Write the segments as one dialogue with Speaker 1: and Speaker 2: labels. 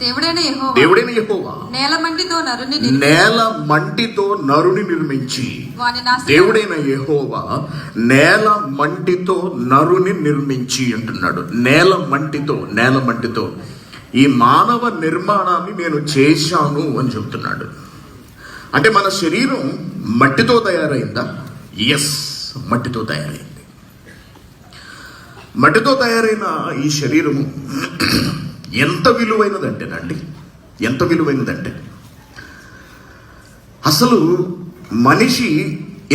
Speaker 1: దేవుడైన యెహోవా
Speaker 2: నేల మంటితో నరుని నిర్మించి, దేవుడైన యెహోవా నేల మంటితో నరుని నిర్మించి అంటున్నాడు. నేల మంటితో ఈ మానవ నిర్మాణాన్ని నేను చేశాను అని చెబుతున్నాడు. అంటే మన శరీరం మట్టితో తయారైందా? ఎస్, మట్టితో తయారైంది. మట్టితో తయారైన ఈ శరీరము ఎంత విలువైనదంటే అసలు మనిషి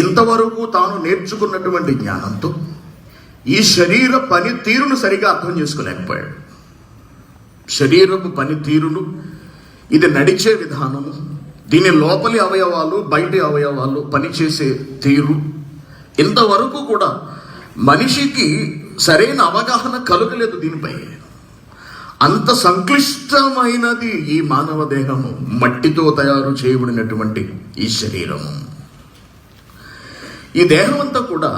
Speaker 2: ఇంతవరకు తాను నేర్చుకున్నటువంటి జ్ఞానంతో ఈ శరీర పనితీరును సరిగా అర్థం చేసుకోలేకపోయాడు. శరీరపు పనితీరును, ఇది నడిచే విధానము, దీని లోపలి అవయవాలు బయటి అవయవాలు పనిచేసే తీరు, ఇంతవరకు కూడా మనిషికి సరైన అవగాహన కలుగలేదు దీనిపై. అంత సంక్లిష్టమైనది ఈ మానవ దేహము, మట్టితో తయారు చేయబడినటువంటి ఈ శరీరము. ఈ దేహం అంతా కూడా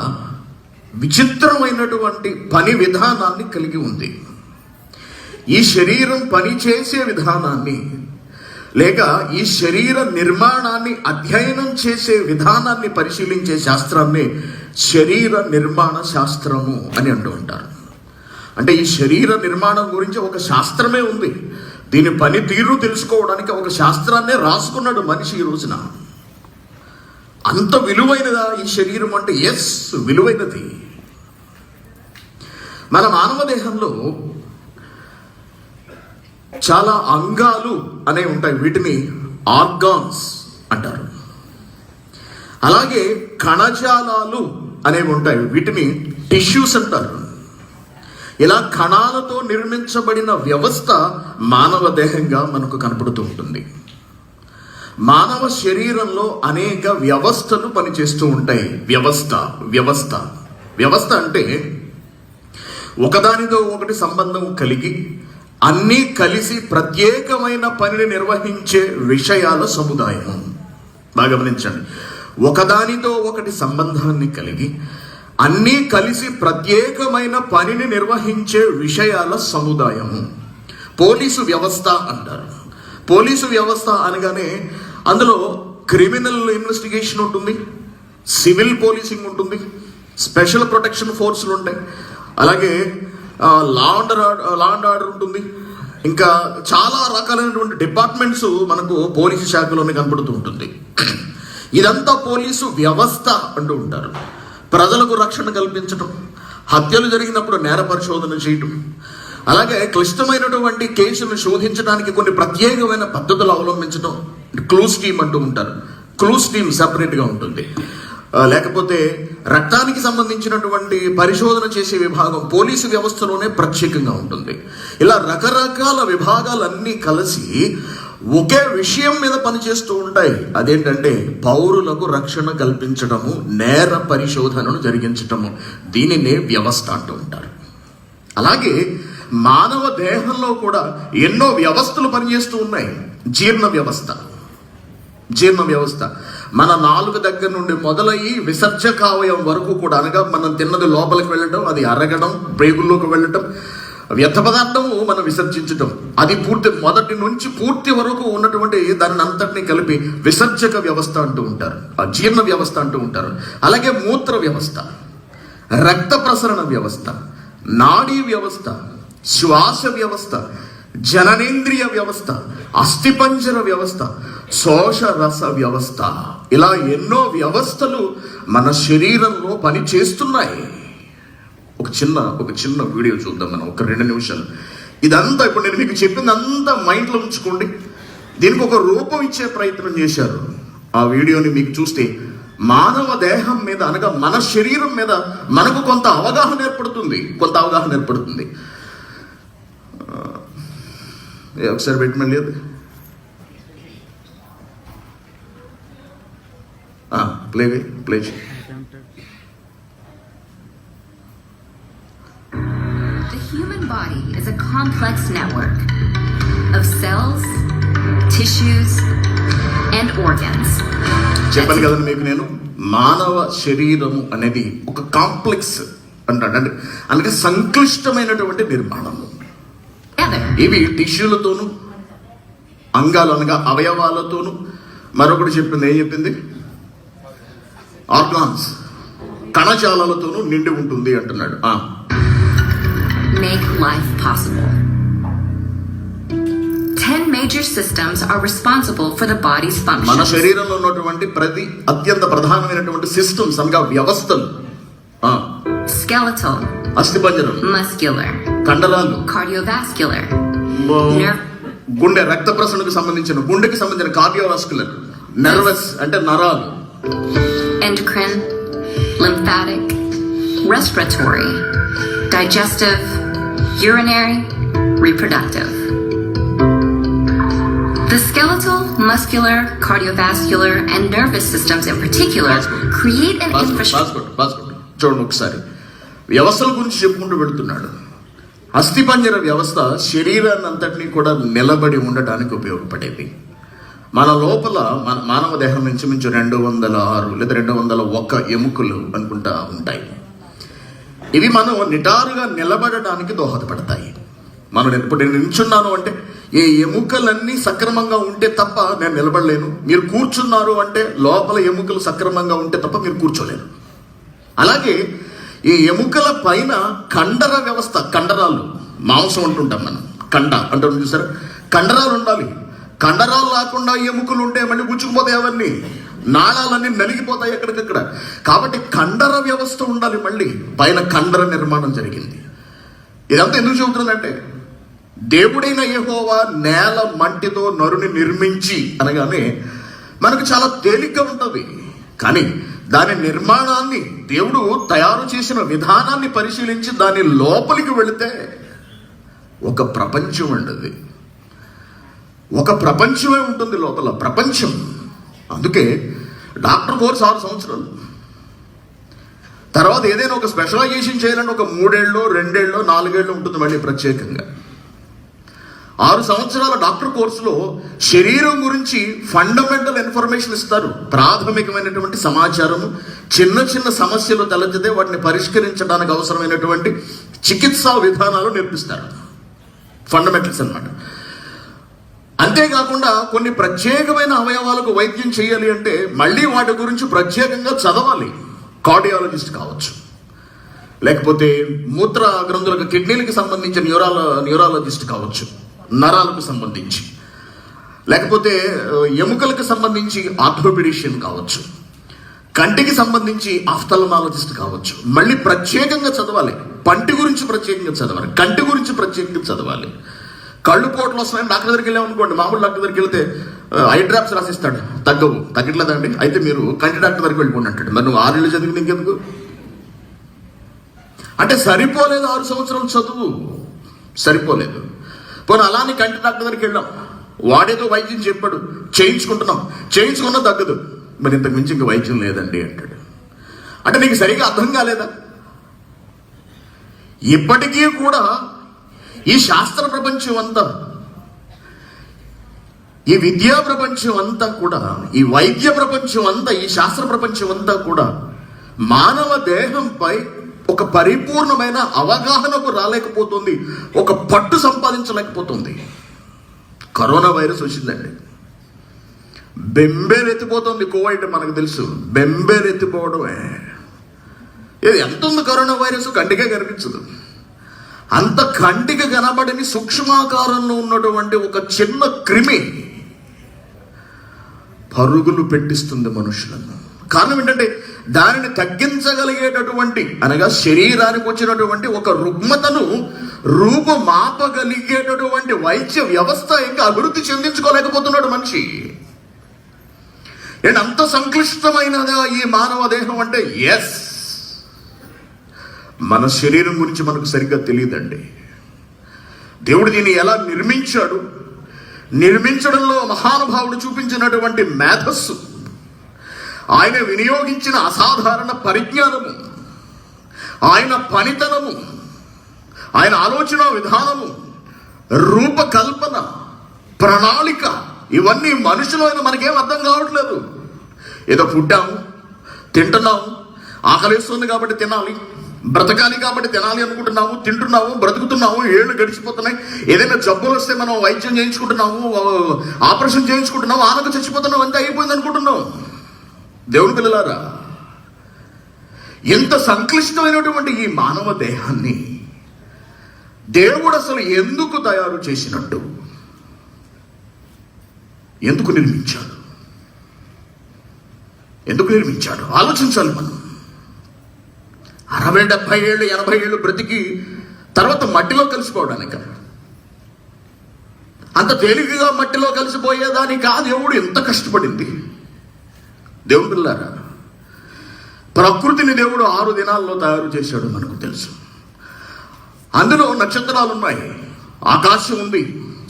Speaker 2: విచిత్రమైనటువంటి పని విధానాన్ని కలిగి ఉంది. ఈ శరీరం పనిచేసే విధానాన్ని, లేక ఈ శరీర నిర్మాణాన్ని అధ్యయనం చేసే విధానాన్ని పరిశీలించే శాస్త్రాన్ని శరీర నిర్మాణ శాస్త్రము అని అంటూ ఉంటారు. అంటే ఈ శరీర నిర్మాణం గురించి ఒక శాస్త్రమే ఉంది. దీని పనితీరు తెలుసుకోవడానికి ఒక శాస్త్రాన్నే రాసుకున్నాడు మనిషి ఈ రోజున. అంత విలువైనదా ఈ శరీరం అంటే? ఎస్, విలువైనది. మన మానవ దేహంలో చాలా అంగాలు అనేవి ఉంటాయి, వీటిని ఆర్గాన్స్ అంటారు. అలాగే కణజాలాలు అనేవి ఉంటాయి, వీటిని టిష్యూస్ అంటారు. ఇలా కణాలతో నిర్మించబడిన వ్యవస్థ మానవ దేహంగా మనకు కనపడుతూ ఉంటుంది. మానవ శరీరంలో అనేక వ్యవస్థలు పనిచేస్తూ ఉంటాయి. వ్యవస్థ అంటే ఒకదానితో ఒకటి సంబంధం కలిగి అన్నీ కలిసి ప్రత్యేకమైన పనిని నిర్వహించే విషయాల సముదాయం. బాగా గమనించండి, ఒకదానితో ఒకటి సంబంధాన్ని కలిగి అన్నీ కలిసి ప్రత్యేకమైన పనిని నిర్వహించే విషయాల సముదాయము పోలీసు వ్యవస్థ అంటారు. పోలీసు వ్యవస్థ అనగానే అందులో క్రిమినల్ ఇన్వెస్టిగేషన్ ఉంటుంది, సివిల్ పోలీసింగ్ ఉంటుంది, స్పెషల్ ప్రొటెక్షన్ ఫోర్సులు ఉంటాయి, అలాగే లా అండ్ ఆర్డర్ ఉంటుంది, ఇంకా చాలా రకాలైనటువంటి డిపార్ట్మెంట్స్ మనకు పోలీసు శాఖలోనే కనపడుతూ ఉంటుంది. ఇదంతా పోలీసు వ్యవస్థ అంటూ ఉంటారు. ప్రజలకు రక్షణ కల్పించడం, హత్యలు జరిగినప్పుడు నేర పరిశోధన చేయటం, అలాగే క్లిష్టమైనటువంటి కేసులను శోధించడానికి కొన్ని ప్రత్యేకమైన పద్ధతులు అవలంబించడం, క్లూస్ టీమ్ అంటూ ఉంటారు. క్లూస్ టీమ్ సపరేట్గా ఉంటుంది. లేకపోతే రక్తానికి సంబంధించినటువంటి పరిశోధన చేసే విభాగం పోలీసు వ్యవస్థలోనే ప్రత్యేకంగా ఉంటుంది. ఇలా రకరకాల విభాగాలన్నీ కలిసి ఒకే విషయం మీద పనిచేస్తూ ఉంటాయి. అదేంటంటే పౌరులకు రక్షణ కల్పించడము, నేర పరిశోధనను జరిగించటము. దీనినే వ్యవస్థ అంటూ ఉంటారు. అలాగే మానవ దేహంలో కూడా ఎన్నో వ్యవస్థలు పనిచేస్తూ ఉన్నాయి. జీర్ణ వ్యవస్థ మన నాలుగు దగ్గర నుండి మొదలయ్యి విసర్జకావయం వరకు కూడా, అనగా మనం తిన్నది లోపలికి వెళ్ళటం, అది అరగడం, ప్రేగుల్లోకి వెళ్ళటం, వ్యర్థ పదార్థము మనం విసర్జించటం, అది మొదటి నుంచి పూర్తి వరకు ఉన్నటువంటి దాన్ని అంతటిని కలిపి విసర్జక వ్యవస్థ అంటూ ఉంటారు, జీర్ణ వ్యవస్థ అంటూ ఉంటారు. అలాగే మూత్ర వ్యవస్థ, రక్త ప్రసరణ వ్యవస్థ, నాడీ వ్యవస్థ, శ్వాస వ్యవస్థ, జననేంద్రియ వ్యవస్థ, అస్థిపంజర వ్యవస్థ, శోషరస వ్యవస్థ, ఇలా ఎన్నో వ్యవస్థలు మన శరీరంలో పని చేస్తున్నాయి. ఒక చిన్న వీడియో చూద్దాం మనం, ఒక 2 నిమిషాలు. ఇదంతా ఇప్పుడు నేను మీకు చెప్పిందంతా మైండ్లో ఉంచుకోండి. దీనికి ఒక రూపం ఇచ్చే ప్రయత్నం చేశారు. ఆ వీడియోని మీకు చూస్తే మానవ దేహం మీద, అనగా మన శరీరం మీద మనకు కొంత అవగాహన ఏర్పడుతుంది. ఒకసారి పెట్టమని లేదు, ప్లే చేయి.
Speaker 3: The human body is a complex network of cells, tissues, and organs.
Speaker 2: చెప్పాను కదండి మీకు నేను, మానవ శరీరము అనేది ఒక కాంప్లెక్స్ అంటాడు. అనగా సంక్లిష్టమైనటువంటి నిర్మాణము. ఇవి టిష్యూలతోనూ అంగాలు అనగా అవయవాలతోనూ, మరొకటి చెప్పింది, ఏం చెప్పింది? ఆర్గాన్స్, కణజాలాలతోనూ నిండి ఉంటుంది అంటున్నాడు.
Speaker 3: Make life possible. 10 major systems are responsible for the body's
Speaker 2: మన
Speaker 3: functions.
Speaker 2: శరీరంలో ఉన్నటువంటి ప్రతి అత్యంత ప్రధానమైనటువంటి సిస్టమ్స్ అనగా వ్యవస్థలు.
Speaker 3: Skeletal,
Speaker 2: అస్థిపంజరం,
Speaker 3: muscular,
Speaker 2: కండరాలు,
Speaker 3: cardiovascular, nerve,
Speaker 2: గుండె రక్త ప్రసరణకు సంబంధించిన, గుండెకి సంబంధించిన కార్డియోవాస్కులర్, నర్వస్ అంటే నరాలు,
Speaker 3: endocrine, lymphatic, respiratory, digestive, urinary, reproductive. The skeletal, muscular, cardiovascular, and nervous systems in particular create an infrastructure.
Speaker 2: చూడండి ఒకసారి, వ్యవస్థల గురించి చెప్పుకుంటూ వెళుతున్నాడు. అస్థిపంజర వ్యవస్థ శరీరాన్ని అంతటినీ కూడా నిలబడి ఉండటానికి ఉపయోగపడేది. మన లోపల మన మానవ దేహం నుంచి 206 లేదా 201 ఎముకలు అనుకుంటా ఉంటాయి. ఇవి మనం నిటారుగా నిలబడడానికి దోహదపడతాయి. ఇప్పుడు నేను నిల్చున్నాను అంటే ఈ ఎముకలన్నీ సక్రమంగా ఉంటే తప్ప నేను నిలబడలేను. మీరు కూర్చున్నారు అంటే లోపల ఎముకలు సక్రమంగా ఉంటే తప్ప మీరు కూర్చోలేరు. అలాగే ఈ ఎముకల పైన కండర వ్యవస్థ, కండరాలు, మాంసం అంటుంటాం మనం, కండ అంటాం చూసారా, కండరాలు ఉండాలి. కండరాలు లేకుండా ఎముకలు ఉంటే మళ్ళీ గుచ్చుకుపోతాయి, అవన్నీ నాళాలన్నీ నలిగిపోతాయి ఎక్కడికక్కడ. కాబట్టి కండర వ్యవస్థ ఉండాలి. మళ్ళీ పైన కండర నిర్మాణం జరిగింది. ఇదంతా ఎందుకు చెబుతుందంటే, దేవుడైన యెహోవా నేల మంటితో నరుని నిర్మించి అనగానే మనకు చాలా తేలిగ్గా ఉంటుంది. కానీ దాని నిర్మాణాన్ని, దేవుడు తయారు చేసిన విధానాన్ని పరిశీలించి దాని లోపలికి వెళితే ఒక ప్రపంచం ఉండదు. ఒక ప్రపంచమే ఉంటుంది లోపల, ప్రపంచం. అందుకే డాక్టర్ కోర్స్ 6 సంవత్సరాలు, తర్వాత ఏదైనా ఒక స్పెషలైజేషన్ చేయాలంటే ఒక 3 ఏళ్ళు, 2 ఏళ్ళు, 4 ఏళ్ళు ఉంటుంది మళ్ళీ ప్రత్యేకంగా. 6 సంవత్సరాల డాక్టర్ కోర్సులో శరీరం గురించి ఫండమెంటల్ ఇన్ఫర్మేషన్ ఇస్తారు. ప్రాథమికమైనటువంటి సమాచారము, చిన్న చిన్న సమస్యలు తలెత్తితే వాటిని పరిష్కరించడానికి అవసరమైనటువంటి చికిత్సా విధానాలు నేర్పిస్తారు. ఫండమెంటల్స్ అన్నమాట. అంతేకాకుండా కొన్ని ప్రత్యేకమైన అవయవాలకు వైద్యం చేయాలి అంటే మళ్ళీ వాటి గురించి ప్రత్యేకంగా చదవాలి. కార్డియాలజిస్ట్ కావచ్చు, లేకపోతే మూత్ర గ్రంథులకు, కిడ్నీలకు సంబంధించిన న్యూరాలజిస్ట్ కావచ్చు, నరాలకు సంబంధించి, లేకపోతే ఎముకలకు సంబంధించి ఆర్థోపెడిషియన్ కావచ్చు, కంటికి సంబంధించి ఆఫ్థల్మాలజిస్ట్ కావచ్చు. మళ్ళీ ప్రత్యేకంగా చదవాలి. పంటి గురించి ప్రత్యేకంగా చదవాలి, కంటి గురించి ప్రత్యేకంగా చదవాలి. కళ్ళు పోట్లు వస్తున్నాయని డాక్టర్ దగ్గరికి వెళ్ళామనుకోండి, మామూలు డాక్టర్ దగ్గరికి వెళ్తే ఐ డ్రాప్స్ రాసిస్తాడు, తగ్గట్లేదండి, అయితే మీరు కంటి డాక్టర్ దగ్గరికి వెళ్ళిపోండి అంటాడు. మరి నువ్వు 6 ఏళ్ళు చదివింది ఇంకెందుకు? అంటే సరిపోలేదు 6 సంవత్సరాలు చదువు, సరిపోలేదు. పోనీ అలానే కంటి డాక్టర్ దగ్గరికి వెళ్ళాం, వాడేదో వైద్యం చెప్పాడు, చేయించుకున్నా తగ్గదు, మరి ఇంతకు మించి ఇంక వైద్యం లేదండి అంటాడు. అంటే నీకు సరిగా అర్థం కాలేదా? ఇప్పటికీ కూడా ఈ శాస్త్ర ప్రపంచం అంతా, ఈ విద్యా ప్రపంచం అంతా కూడా, ఈ వైద్య ప్రపంచం అంతా, ఈ శాస్త్ర ప్రపంచం అంతా కూడా మానవ దేహంపై ఒక పరిపూర్ణమైన అవగాహనకు రాలేకపోతుంది, ఒక పట్టు సంపాదించలేకపోతుంది. కరోనా వైరస్ వచ్చిందండి, బెంబేరెత్తిపోతుంది. కోవిడ్ మనకు తెలుసు, బెంబేరెత్తిపోవడమే. ఇది ఎంత ఉంది కరోనా వైరస్? కంటికే కనిపించదు. అంత కంటికి కనబడని సూక్ష్మాకారంలో ఉన్నటువంటి ఒక చిన్న క్రిమి పరుగులు పెట్టిస్తుంది మనుషులను. కారణం ఏంటంటే దానిని తగ్గించగలిగేటటువంటి, అనగా శరీరానికి వచ్చినటువంటి ఒక రుగ్మతను రూపుమాపగలిగేటటువంటి వైద్య వ్యవస్థ ఇంకా అభివృద్ధి చెందించుకోలేకపోతున్నాడు మనిషి. అంత సంక్లిష్టమైనదా ఈ మానవ దేహం అంటే? ఎస్, మన శరీరం గురించి మనకు సరిగ్గా తెలియదండి. దేవుడు దీన్ని ఎలా నిర్మించాడు, నిర్మించడంలో మహానుభావుడు చూపించినటువంటి మేధస్సు, ఆయన వినియోగించిన అసాధారణ పరిజ్ఞానము, ఆయన పనితనము, ఆయన ఆలోచన విధానము, రూపకల్పన, ప్రణాళిక, ఇవన్నీ మనుషులైన మనకేం అర్థం కావట్లేదు. ఏదో పుట్టాము, తింటున్నాము, ఆకలిస్తుంది కాబట్టి తినాలి, బ్రతకాలి కాబట్టి తినాలి అనుకుంటున్నాము, తింటున్నాము, బ్రతుకుతున్నాము, ఏళ్ళు గడిచిపోతున్నాయి. ఏదైనా జబ్బులు వస్తే మనం వైద్యం చేయించుకుంటున్నాము, ఆపరేషన్ చేయించుకుంటున్నాము, ఆనక చచ్చిపోతున్నాం, అంతే అయిపోయింది అనుకుంటున్నాం. దేవుని పిల్లలారా, ఎంత సంక్లిష్టమైనటువంటి ఈ మానవ దేహాన్ని దేవుడు అసలు ఎందుకు తయారు చేసినట్టు, ఎందుకు నిర్మించాడు, ఆలోచించాలి మనం. 60, 70 ఏళ్ళు, 80 ఏళ్ళు బ్రతికి తర్వాత మట్టిలో కలిసిపోవడానికి, అంత తేలికగా మట్టిలో కలిసిపోయేదానికి ఆ దేవుడు ఎంత కష్టపడింది. దేవుని పిల్లారా, ప్రకృతిని దేవుడు 6 దినాల్లో తయారు చేశాడు మనకు తెలుసు. అందులో నక్షత్రాలు ఉన్నాయి, ఆకాశం ఉంది,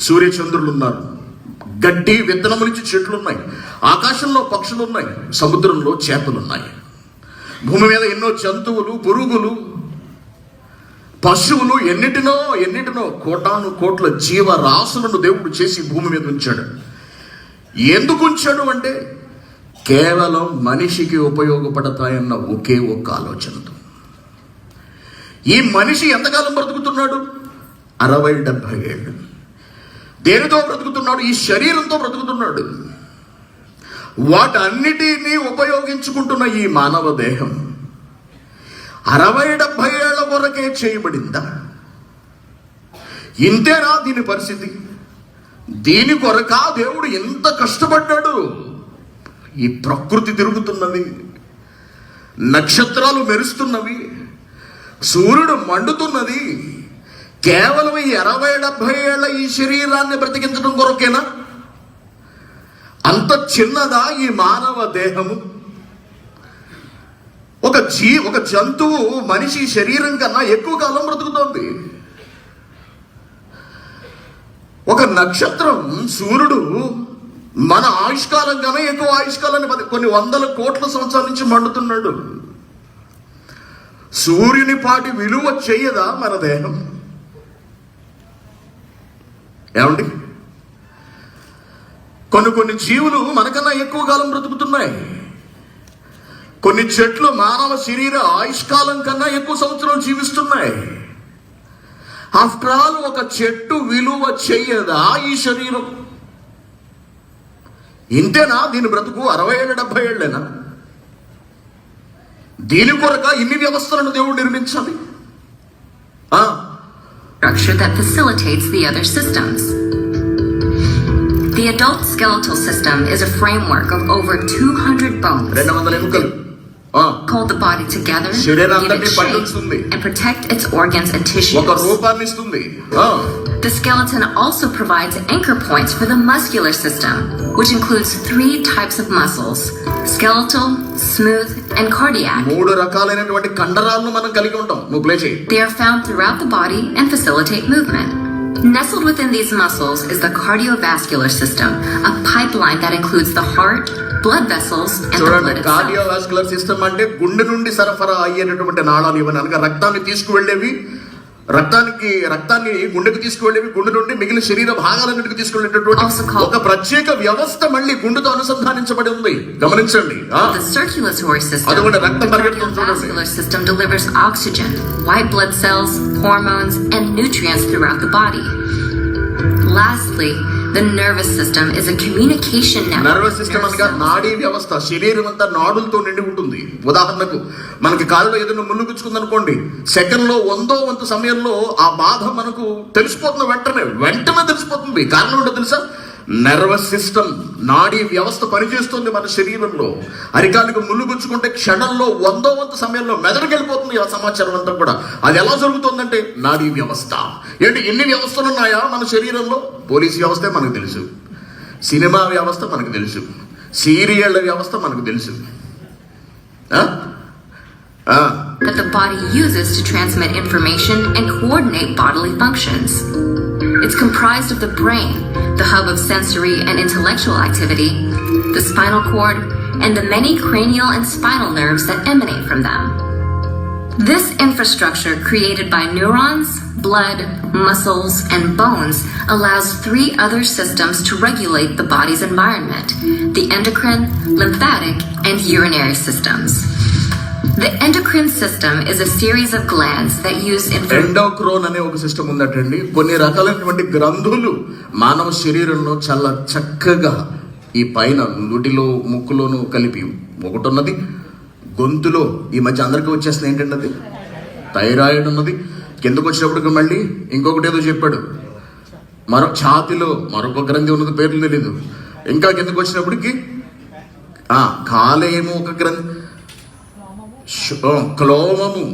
Speaker 2: సూర్యచంద్రులు ఉన్నారు, గడ్డి విత్తనములిచ్చి చెట్లు ఉన్నాయి, ఆకాశంలో పక్షులు ఉన్నాయి, సముద్రంలో చేపలు ఉన్నాయి, భూమి మీద ఎన్నో జంతువులు, పురుగులు, పశువులు, ఎన్నిటినో కోటాను కోట్ల జీవరాశులను దేవుడు చేసి భూమి మీద ఉంచాడు. ఎందుకు ఉంచాడు అంటే కేవలం మనిషికి ఉపయోగపడతాయన్న ఒకే ఒక్క ఆలోచనతో. ఈ మనిషి ఎంతకాలం బ్రతుకుతున్నాడు? 60-70 ఏళ్ళు. దేనితో బ్రతుకుతున్నాడు? ఈ శరీరంతో బ్రతుకుతున్నాడు. వాటన్నిటినీ ఉపయోగించుకుంటున్న ఈ మానవ దేహం 60-70 ఏళ్ల వరకే చేయబడిందా? ఇంతేనా దీని పరిస్థితి? దీని కొరకా దేవుడు ఎంత కష్టపడ్డాడు. ఈ ప్రకృతి తిరుగుతున్నది, నక్షత్రాలు మెరుస్తున్నవి, సూర్యుడు మండుతున్నది, కేవలం ఈ 60-70 ఏళ్ల ఈ శరీరాన్ని బ్రతికించడం కొరకేనా? అంత చిన్నదా ఈ మానవ దేహము? ఒక జంతువు మనిషి శరీరం కన్నా ఎక్కువ కాలం బ్రతుకుతోంది. ఒక నక్షత్రం, సూర్యుడు మన ఆయుష్కాలం కన్నా ఎక్కువ ఆయుష్కాలాన్ని కొన్ని 100 కోట్ల సంవత్సరాల నుంచి మండుతున్నాడు. సూర్యుని పాటి విలువ చెయ్యదా మన దేహం? ఏమండి, కొన్ని జీవులు మనకన్నా ఎక్కువ కాలం బ్రతుకుతున్నాయి. కొన్ని చెట్లు మానవ శరీర ఆయుష్కాలం కన్నా ఎక్కువ సంవత్సరాలు జీవిస్తున్నాయి. ఆఫ్టర్ ఆల్ ఒక చెట్టు విలువ చెయ్యదా ఈ శరీరం? ఇంతేనా దీని బ్రతుకు? 60-70 ఏళ్ళేనా? దీని కొరక ఇన్ని వ్యవస్థలను దేవుడు నిర్మించాలి.
Speaker 3: Structure that facilitates the other systems. The adult skeletal system is a framework of over 200 bones.
Speaker 2: 200 ఎముకలు
Speaker 3: hold the body together, give it shape, and protect its organs and tissues.
Speaker 2: ఒక రూపాన్ని ఇస్తుంది.
Speaker 3: The skeleton also provides anchor points for the muscular system, which includes 3 types of muscles: skeletal, smooth, and cardiac.
Speaker 2: 3 రకాలైనటువంటి కండరాలను మనం కలిగి ఉంటాం. నువ్వు play చేయి.
Speaker 3: They are found throughout the body and facilitate movement. Nestled within these muscles is the cardiovascular system, a pipeline that includes the heart, blood vessels, and the blood itself.
Speaker 2: Cardiovascular system అంటే గుండె నుండి సరఫరా అయ్యేటటువంటి నాళాలు ఇవన్నీ, అనగా రక్తాన్ని తీసుకువెళ్ళేవి, రక్తాన్ని గుండెకి తీసుకువెళ్ళేవి, గుండె నుండి మిగిలిన శరీర భాగాలన్నిటికి తీసుకువెళ్ళేటటువంటి ఒక ప్రత్యేక వ్యవస్థ మళ్ళీ గుండెతో అనుసంధానించబడి ఉంది. గమనించండి.
Speaker 3: The circulatory system delivers oxygen, white blood cells, hormones, and nutrients throughout the body. Lastly, the nervous system is a communication network.
Speaker 2: Nervous system అనగా నాడీ వ్యవస్థ. శరీరం అంతా నాడులతో నిండి ఉంటుంది. ఉదాహరణకు మనకి కాళ్ళలో ఏదైనా ముళ్ళు గుచ్చుకుంది అనుకోండి, సెకండ్లో 100వ వంతు సమయంలో ఆ బాధ మనకు తెలిసిపోతుంది. వెంటనే తెలిసిపోతుంది. కారణం ఏంటో తెలుసా? నర్వస్ సిస్టమ్, నాడీ వ్యవస్థ పనిచేస్తుంది మన శరీరంలో. అరికాళ్ళకి ముళ్ళు గుచ్చుకుంటే క్షణంలో 100వ వంతు సమయంలో మెదడుకి వెళ్ళిపోతుంది ఆ సమాచారం అంతా కూడా. అది ఎలా జరుగుతుందంటే నాడీ వ్యవస్థ. ఏంటి, ఎన్ని వ్యవస్థలు ఉన్నాయా మన శరీరంలో? పోలీస్ వ్యవస్థే మనకు తెలుసు, సినిమా వ్యవస్థ మనకు తెలుసు, సీరియళ్ల వ్యవస్థ మనకు తెలుసు.
Speaker 3: That the body uses to transmit information and coordinate bodily functions. It's comprised of the brain, the hub of sensory and intellectual activity, the spinal cord, and the many cranial and spinal nerves that emanate from them. This infrastructure, created by neurons, blood, muscles, and bones, allows 3 other systems to regulate the body's environment: the endocrine, lymphatic, and urinary systems. The endocrine system is a series of glands that use
Speaker 2: ఎండోక్రోన్ అనే ఒక system ఉందటండి. కొన్ని రకాలైనటువంటి గ్రంథులు మానవ శరీరంలో చాలా చక్కగా ఈ పైన నుడిలో ముక్కులోను కలిపి ఒకటి ఉన్నది, గొంతులో ఈ మధ్య అందరికీ వచ్చేస్తుంది ఏంటంటే అది థైరాయిడ్ ఉన్నది. కిందకు వచ్చినప్పటికి మళ్ళీ ఇంకొకటి ఏదో చెప్పాడు, మరొక ఛాతిలో మరొక గ్రంథి ఉన్నది, పేర్లు తెలీదు. ఇంకా కిందకు వచ్చినప్పటికి కాలేయము ఒక గ్రంథి, క్లోమము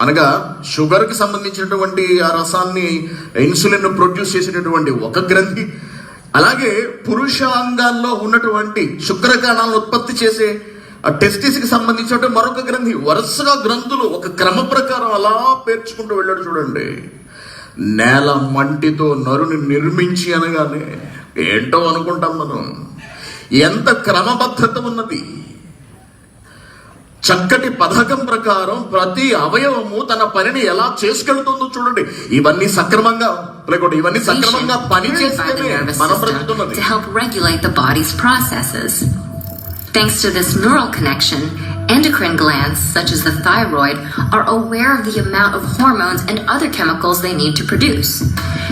Speaker 2: అనగా షుగర్ కి సంబంధించినటువంటి ఆ రసాన్ని ఇన్సులిన్ ప్రొడ్యూస్ చేసేటటువంటి ఒక గ్రంథి. అలాగే పురుషాంగాల్లో ఉన్నటువంటి శుక్రకణాలను ఉత్పత్తి చేసే టెస్టిస్ కి సంబంధించిన మరొక గ్రంథి. వరుసగా గ్రంథులు ఒక క్రమ ప్రకారం అలా పేర్చుకుంటూ వెళ్ళాడు చూడండి. నేల మంటితో నరుని నిర్మించి అనగానే ఏంటో అనుకుంటాం మనం, ఎంత క్రమబద్ధత ఉన్నది. చక్కటి పథకం ప్రకారం ప్రతి అవయవము తన పనిని ఎలా చేసుకెళ్తుందో చూడండి. ఇవన్నీ సక్రమంగా పనిచేస్తేనే మనం బ్రతుకుతున్నది.
Speaker 3: To help regulate the body's processes. Thanks to this neural connection, endocrine glands, such as the thyroid, are aware of the amount of hormones and other chemicals they need to produce.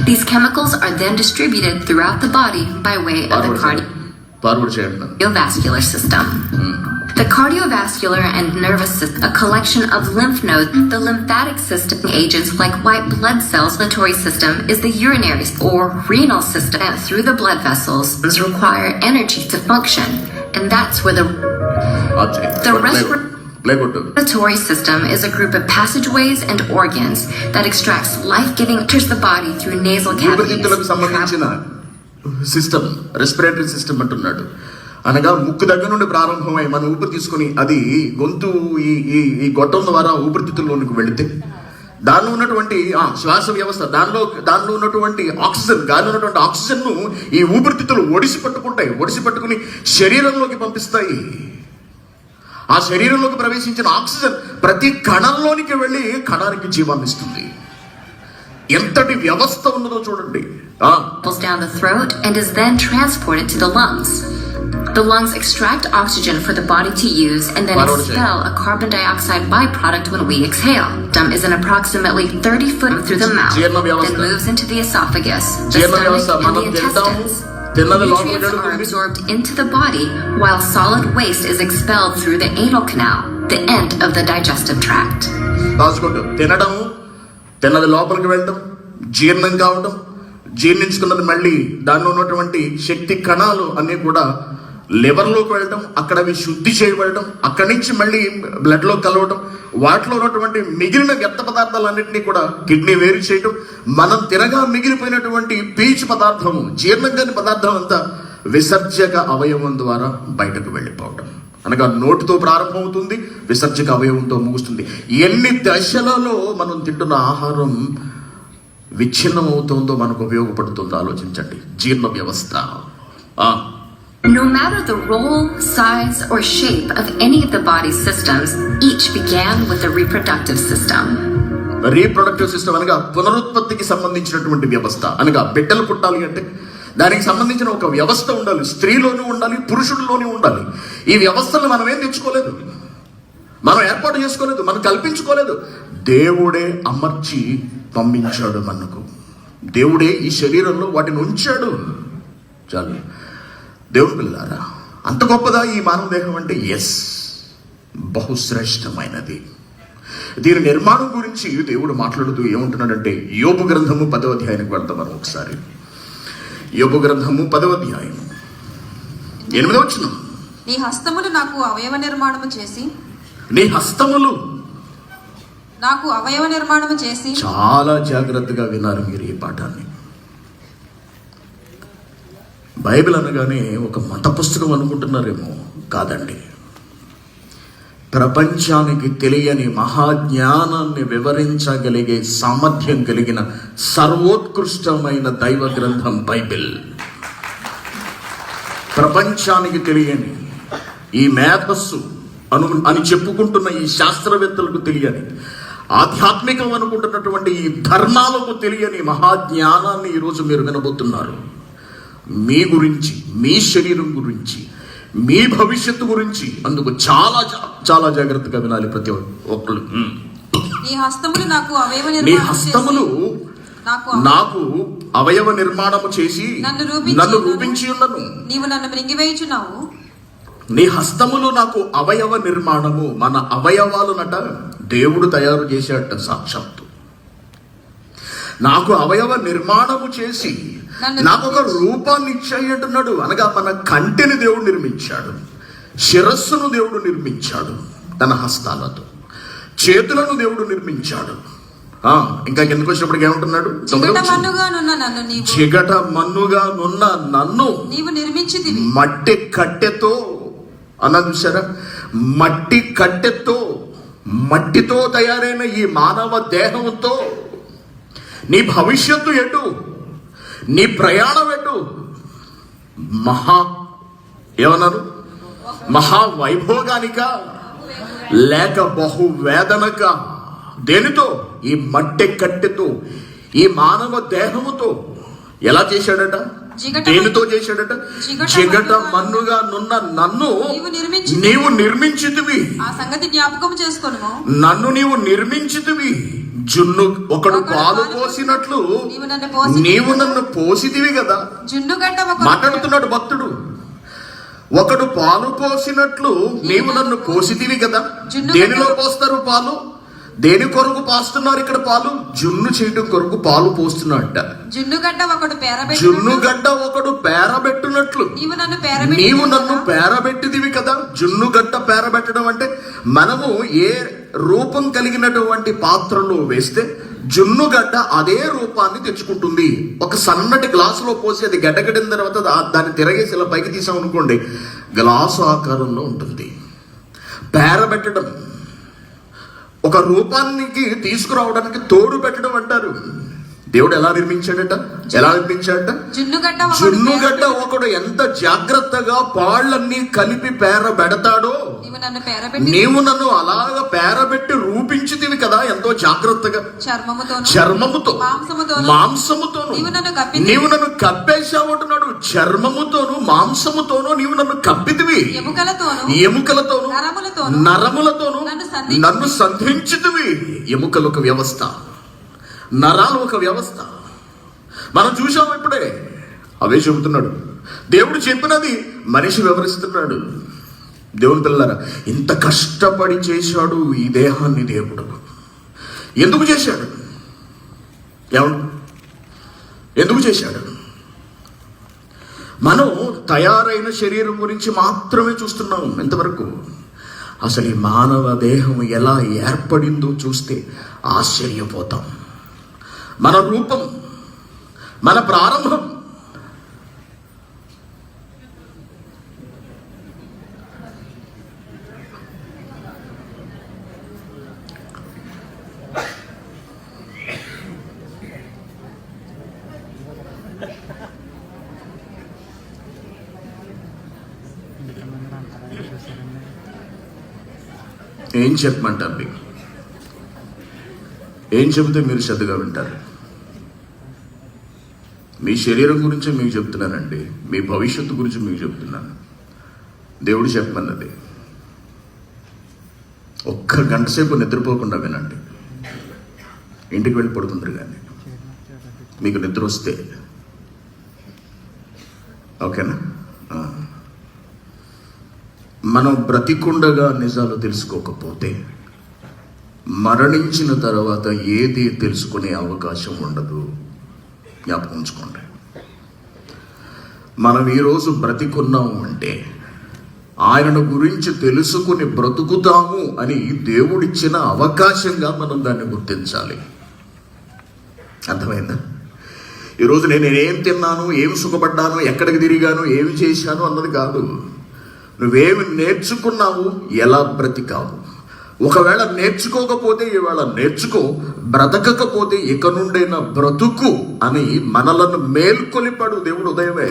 Speaker 3: These chemicals are then distributed throughout the body by way of the cardiovascular system. The cardiovascular and nervous system, a collection of lymph nodes, the lymphatic system, agents like white blood cells, circulatory system is the urinary or renal system. Through the blood vessels require energy to function, and that's where the respiratory system is a group of passageways and organs that extracts life-giving enters the body through nasal cavities.
Speaker 2: System respiratory system అంటున్నాడు. అనగా ముక్కు దగ్గర నుండి ప్రారంభమై మనం ఊపిరి తీసుకుని అది గొంతు ఈ గొట్టం ద్వారా ఊపిరితిత్తుల్లోనికి వెళితే దానిలో ఉన్నటువంటి శ్వాస వ్యవస్థ దానిలో ఉన్నటువంటి ఆక్సిజన్, గాలిలో ఉన్నటువంటి ఆక్సిజన్ ను ఈ ఊపిరితిత్తులు ఒడిసి పట్టుకుని శరీరంలోకి పంపిస్తాయి. ఆ శరీరంలోకి ప్రవేశించిన ఆక్సిజన్ ప్రతి కణంలోనికి వెళ్ళి కణానికి జీవాన్ని ఇస్తుంది. ఎంతటి వ్యవస్థ ఉన్నదో చూడండి.
Speaker 3: Pulls down the throat and is then transported to the lungs. The lungs extract oxygen for the body to use and then expel a carbon dioxide byproduct when we exhale. Dump is an approximately 30 foot through the mouth, then moves into the esophagus, the stomach, and the intestines. Nutrients are absorbed into the body while solid waste is expelled through the anal canal, the end of the digestive tract.
Speaker 2: తిన్నది లోపలికి వెళ్ళటం, జీర్ణం కావటం, జీర్ణించుకున్నది మళ్ళీ దానిలో ఉన్నటువంటి శక్తి కణాలు అన్నీ కూడా లివర్లోకి వెళ్ళటం, అక్కడ అవి శుద్ధి చేయబడటం, అక్కడి నుంచి మళ్ళీ బ్లడ్లో కలవటం, వాటిలో ఉన్నటువంటి మిగిలిన వ్యర్థ పదార్థాలన్నింటినీ కూడా కిడ్నీ వేరు చేయటం, మనం తినగా మిగిలిపోయినటువంటి పీచు పదార్థము, జీర్ణం కాని పదార్థం అంతా విసర్జక అవయవం ద్వారా బయటకు వెళ్ళిపోవటం. అనగా నోటితో ప్రారంభమవుతుంది, విసర్జక అవయవంతో ముగుస్తుంది. ఎన్ని దశలలో మనం తింటున్న ఆహారం విచ్ఛిన్నమవుతుందో మనకు ఉపయోగపడుతుందో ఆలోచించండి. జీర్ణ వ్యవస్థ.
Speaker 3: No matter the role, size, or shape of any of the body's systems, each began with the reproductive system.
Speaker 2: Reproductive system అనగా పునరుత్పత్తికి సంబంధించినటువంటి వ్యవస్థ. అనగా బిడ్డలు పుట్టాలి అంటే దానికి సంబంధించిన ఒక వ్యవస్థ ఉండాలి. స్త్రీలోనూ ఉండాలి, పురుషుడిలోనూ ఉండాలి. ఈ వ్యవస్థను మనం ఏం తెచ్చుకోలేదు, మనం ఏర్పాటు చేసుకోలేదు, మనం కల్పించుకోలేదు. దేవుడే అమర్చి పంపించాడు మనకు. దేవుడే ఈ శరీరంలో వాటిని ఉంచాడు. చాలు. దేవుడు పిల్లారా, అంత గొప్పదా ఈ మానవ దేహం అంటే? ఎస్, బహుశ్రేష్టమైనది. దీని నిర్మాణం గురించి దేవుడు మాట్లాడుతూ ఏమంటున్నాడంటే, యోబు గ్రంథము 10వ అధ్యాయానికి వెళ్తాం మనం ఒకసారి. యోబు గ్రంథము 10వ అధ్యాయం 8వ వచనం.
Speaker 4: నీ హస్తములు నాకు అవయవ నిర్మాణము చేసి,
Speaker 2: నీ హస్తములు
Speaker 4: నాకు అవయవ నిర్మాణము చేసి.
Speaker 2: చాలా జాగ్రత్తగా విన్నారు మీరు ఈ పాఠాన్ని. బైబిల్ అనగానే ఒక మత పుస్తకం అనుకుంటున్నారేమో, కాదండి. ప్రపంచానికి తెలియని మహాజ్ఞానాన్ని వివరించగలిగే సామర్థ్యం కలిగిన సర్వోత్కృష్టమైన దైవ గ్రంథం బైబిల్. ప్రపంచానికి తెలియని ఈ మేధస్సు అని చెప్పుకుంటున్న ఈ శాస్త్రవేత్తలకు తెలియని, ఆధ్యాత్మికం అనుకుంటున్నటువంటి ఈ ధర్మాలకు తెలియని మహాజ్ఞానాన్ని ఈరోజు మీరు వినబోతున్నారు. మీ గురించి, మీ శరీరం గురించి, మీ భవిష్యత్తు గురించి. అందుకు చాలా చాలా జాగ్రత్తగా వినాలి ప్రతి ఒక్కరు.
Speaker 4: నీ హస్తములు నాకు అవయవ
Speaker 2: నీ
Speaker 4: నిర్మాణము
Speaker 2: హస్తములు
Speaker 4: చేసి
Speaker 2: నాకు అవయవ నిర్మాణము చేసి నన్ను రూపించి ఉన్నను.
Speaker 4: నీవు నన్ను మృంగివేయుచున్నావు.
Speaker 2: నీ హస్తములు నాకు అవయవ నిర్మాణము. మన అవయవాలునట దేవుడు తయారు చేశాడట సాక్షాత్తు. నాకు అవయవ నిర్మాణము చేసి నాకు ఒక రూపాన్ని ఇచ్చాయంటున్నాడు. అనగా మన కంటిని దేవుడు నిర్మించాడు, శిరస్సును దేవుడు నిర్మించాడు తన హస్తాలతో, చేతులను దేవుడు నిర్మించాడు. ఇంకా ఎందుకు వచ్చినప్పటికి ఏమంటున్నాడు? చిగట మన్నుగా నన్ను
Speaker 4: నీవు నిర్మించితివి.
Speaker 2: మట్టి కట్టెతో అన్నది చూసారా? మట్టి కట్టెతో, మట్టితో తయారైన ఈ మానవ దేహంతో నీ భవిష్యత్తు ఎటు, నీ ప్రయాణం ఎటు? ఏమన్నారు? మహావైభోగానిక లేక బహువేదనక? దేనితో? ఈ మట్టి కట్టెతో, ఈ మానవ దేహముతో. ఎలా చేశాడట? దేనితో చేశాడట? చిగట మన్నుగా నున్న నన్ను నీవు నిర్మించితివి.
Speaker 4: ఆ సంగతి జ్ఞాపకం చేసుకొనుము.
Speaker 2: నన్ను నీవు నిర్మించితివి. జున్ను ఒకడు పాలు పోసినట్లు నీవు నన్ను పోసితివి కదా. మాట్లాడుతున్నాడు భక్తుడు. ఒకడు పాలు పోసినట్లు నీవు నన్ను పోసితివి కదా. దేనిలో పోస్తారు పాలు? దేని కొరకు పోస్తున్నారు ఇక్కడ పాలు? జున్ను చేయడం కొరకు పాలు పోస్తున్నాడట. జున్నుగడ్డ ఒకడు పేరబెట్టునట్లు నీవు నన్ను పేరబెట్టిదివి కదా. జున్నుగడ్డ పేరబెట్టడం అంటే మనము ఏ రూపం కలిగినటువంటి పాత్రలో వేస్తే జున్నుగడ్డ అదే రూపాన్ని తెచ్చుకుంటుంది. ఒక సన్నటి గ్లాసులో పోసి అది గడ్డగడిన తర్వాత దాన్ని తిరగేసి ఇలా పైకి తీసాం అనుకోండి, గ్లాసు ఆకారంలో ఉంటుంది. పేరబెట్టడం ఒక రూపానికి తీసుకురావడానికి తోడు పెట్టడం అంటారు. దేవుడు ఎలా నిర్మించాడట? జున్నుగడ్డ ఒకడు ఎంత జాగ్రత్తగా పాళ్ళన్నీ కలిపి పేరబెడతాడో నీవు నన్ను అలాగ పేరబెట్టి రూపించితివి కదా. ఎంతో జాగ్రత్తగా చర్మముతో మాంసముతోను నీవు నన్ను కప్పేశావు అంటున్నాడు. చర్మముతోను మాంసముతోను నీవు నన్ను కప్పితివి. ఎముకలతోను నరములతోను నన్ను సంధించితివి. ఎముకలు ఒక వ్యవస్థ, నరాలు ఒక వ్యవస్థ. మనం చూసాం ఇప్పుడే. అవే చెబుతున్నాడు దేవుడు. చెప్పినది మనిషి వివరిస్తున్నాడు. దేవుని పిల్లలారా, ఇంత కష్టపడి చేశాడు ఈ దేహాన్ని దేవుడు. ఎందుకు చేశాడు? ఎందుకు చేశాడు? మనం తయారైన శరీరం గురించి మాత్రమే చూస్తున్నాం ఇంతవరకు. అసలు ఈ మానవ దేహం ఎలా ఏర్పడిందో చూస్తే ఆశ్చర్యపోతాం. మన రూపం, మన ప్రారంభం. ఏం చెప్పమంటారు మీకు? ఏం చెబితే మీరు శ్రద్ధగా వింటారు? మీ శరీరం గురించి మీకు చెప్తున్నానండి, మీ భవిష్యత్తు గురించి మీకు చెప్తున్నాను. దేవుడు చెప్పమన్నది ఒక్క గంట సేపు నిద్రపోకుండా వినండి. ఇంటికి వెళ్ళి పడుకుందరు కానీ మీకు నిద్ర వస్తే ఓకేనా? మనం బ్రతికుండగా నిజాలు తెలుసుకోకపోతే మరణించిన తర్వాత ఏది తెలుసుకునే అవకాశం ఉండదు. జ్ఞాపకం ఉంచుకోండి. మనం ఈరోజు బ్రతికున్నాము అంటే ఆయనను గురించి తెలుసుకుని బ్రతుకుతాము అని దేవుడిచ్చిన అవకాశంగా మనం దాన్ని గుర్తించాలి. అర్థమైందా? ఈరోజు నేనేం తిన్నాను, ఏం సుఖపడ్డాను, ఎక్కడికి తిరిగాను, ఏమి చేశాను అన్నది కాదు. నువ్వేమి నేర్చుకున్నావు, ఎలా బ్రతికావు. ఒకవేళ నేర్చుకోకపోతే ఇవాళ నేర్చుకో, బ్రతకకపోతే ఇక నుండైనా బ్రతుకు అని మనలను మేల్కొలిపాడు దేవుడు. ఉదయమే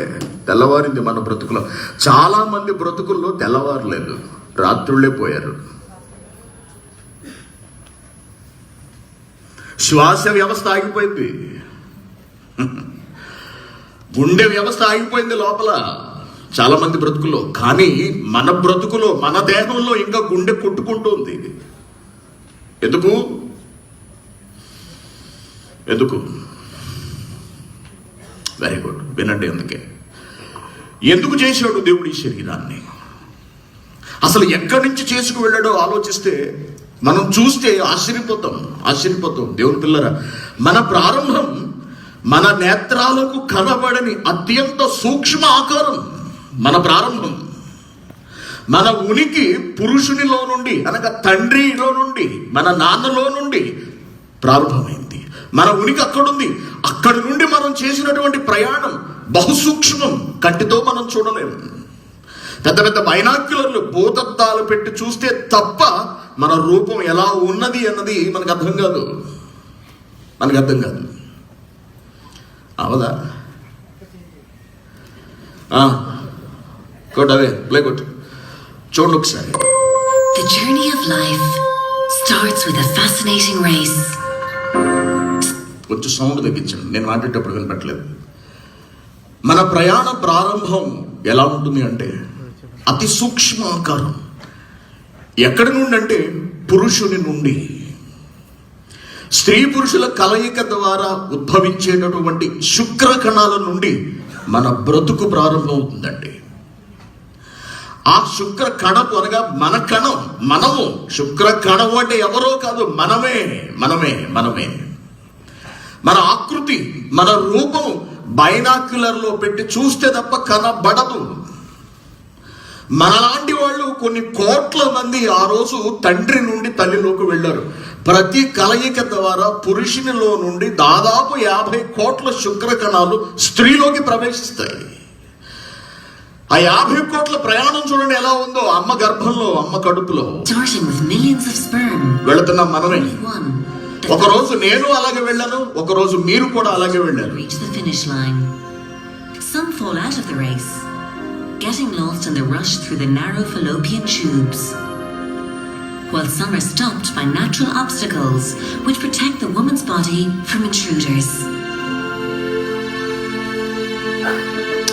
Speaker 2: తెల్లవారింది మన బ్రతుకులో. చాలా మంది బ్రతుకుల్లో తెల్లవారలేదు, రాత్రుళ్ళే పోయారు. శ్వాస వ్యవస్థ ఆగిపోయింది, గుండె వ్యవస్థ ఆగిపోయింది లోపల. చాలా మంది బ్రతుకులో. కానీ మన బ్రతుకులో, మన దేహంలో ఇంకా గుండె కొట్టుకుంటుంది. ఎందుకు? వెరీ గుడ్, వినండి. ఎందుకు చేశాడు దేవుడు ఈ శరీరాన్ని? అసలు ఎక్కడి నుంచి చేసుకు వెళ్ళాడో ఆలోచిస్తే మనం చూస్తే ఆశ్చర్యపోతాం. దేవుని పిల్లరా, మన ప్రారంభం మన నేత్రాలకు కనబడని అత్యంత సూక్ష్మ ఆకారం. మన ప్రారంభం, మన ఉనికి పురుషునిలో నుండి, అనగా తండ్రిలో నుండి, మన నాన్నలో నుండి ప్రారంభమైంది. మన ఉనికి అక్కడుంది. అక్కడి నుండి మనం చేసినటువంటి ప్రయాణం బహుసూక్ష్మం, కంటితో మనం చూడలేము. పెద్ద పెద్ద బైనాక్యులర్లు, భూతద్దాలు పెట్టి చూస్తే తప్ప మన రూపం ఎలా ఉన్నది అన్నది మనకు అర్థం కాదు. అవదా? కొట్టవే, ప్లే కొట్టు, చూడండి ఒకసారి.
Speaker 3: The journey of life starts with a fascinating race.
Speaker 2: కొంచెం సౌండ్ తగ్గించండి, నేను మాట్లాడేటప్పుడు వినపట్లేదు. మన ప్రయాణ ప్రారంభం ఎలా ఉంటుంది అంటే అతి సూక్ష్మ ఆకారం. ఎక్కడి నుండి అంటే పురుషుని నుండి. స్త్రీ పురుషుల కలయిక ద్వారా ఉద్భవించేటటువంటి శుక్ర కణాల నుండి మన బ్రతుకు ప్రారంభం అవుతుందండి. ఆ శుక్ర కణము అనగా మన కణం, మనము. శుక్ర కణము అంటే ఎవరో కాదు, మనమే. మన ఆకృతి, మన రూపం బైనాక్యులర్లో పెట్టి చూస్తే తప్ప కనబడదు. మనలాంటి వాళ్ళు కొన్ని కోట్ల మంది ఆ రోజు తండ్రి నుండి తల్లిలోకి వెళ్ళారు. ప్రతి కలయిక ద్వారా పురుషునిలో నుండి దాదాపు 50 కోట్ల శుక్ర కణాలు స్త్రీలోకి ప్రవేశిస్తాయి. ఆ 50 కోట్ల ప్రయాణం చూడండి ఎలా ఉందో. అమ్మ గర్భంలో, అమ్మ కడుపులో వెళుతున్నాం మనమే. ఒకరోజు నేను అలాగే వెళ్ళాను, ఒకరోజు మీరు కూడా అలాగే వెళ్ళారు.
Speaker 3: Getting lost in the rush through the narrow fallopian tubes, while some are stopped by natural obstacles which protect the woman's body from intruders.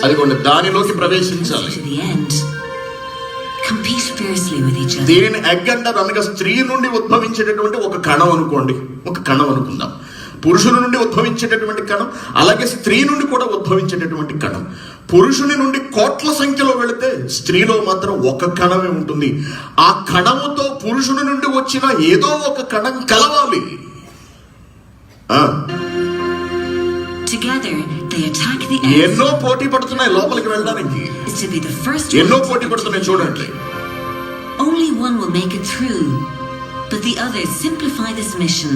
Speaker 2: అదిగోండి, దానిలోకి ప్రవేశించాలి.
Speaker 3: To the end, compete fiercely with each other.
Speaker 2: దీనిని egg అంటారు. అనగా స్త్రీ నుండి ఉద్భవించేటటువంటి ఒక కణం అనుకోండి, ఒక కణం అనుకుందాం. పురుషుని నుండి ఉద్భవించేటటువంటి కణం, అలాగే స్త్రీ నుండి కూడా ఉద్భవించేటటువంటి కణం. పురుషుని నుండి కోట్ల సంఖ్యలో వెళితే స్త్రీలో మాత్రం ఒక కణమే ఉంటుంది. ఆ కణముతో పురుషుని నుండి వచ్చిన ఏదో ఒక కణం కలవాలి. ఎన్నో పోటీ పడుతున్నాయి లోపలికి వెళ్ళడానికి. ఎన్నో పోటీ పడుతున్నాయి చూడండి.
Speaker 3: Only one will make it through, but the others simplify this mission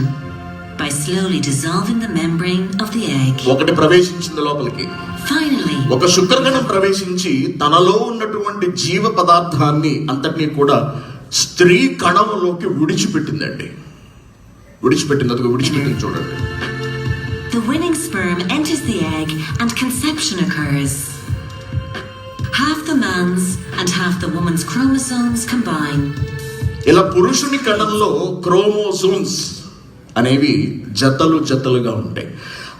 Speaker 3: by slowly dissolving the membrane of the egg.
Speaker 2: ఒకటి ప్రవేశించింది లోపలికి.
Speaker 3: Finally,
Speaker 2: ఒక శుక్రకణం ప్రవేశించి తనలో ఉన్నటువంటి జీవ పదార్థాన్ని అంతటినీ కూడా స్త్రీ కణంలోకి విడిచిపెట్టిందండి. విడిచిపెట్టింది చూడండి.
Speaker 3: The winning sperm enters the egg and conception occurs. Half the man's and half the woman's chromosomes combine.
Speaker 2: ఇలా పురుషుని కణంలో క్రోమోసోమ్స్ అనేవి జతలుగా ఉంటాయి.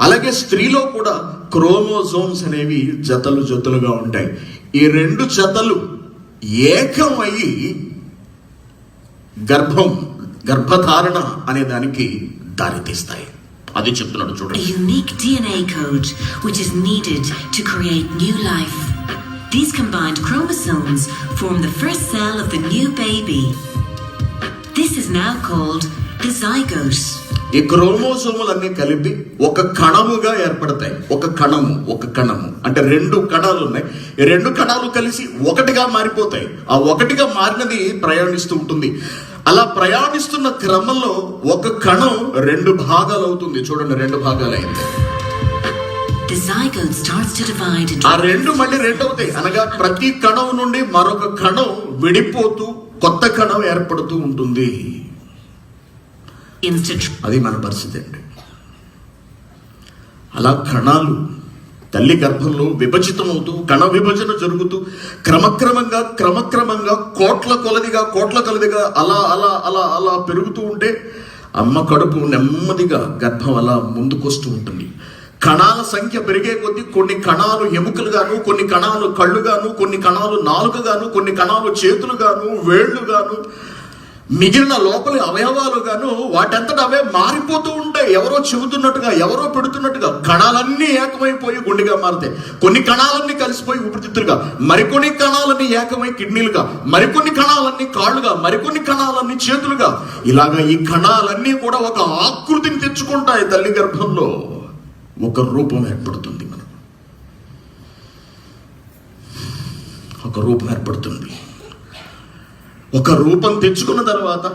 Speaker 2: అలాగే స్త్రీలో కూడా క్రోమోసోమ్స్ అనేవి జతలుగా ఉంటాయి. ఈ రెండు జతలు ఏకమయ్యి గర్భధారణ అనే దానికి దారితీస్తాయి. అది చెప్తున్నాడు చూడండి.
Speaker 3: A unique DNA code which is needed to create new life. These combined chromosomes form the first cell of the new baby. This is now called the zygote.
Speaker 2: ఈ క్రోమోసోములన్నీ కలిపి ఒక కణముగా ఏర్పడతాయి. ఒక కణము అంటే 2 కణాలు ఉన్నాయి. ఈ 2 కణాలు కలిసి ఒకటిగా మారిపోతాయి. ఆ ఒకటిగా మారినది ప్రయాణిస్తూ ఉంటుంది. అలా ప్రయాణిస్తున్న క్రమంలో ఒక కణం 2 భాగాలు అవుతుంది. చూడండి, 2 భాగాలు అయింది. ఆ 2 మళ్ళీ 2 అవుతాయి. అనగా ప్రతి కణం నుండి మరొక కణం విడిపోతూ కొత్త కణం ఏర్పడుతూ ఉంటుంది. అది మన పరిస్థితి అండి. అలా కణాలు తల్లి గర్భంలో విభజితమవుతూ, కణ విభజన జరుగుతూ క్రమక్రమంగా కోట్ల కొలదిగా అలా పెరుగుతూ ఉంటే అమ్మ కడుపు నెమ్మదిగా గర్భం అలా ముందుకొస్తూ ఉంటుంది. కణాల సంఖ్య పెరిగే కొద్దీ కొన్ని కణాలు ఎముకలుగాను, కొన్ని కణాలు కళ్ళుగాను, కొన్ని కణాలు నాలుకగాను, కొన్ని కణాలు చేతులుగాను, వేళ్లుగాను, మిగిలిన లోపలి అవయవాలుగాను వాటంతట అవే మారిపోతూ ఉంటాయి. ఎవరో చెబుతున్నట్టుగా, ఎవరో పెడుతున్నట్టుగా కణాలన్నీ ఏకమైపోయి గుండెగా మారుతాయి. కొన్ని కణాలన్నీ కలిసిపోయి ఊపిరితిత్తులుగా, మరికొన్ని కణాలన్నీ ఏకమై కిడ్నీలుగా, మరికొన్ని కణాలన్నీ కాళ్ళుగా, మరికొన్ని కణాలన్నీ చేతులుగా, ఇలాగా ఈ కణాలన్నీ కూడా ఒక ఆకృతిని తెచ్చుకుంటాయి. తల్లి గర్భంలో ఒక రూపం ఏర్పడుతుంది. మనకు ఒక రూపం ఏర్పడుతుంది. ఒక రూపం తెచ్చుకున్న తర్వాత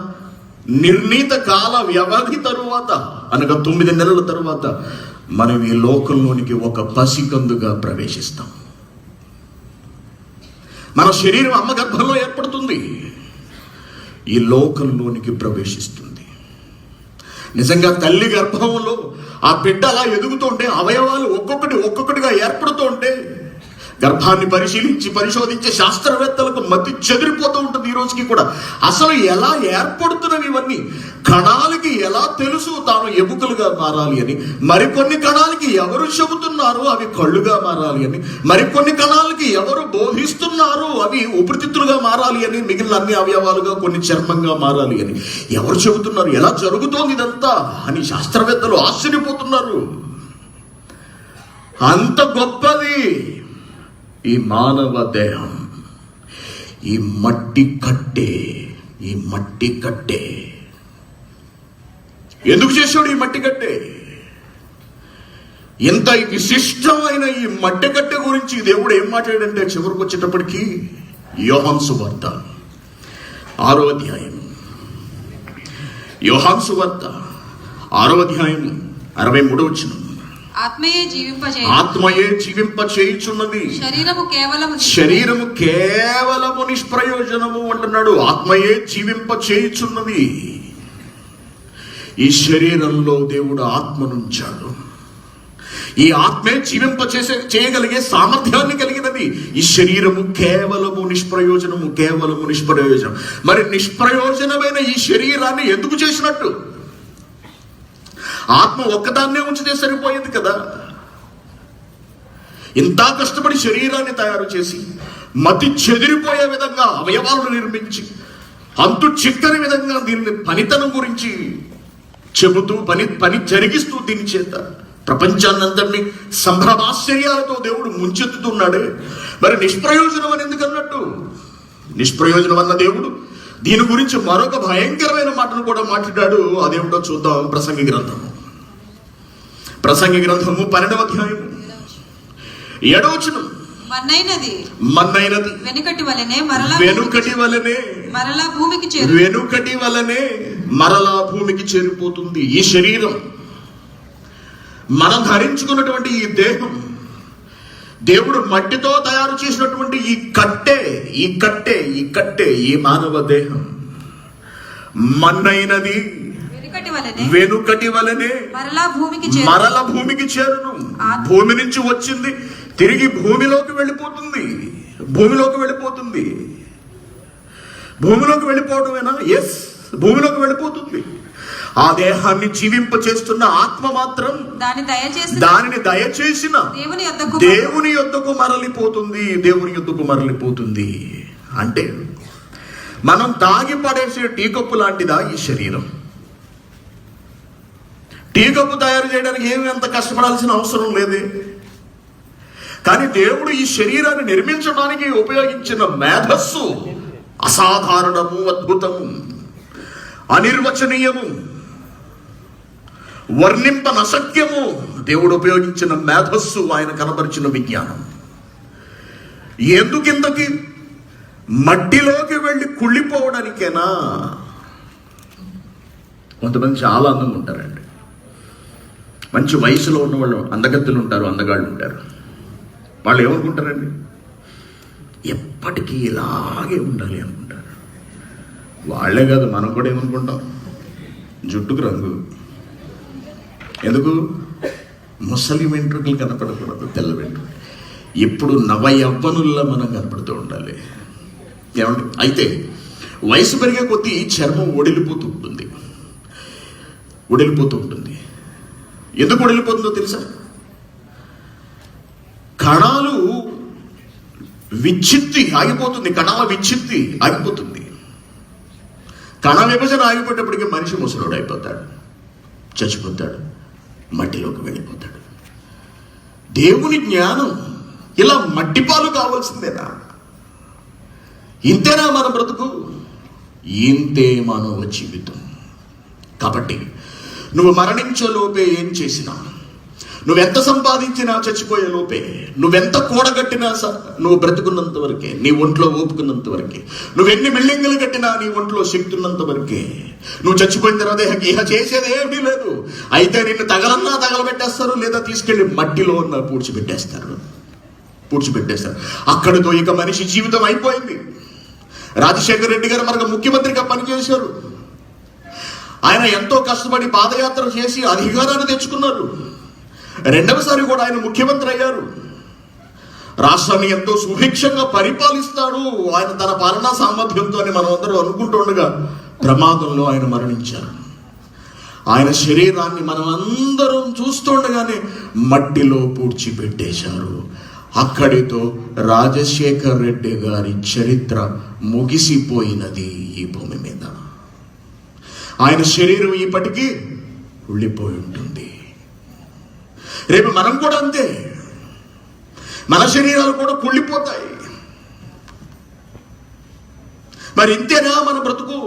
Speaker 2: నిర్ణీత కాల వ్యవధి తరువాత, అనగా 9 నెలల తరువాత మనం ఈ లోకంలోనికి ఒక పసికందుగా ప్రవేశిస్తాం. మన శరీరం అమ్మ గర్భంలో ఏర్పడుతుంది, ఈ లోకంలోనికి ప్రవేశిస్తుంది. నిజంగా తల్లి గర్భంలో ఆ బిడ్డ అలా ఎదుగుతుంటే, అవయవాలు ఒక్కొక్కటిగా ఏర్పడుతూ ఉంటే, గర్భాన్ని పరిశోధించే శాస్త్రవేత్తలకు మతి చెదిరిపోతూ ఉంటుంది. ఈ రోజుకి కూడా అసలు ఎలా ఏర్పడుతున్నవి ఇవన్నీ? కణాలకి ఎలా తెలుసు తాను ఎముకలుగా మారాలి అని? మరికొన్ని కణాలకి ఎవరు చెబుతున్నారు అవి కళ్ళుగా మారాలి అని? మరికొన్ని కణాలకి ఎవరు బోధిస్తున్నారు అవి ఊపిరితిత్తులుగా మారాలి అని? మిగిలిన అన్ని అవయవాలుగా కొన్ని చర్మంగా మారాలి అని ఎవరు చెబుతున్నారు? ఎలా జరుగుతోంది ఇదంతా అని శాస్త్రవేత్తలు ఆశ్చర్యపోతున్నారు. అంత గొప్పది ఈ మానవ దేహం. ఈ మట్టి కట్టే ఎందుకు చేశాడు ఈ మట్టి కట్టే? ఇంత విశిష్టమైన ఈ మట్టి కట్టె గురించి దేవుడు ఏం మాట్లాడంటే, చివరికి వచ్చేటప్పటికి యోహాను సువార్త 6వ అధ్యాయం, యోహాను సువార్త 6వ అధ్యాయం 63వ వచనం.
Speaker 4: ఆత్మయే
Speaker 2: జీవింపచేయుచున్నది,
Speaker 4: శరీరము
Speaker 2: కేవలము నిష్ప్రయోజనము అంటున్నాడు. ఆత్మయే జీవింపచేయుచున్నది. ఈ శరీరంలో దేవుడు ఆత్మనుంచాడు. ఈ ఆత్మే చేయగలిగే సామర్థ్యాన్ని కలిగినది. ఈ శరీరము కేవలము నిష్ప్రయోజనం. మరి నిష్ప్రయోజనమైన ఈ శరీరాన్ని ఎందుకు చేసినట్టు? ఆత్మ ఒక్కదాన్నే ఉంచితే సరిపోయేది కదా. ఇంత కష్టపడి శరీరాన్ని తయారు చేసి, మతి చెదిరిపోయే విధంగా అవయవాలను నిర్మించి, అంతు చిక్కని విధంగా దీన్ని పనితనం గురించి చెబుతూ పని జరిగిస్తూ దీని చేత ప్రపంచాన్నందరినీ సంభ్రమాశ్చర్యాలతో దేవుడు ముంచెత్తుతున్నాడే. మరి నిష్ప్రయోజనం అని ఎందుకన్నట్టు? నిష్ప్రయోజనం అన్న దేవుడు దీని గురించి మరొక భయంకరమైన మాటను కూడా మాట్లాడాడు. అదేమిటో చూద్దాం. ప్రసంగి గ్రంథము 12వ అధ్యాయం 7వ వచనం. మన్నైనది వెనుకటి వలనే మరలా భూమికి చేరిపోతుంది. ఈ శరీరం, మనం ధరించుకున్నటువంటి ఈ దేహం, దేవుడు మట్టితో తయారు చేసినటువంటి ఈ కట్టే ఈ మానవ దేహం మన్నైనది వెనుకటి వలనే మరల భూమికి చేరును. భూమి నుంచి వచ్చింది, తిరిగి భూమిలోకి వెళ్ళిపోతుంది. భూమిలోకి వెళ్ళిపోవడమేనా? ఎస్, భూమిలోకి వెళ్ళిపోతుంది. ఆ దేహాన్ని జీవింప చేస్తున్న ఆత్మ మాత్రం దానిని దయచేసిన దేవుని యొద్దకు మరలిపోతుంది. అంటే మనం తాగి పడేసే టీ కప్పు లాంటిదా ఈ శరీరం? టీ కప్పు తయారు చేయడానికి ఏమి అంత కష్టపడాల్సిన అవసరం లేదే. కానీ దేవుడు ఈ శరీరాన్ని నిర్మించడానికి ఉపయోగించిన మేధస్సు అసాధారణము, అద్భుతము, అనిర్వచనీయము, వర్ణింపనశక్యము. దేవుడు ఉపయోగించిన మేధస్సు, ఆయన కనబరిచిన విజ్ఞానం. ఎందుకింతకి? మట్టిలోకి వెళ్ళి కుళ్ళిపోవడానికేనా? కొంతమంది చాలా అందంగా ఉంటారండి. మంచి వయసులో ఉన్న వాళ్ళు అందగత్తులు ఉంటారు, అందగాళ్ళు ఉంటారు. వాళ్ళు ఏమనుకుంటారండి? ఎప్పటికీ ఇలాగే ఉండాలి అనుకుంటారు. వాళ్ళే కాదు, మనం కూడా ఏమనుకుంటాం? జుట్టుకు రంగు ఎందుకు? ముసలి వెంట్రుకలు కనపడకూడదు, తెల్ల వెంట్రుకలు. ఇప్పుడు నవ యవ్వనుల్లా మనం కనపడుతూ ఉండాలి. ఏమంటే అయితే వయసు పెరిగే కొద్దీ చర్మం ఒడిలిపోతూ ఉంటుంది. ఎందుకు ఒడిలిపోతుందో తెలుసా? కణాలు విచ్ఛిత్తి ఆగిపోతుంది, కణాల విచ్ఛిత్తి ఆగిపోతుంది. కణ విభజన ఆగిపోయేటప్పటికి మనిషి ముసలోడు అయిపోతాడు, చచ్చిపోతాడు, మట్టిలోకి వెళ్ళిపోతాడు. దేవుని జ్ఞానం ఇలా మట్టిపాలు కావాల్సిందేనా? ఇంతేనా మన బ్రతుకు? ఇంతే మానవ జీవితం. కాబట్టి నువ్వు మరణించే లోపే ఏం చేసినా, నువ్వెంత సంపాదించినా చచ్చిపోయే లోపే, నువ్వెంత కూడగట్టినా నువ్వు బ్రతుకున్నంత వరకే, నీ ఒంట్లో ఊపుకున్నంత వరకే, నువ్వెన్ని బిల్డింగులు కట్టినా నీ ఒంట్లో శక్తి ఉన్నంత వరకే, నువ్వు చచ్చిపోయిన తర్వాత ఇహ చేసేది ఏమీ లేదు. అయితే నిన్ను తగలబెట్టేస్తారు, లేదా తీసుకెళ్లి మట్టిలో ఉన్న పూడ్చిపెట్టేస్తారు. అక్కడితో ఇక మనిషి జీవితం అయిపోయింది. రాజశేఖర్ రెడ్డి గారు మనకు ముఖ్యమంత్రిగా పనిచేశారు. ఆయన ఎంతో కష్టపడి పాదయాత్ర చేసి అధికారాన్ని తెచ్చుకున్నారు. రెండవసారి కూడా ఆయన ముఖ్యమంత్రి అయ్యారు. రాష్ట్రాన్ని ఎంతో సుభిక్షంగా పరిపాలిస్తాడు ఆయన తన పాలనా సామర్థ్యంతో అని మనం అందరూ అనుకుంటుండగా ప్రమాదంలో ఆయన మరణించారు. ఆయన శరీరాన్ని మనం అందరం చూస్తుండగానే మట్టిలో పూడ్చిపెట్టేశారు. అక్కడితో రాజశేఖర్ రెడ్డి గారి చరిత్ర ముగిసిపోయినది ఈ భూమి మీద. ఆయన శరీరం ఇప్పటికీ ఉళ్ళిపోయి ఉంటుంది. రేపు మనం కూడా అంతే, మన శరీరాలు కూడా కుళ్ళిపోతాయి. మరి ఇంతేనా మన బ్రతుకు?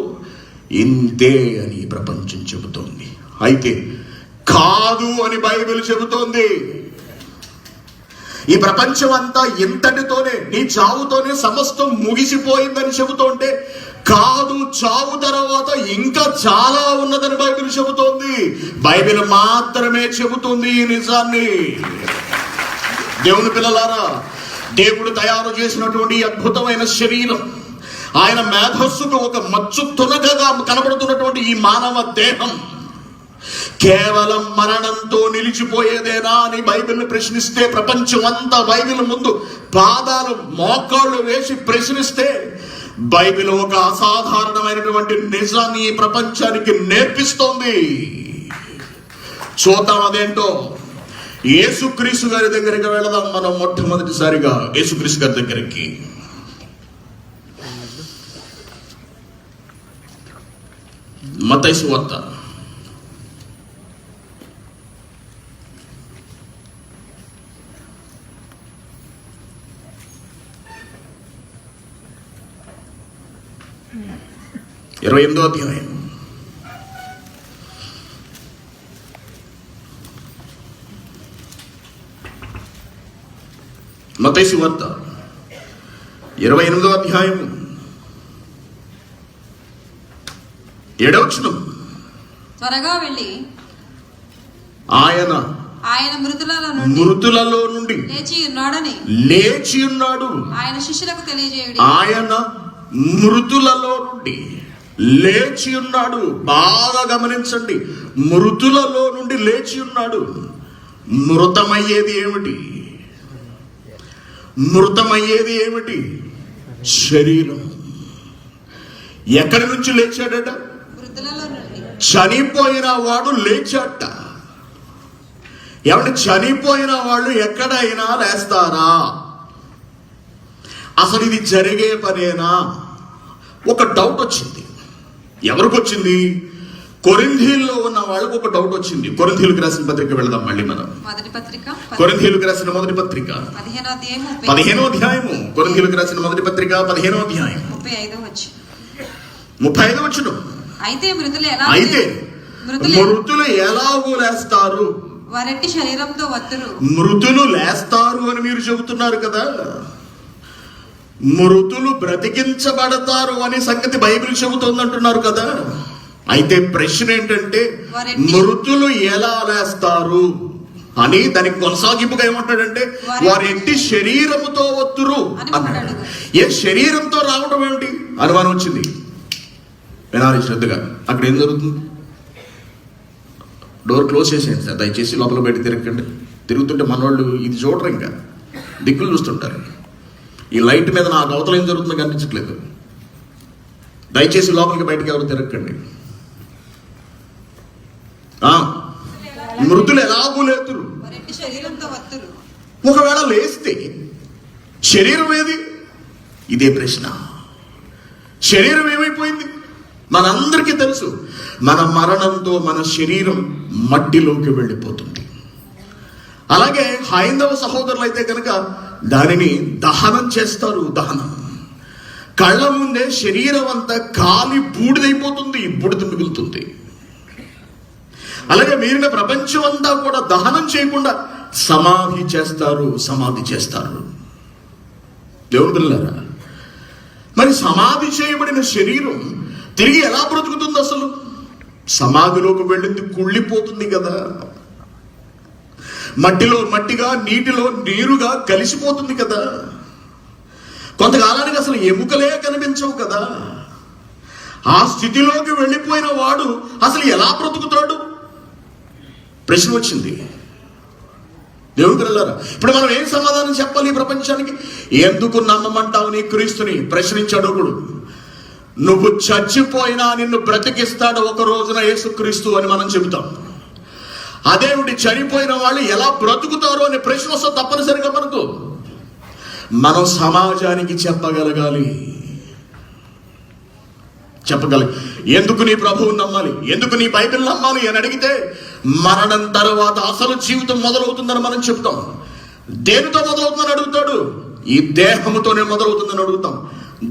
Speaker 2: ఇంతే అని ప్రపంచం చెబుతోంది. అయితే కాదు అని బైబిల్ చెబుతోంది. ఈ ప్రపంచం అంతా ఇంతటితోనే, నీ చావుతోనే సమస్తం ముగిసిపోయిందని చెబుతుంటే, కాదు, చావు తర్వాత ఇంకా చాలా ఉన్నదని బైబిల్ చెబుతోంది. బైబిల్ మాత్రమే చెబుతుంది ఈ నిజాన్ని. దేవుని పిల్లలారా, దేవుడు తయారు చేసినటువంటి అద్భుతమైన శరీరం, ఆయన మేధస్సుకు ఒక మచ్చు తునకగా కనబడుతున్నటువంటి ఈ మానవ దేహం కేవలం మరణంతో నిలిచిపోయేదేనా అని బైబిల్ని ప్రశ్నిస్తే, ప్రపంచం అంతా బైబిల్ ముందు పాదాలు మోకాళ్ళు వేసి ప్రశ్నిస్తే, బైబిల్ ఒక అసాధారణమైనటువంటి నిజాన్ని ఈ ప్రపంచానికి నేర్పిస్తోంది. చూద్దాం అదేంటో. యేసుక్రీస్తు గారి దగ్గరికి వెళదాం మనం. మొట్టమొదటిసారిగా యేసుక్రీస్తు గారి దగ్గరికి. మత్తయి సువార్త 28వ అధ్యాయం. మత్తయి సువార్త 28వ అధ్యాయం 7వ వచనం.
Speaker 4: త్వరగా వెళ్ళి
Speaker 2: ఆయన మృతులలో నుండి లేచి ఉన్నాడు.
Speaker 4: ఆయన శిష్యులకు తెలియజేయుడి.
Speaker 2: ఆయన మృతులలో నుండి లేచి ఉన్నాడు. బాగా గమనించండి, మృతులలో నుండి లేచి ఉన్నాడు. మృతమయ్యేది ఏమిటి? మృతమయ్యేది ఏమిటి? శరీరం. ఎక్కడి నుంచి లేచాడట? చనిపోయిన వాడు లేచాట. ఏమంటే చనిపోయిన వాళ్ళు ఎక్కడైనా లేస్తారా? అసలు ఇది జరిగే పనేనా? ఒక డౌట్ వచ్చింది. ఎవరికి వచ్చింది? కొరింథీయుల్లో ఉన్న వాళ్ళకు ఒక డౌట్ వచ్చింది. కొరింథీయులకు రాసిన పత్రిక వెళదాం మళ్ళీ మనం. కొరింథీయులకు రాసిన మొదటి పత్రిక 15వ అధ్యాయము. కొరింథీయులకు రాసిన మొదటి పత్రిక 15వ అధ్యాయం 35వ వచనం.
Speaker 4: అయితే
Speaker 2: మృతులు ఎలాగూ లేస్తారు?
Speaker 4: వారెట్టి శరీరంతో వత్తురు.
Speaker 2: మృతులు లేస్తారు అని మీరు చెబుతున్నారు కదా. మృతులు బ్రతికించబడతారు అనే సంగతి బైబిల్ చెబుతోంది అంటున్నారు కదా. అయితే ప్రశ్న ఏంటంటే, మృతులు ఎలా లేస్తారు అని దానికి కొనసాగింపుగా ఏమంటాడంటే, వారెట్టి శరీరముతో వత్తురు అన్నాడు. ఏ శరీరంతో రావడం ఏమిటి? అనుమానం వచ్చింది. వినాలి శ్రద్ధగా. అక్కడ ఏం జరుగుతుంది? డోర్ క్లోజ్ చేసేయండి సార్, దయచేసి లోపల బయట తిరగకండి. తిరుగుతుంటే మనవాళ్ళు ఇది చూడరు, ఇంకా దిక్కులు చూస్తుంటారు. ఈ లైట్ మీద నాకు అవతల ఏం జరుగుతుందో కనిపించట్లేదు. దయచేసి లోపలికి బయటకి ఎవరు తిరగకండి. మృతులు ఎలాగూ లేతురు. ఒకవేళ లేస్తే శరీరం ఏది? ఇదే ప్రశ్న. శరీరం ఏమైపోయింది? మనందరికీ తెలుసు, మన మరణంతో మన శరీరం మట్టిలోకి వెళ్ళిపోతుంది. అలాగే హైందవ సహోదరులు అయితే కనుక దానిని దహనం చేస్తారు. దహనం కళ్ళ ముందే శరీరం అంతా కాలి బూడిదైపోతుంది, బూడిద మిగులుతుంది. అలాగే మిగిలిన ప్రపంచం అంతా కూడా దహనం చేయకుండా సమాధి చేస్తారు. సమాధి చేస్తారు. దేవుని పిల్లలారా, మరి సమాధి చేయబడిన శరీరం తిరిగి ఎలా బ్రతుకుతుంది? అసలు సమాధిలోకి వెళ్ళింది కుళ్ళిపోతుంది కదా, మట్టిలో మట్టిగా, నీటిలో నీరుగా కలిసిపోతుంది కదా, కొంతకాలానికి అసలు ఎముకలే కనిపించవు కదా. ఆ స్థితిలోకి వెళ్ళిపోయిన వాడు అసలు ఎలా బ్రతుకుతాడు? ప్రశ్న వచ్చింది. దేవుని పిల్లలారా, ఇప్పుడు మనం ఏం సమాధానం చెప్పాలి ఈ ప్రపంచానికి? ఎందుకు నమ్మమంటావు నీ క్రీస్తుని ప్రశ్నించాడు ఒకడు. నువ్వు చచ్చిపోయినా నిన్ను బ్రతికిస్తాడు ఒక రోజున యేసుక్రీస్తు అని మనం చెబుతాం. అదేవిడి చనిపోయిన వాళ్ళు ఎలా బ్రతుకుతారో అనే ప్రశ్న వస్తే తప్పనిసరిగా మనం సమాజానికి చెప్పగలగాలి. ఎందుకు నీ ప్రభువుని నమ్మాలి, ఎందుకు నీ బైబిల్ నమ్మాలి అని అడిగితే మరణం తర్వాత అసలు జీవితం మొదలవుతుందని మనం చెప్తాం. దేనితో మొదలవుతుందని అడుగుతాడు. ఈ దేహంతోనే మొదలవుతుందని అడుగుతాం.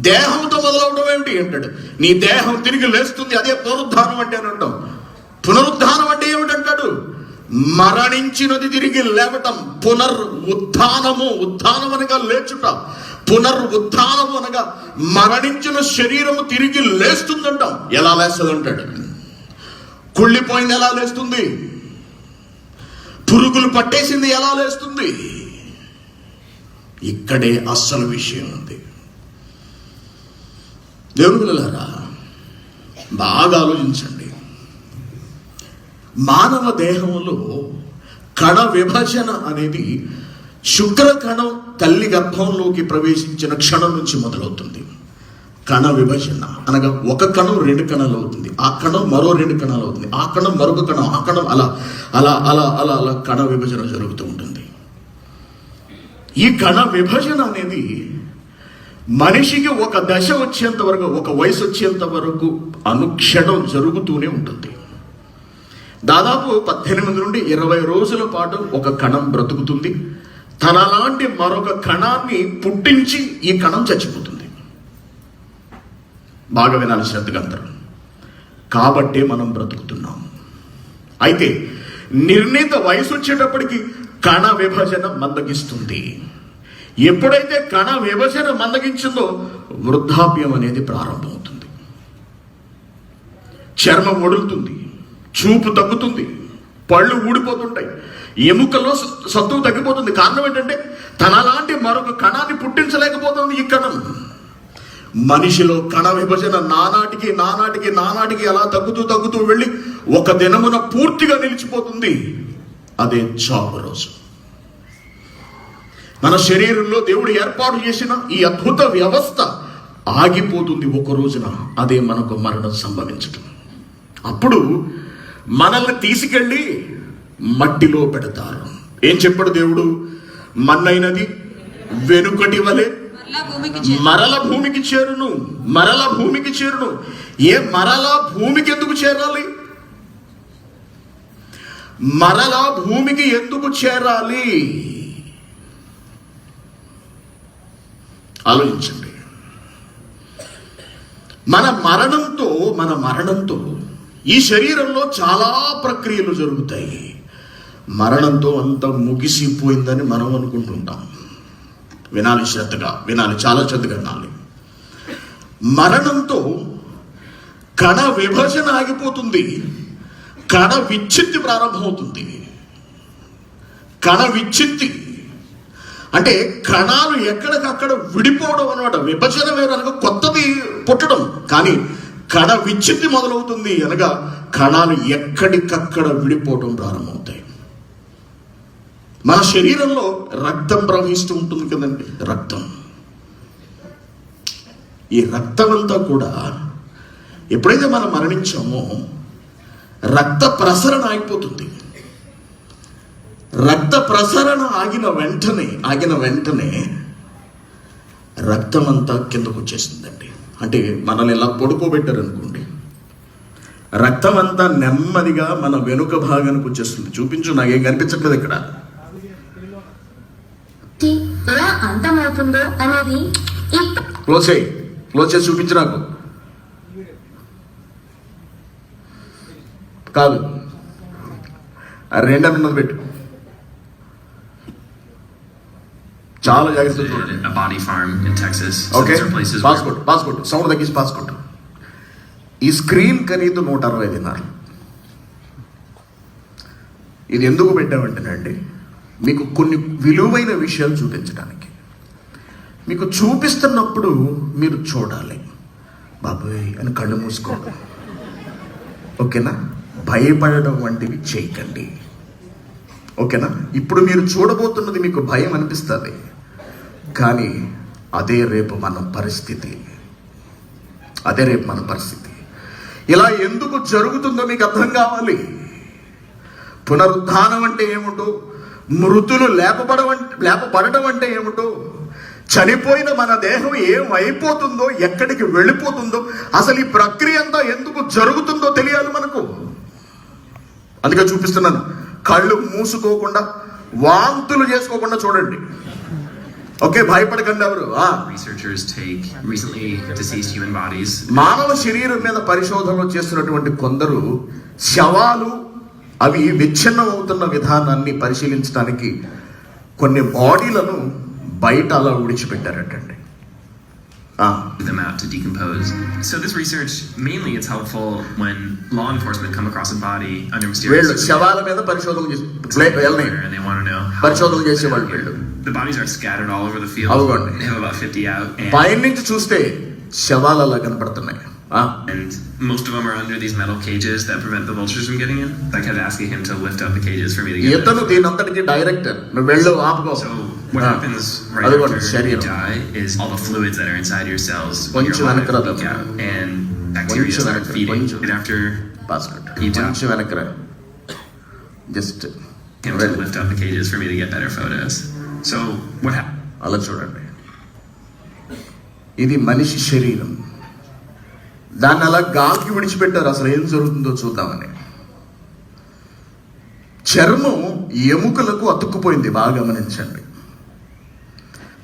Speaker 2: దేహంతో మొదలవడం ఏమిటి అంటాడు. నీ దేహం తిరిగి లేస్తుంది, అదే పునరుద్ధానం అంటే అని అంటాం. పునరుద్ధానం అంటే ఏమిటంటాడు? మరణించినది తిరిగి లేవటం. పునరుద్ధానము, ఉద్ధానం అనగా లేచుట, పునరుద్ధానము అనగా మరణించిన శరీరము తిరిగి లేస్తుందంటాం. ఎలా లేస్తుంది అంటాడు. కుళ్ళిపోయింది ఎలా లేస్తుంది? పురుగులు పట్టేసింది ఎలా లేస్తుంది? ఇక్కడే అస్సలు విషయం ఉంది. దేవుని పిల్లలారా, బాగా ఆలోచించండి. మానవ దేహంలో కణ విభజన అనేది శుక్ర కణం తల్లి గర్భంలోకి ప్రవేశించిన క్షణం నుంచి మొదలవుతుంది. కణ విభజన అనగా ఒక కణం 2 కణాలు అవుతుంది, ఆ కణం మరో 2 కణాలు అవుతుంది, ఆ కణం మరొక కణం, ఆ కణం అలా అలా అలా అలా అలా కణ విభజన జరుగుతూ ఉంటుంది. ఈ కణ విభజన అనేది మనిషికి ఒక దశ వచ్చేంత వరకు, ఒక వయసు వచ్చేంత వరకు అనుక్షణం జరుగుతూనే ఉంటుంది. దాదాపు 18 నుండి 20 రోజుల పాటు ఒక కణం బ్రతుకుతుంది. తనలాంటి మరొక కణాన్ని పుట్టించి ఈ కణం చచ్చిపోతుంది. బాగా వినాలి శ్రద్ధగా అందరూ. కాబట్టే మనం బ్రతుకుతున్నాం. అయితే నిర్ణీత వయసు వచ్చేటప్పటికి కణ విభజన మందగిస్తుంది. ఎప్పుడైతే కణ విభజన మందగించిందో వృద్ధాప్యం అనేది ప్రారంభమవుతుంది. చర్మం ఒడులుతుంది, చూపు తగ్గుతుంది, పళ్ళు ఊడిపోతుంటాయి, ఎముకలో సత్తువు తగ్గిపోతుంది. కారణం ఏంటంటే తనలాంటి మరొక కణాన్ని పుట్టించలేకపోతుంది ఈ కణం. మనిషిలో కణ విభజన నానాటికి నానాటికి నానాటికి అలా తగ్గుతూ వెళ్ళి ఒక దినమున పూర్తిగా నిలిచిపోతుంది. అదే చావు రోజు. మన శరీరంలో దేవుడు ఏర్పాటు చేసిన ఈ అద్భుత వ్యవస్థ ఆగిపోతుంది ఒక రోజున. అదే మనకు మరణం సంభవించటం. అప్పుడు మనల్ని తీసుకెళ్ళి మట్టిలో పెడతారు. ఏం చెప్పాడు దేవుడు? మన్నైనది వెనుకటి వలె మరల భూమికి చేరును, మరల భూమికి చేరును. మరలా భూమికి ఎందుకు చేరాలి? మరలా భూమికి ఎందుకు చేరాలి? ఆలోచించండి. మన మరణంతో ఈ శరీరంలో చాలా ప్రక్రియలు జరుగుతాయి. మరణంతో అంత ముగిసిపోయిందని మనం అనుకుంటుంటాం. వినాలి శ్రద్ధగా, వినాలి, చాలా శ్రద్ధగా వినాలి. మరణంతో కణ విభజన ఆగిపోతుంది, కణ విచ్ఛిత్తి ప్రారంభమవుతుంది. కణ విచ్ఛిత్తి అంటే కణాలు ఎక్కడికక్కడ విడిపోవడం అన్నమాట. విభజన వేరు అనగా కొత్తది పుట్టడం, కానీ కణ విచ్ఛిత్తి మొదలవుతుంది అనగా కణాలు ఎక్కడికక్కడ విడిపోవడం ప్రారంభమవుతాయి. మన శరీరంలో రక్తం ప్రవహిస్తూ ఉంటుంది కదండి. రక్తం, ఈ రక్తం అంతా కూడా ఎప్పుడైతే మనం మరణించామో రక్త ప్రసరణ అయిపోతుంది. రక్త ప్రసరణ ఆగిన వెంటనే రక్తం అంతా కిందకు వచ్చేసిందండి. అంటే మనల్ని ఇలా పడుకోబెట్టారు అనుకోండి, రక్తం అంతా నెమ్మదిగా మన వెనుక భాగానికి వచ్చేస్తుంది. చూపించు, నాకేం కనిపించట్లేదు ఇక్కడ.
Speaker 5: ఎలా అంతమవుతుందో అనేది
Speaker 2: క్లోజ్ చేసి చూపించు నాకు. కాదు, రెండన్నది పెట్టు. చాలా జాగ్రత్తగా.
Speaker 6: A body farm in Texas. So
Speaker 2: okay,
Speaker 6: these are places
Speaker 2: passport sound తగ్గించి పాస్పోర్ట్. ఈ స్క్రీన్ ఖరీదు 160 దినాలు. ఇది ఎందుకు పెట్టామంటేనండి, మీకు కొన్ని విలువైన విషయాలు చూపించడానికి. మీకు చూపిస్తున్నప్పుడు మీరు చూడాలి. బాబాయ్ అని కళ్ళు మూసుకోండి, ఓకేనా? భయపడడం వంటివి చేయకండి, ఓకేనా? ఇప్పుడు మీరు చూడబోతున్నది మీకు భయం అనిపిస్తుంది, కానీ అదే రేపు మన పరిస్థితి. ఇలా ఎందుకు జరుగుతుందో మీకు అర్థం కావాలి. పునరుద్ధానం అంటే ఏమిటో, మృతులు లేపబడడం అంటే ఏమిటో, చనిపోయిన మన దేహం ఏమైపోతుందో, ఎక్కడికి వెళ్ళిపోతుందో, అసలు ఈ ప్రక్రియ అంతా ఎందుకు జరుగుతుందో తెలియాలి మనకు. అందుకే చూపిస్తున్నాను. కళ్ళు మూసుకోకుండా, వాంతులు చేసుకోకుండా చూడండి, ఓకే? భయపడకండి ఎవరు.
Speaker 6: researchers take recently deceased human bodies.
Speaker 2: మానవ శరీరం మీద పరిశోధనలు చేస్తున్నటువంటి కొందరు శవాలు అవి విచ్ఛిన్నం అవుతున్న విధానాన్ని పరిశీలించడానికి కొన్ని బాడీలను బయట అలా విడిచిపెట్టారటండి.
Speaker 6: Them out to decompose. So this research, mainly it's helpful when law enforcement come across a body under mysterious
Speaker 2: వీళ్ళు శవాల మీద పరిశోధనలు
Speaker 6: and they want to know how
Speaker 2: పరిశోధనలు చేసేవాళ్ళు వీళ్ళు.
Speaker 6: the bodies are scattered all over the field.
Speaker 2: అవునండి.
Speaker 6: They have about 50 out and
Speaker 2: పైన నుంచి చూస్తే శవాలు అలా కనపడుతున్నాయి.
Speaker 6: and most of them are under these metal cages that prevent the vultures from getting in. I kept asking him to lift up the cages for me to get
Speaker 2: ఇతను దీని అంతటికి director. నువ్వు వెళ్ళు, ఆపుకో.
Speaker 6: So what happens right
Speaker 2: అదిగోండి
Speaker 6: after you
Speaker 2: శరీరం.
Speaker 6: die is all the fluids that are inside your cells when you're
Speaker 2: కొంచెం
Speaker 6: alive
Speaker 2: వెనక్కి రా.
Speaker 6: leak out and bacteria
Speaker 2: కొంచెం
Speaker 6: start
Speaker 2: వెనక్కి రా,
Speaker 6: feeding.
Speaker 2: కొంచెం.
Speaker 6: Right after
Speaker 2: పాస్కట్
Speaker 6: You die.
Speaker 2: కొంచెం వెనక్కి రా. Just
Speaker 6: him to lift up the cages for me to get better photos. So what happened?
Speaker 2: అలా చూడండి. ఇది మనిషి శరీరం. దాన్ని అలా గాలికి విడిచిపెట్టారు. అసలు ఏం జరుగుతుందో చూద్దామని. చర్మం ఎముకలకు అతుక్కుపోయింది, బాగా గమనించండి.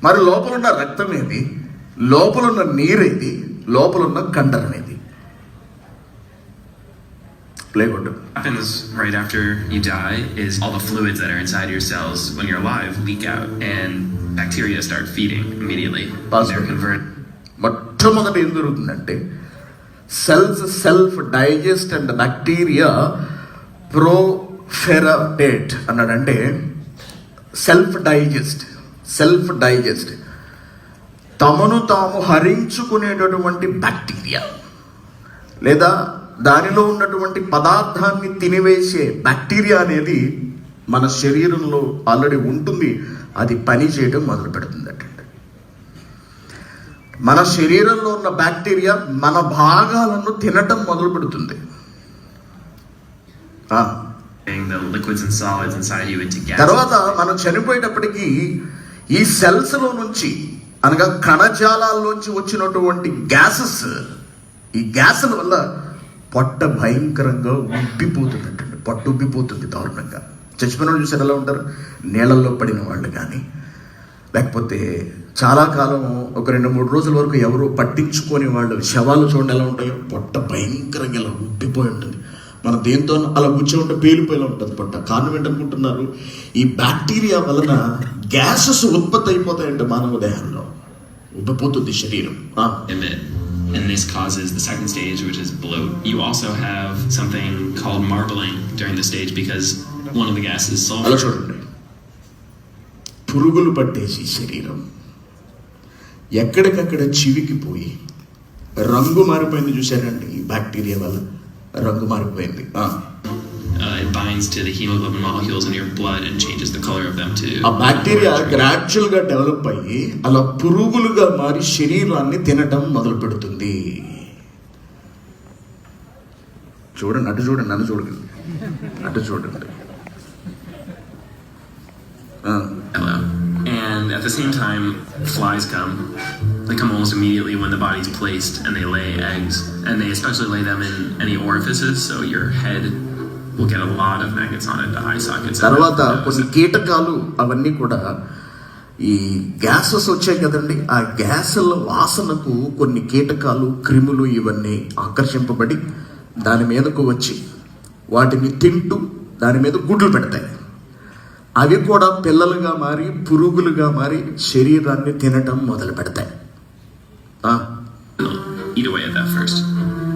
Speaker 2: మరి లోపలున్న రక్తం ఏది, లోపలున్న నీరేది, లోపలున్న కండరం ఏది? ప్లే కొట్టు.
Speaker 6: What happens right after you die is all the fluids that are inside your cells when you're alive leak out and bacteria start feeding immediately. They're converted.
Speaker 2: మొట్టమొదటి ఏం జరుగుతుందంటే cells self digest and bacteria proliferate అన్నాడంటే self digest తమను తాము హరించుకునేటటువంటి bacteria లేదా దానిలో ఉన్నటువంటి పదార్థాన్ని తినివేసే బ్యాక్టీరియా అనేది మన శరీరంలో ఆల్రెడీ ఉంటుంది. అది పని చేయడం మొదలు పెడుతుందట. మన శరీరంలో ఉన్న బ్యాక్టీరియా మన భాగాలను తినటం మొదలు పెడుతుంది.
Speaker 6: The liquids and solids inside you into gas.
Speaker 2: తర్వాత మనం చనిపోయేటప్పటికి ఈ సెల్స్ లో నుంచి అనగా కణజాలాల్లోంచి వచ్చినటువంటి గ్యాసెస్, ఈ గ్యాసుల వల్ల పొట్ట భయంకరంగా ఉబ్బిపోతుందంటండి. పొట్ట ఉబ్బిపోతుంది దారుణంగా. చచ్చిపోయిన వాళ్ళు చూసారు ఎలా ఉంటారు? నీళ్ళల్లో పడిన వాళ్ళు కానీ, లేకపోతే చాలా కాలం ఒక 2-3 రోజుల వరకు ఎవరు పట్టించుకొని వాళ్ళు శవాలు చూడండి ఎలా ఉంటాయో, పొట్ట భయంకరంగా ఇలా ఉబ్బిపోయి ఉంటుంది. మన దేంతో అలా కూర్చోంటే పేలిపోయేలా ఉంటుంది పొట్ట. కారణం ఏంటనుకుంటున్నారు? ఈ బ్యాక్టీరియా వలన గ్యాసెస్ ఉత్పత్తి అయిపోతాయంట మానవ దేహంలో. ఉబ్బిపోతుంది శరీరం.
Speaker 6: And this causes the second stage, which is bloat. You also have something called marbling during the stage because one of the gases is sulfur.
Speaker 2: అలా చూడండి, పురుగులు పట్టేసి శరీరం ఎక్కడికక్కడ చివికిపోయి రంగు మారిపోయింది. చూశారండి, ఈ బ్యాక్టీరియా వల్ల రంగు మారిపోయింది.
Speaker 6: It binds to the hemoglobin molecules in your blood and changes the color of them too.
Speaker 2: ఆ బ్యాక్టీరియా గ్రాడ్యువల్ గా డెవలప్ అయ్యి అలా పురుగులుగా మారి శరీరాన్ని తినటం మొదలు పెడుతుంది. చూడండి, అటు చూడండి, నన్ను చూడండి, అటు చూడండి.
Speaker 6: Hello. And at the same time, flies come. They come almost immediately when the body's placed, and they lay eggs. And they especially lay them in any orifices, so your head will get a lot of maggots on it, the eye sockets.
Speaker 2: తర్వాత కొన్ని కీటకాలు అవన్నీ కూడా ఈ gases వచ్చాయి కదండి, ఆ గ్యాసుల వాసనకు కొన్ని కీటకాలు, క్రిములు ఇవన్నీ ఆకర్షింపబడి దాని మీదకు వచ్చి వాటిని తింటూ దాని మీద గుడ్లు పెడతాయి. అవి కూడా పిల్లలుగా మారి పురుగులుగా మారి శరీరాన్ని తినటం మొదలు పెడతాయి.
Speaker 6: Eat away at that first.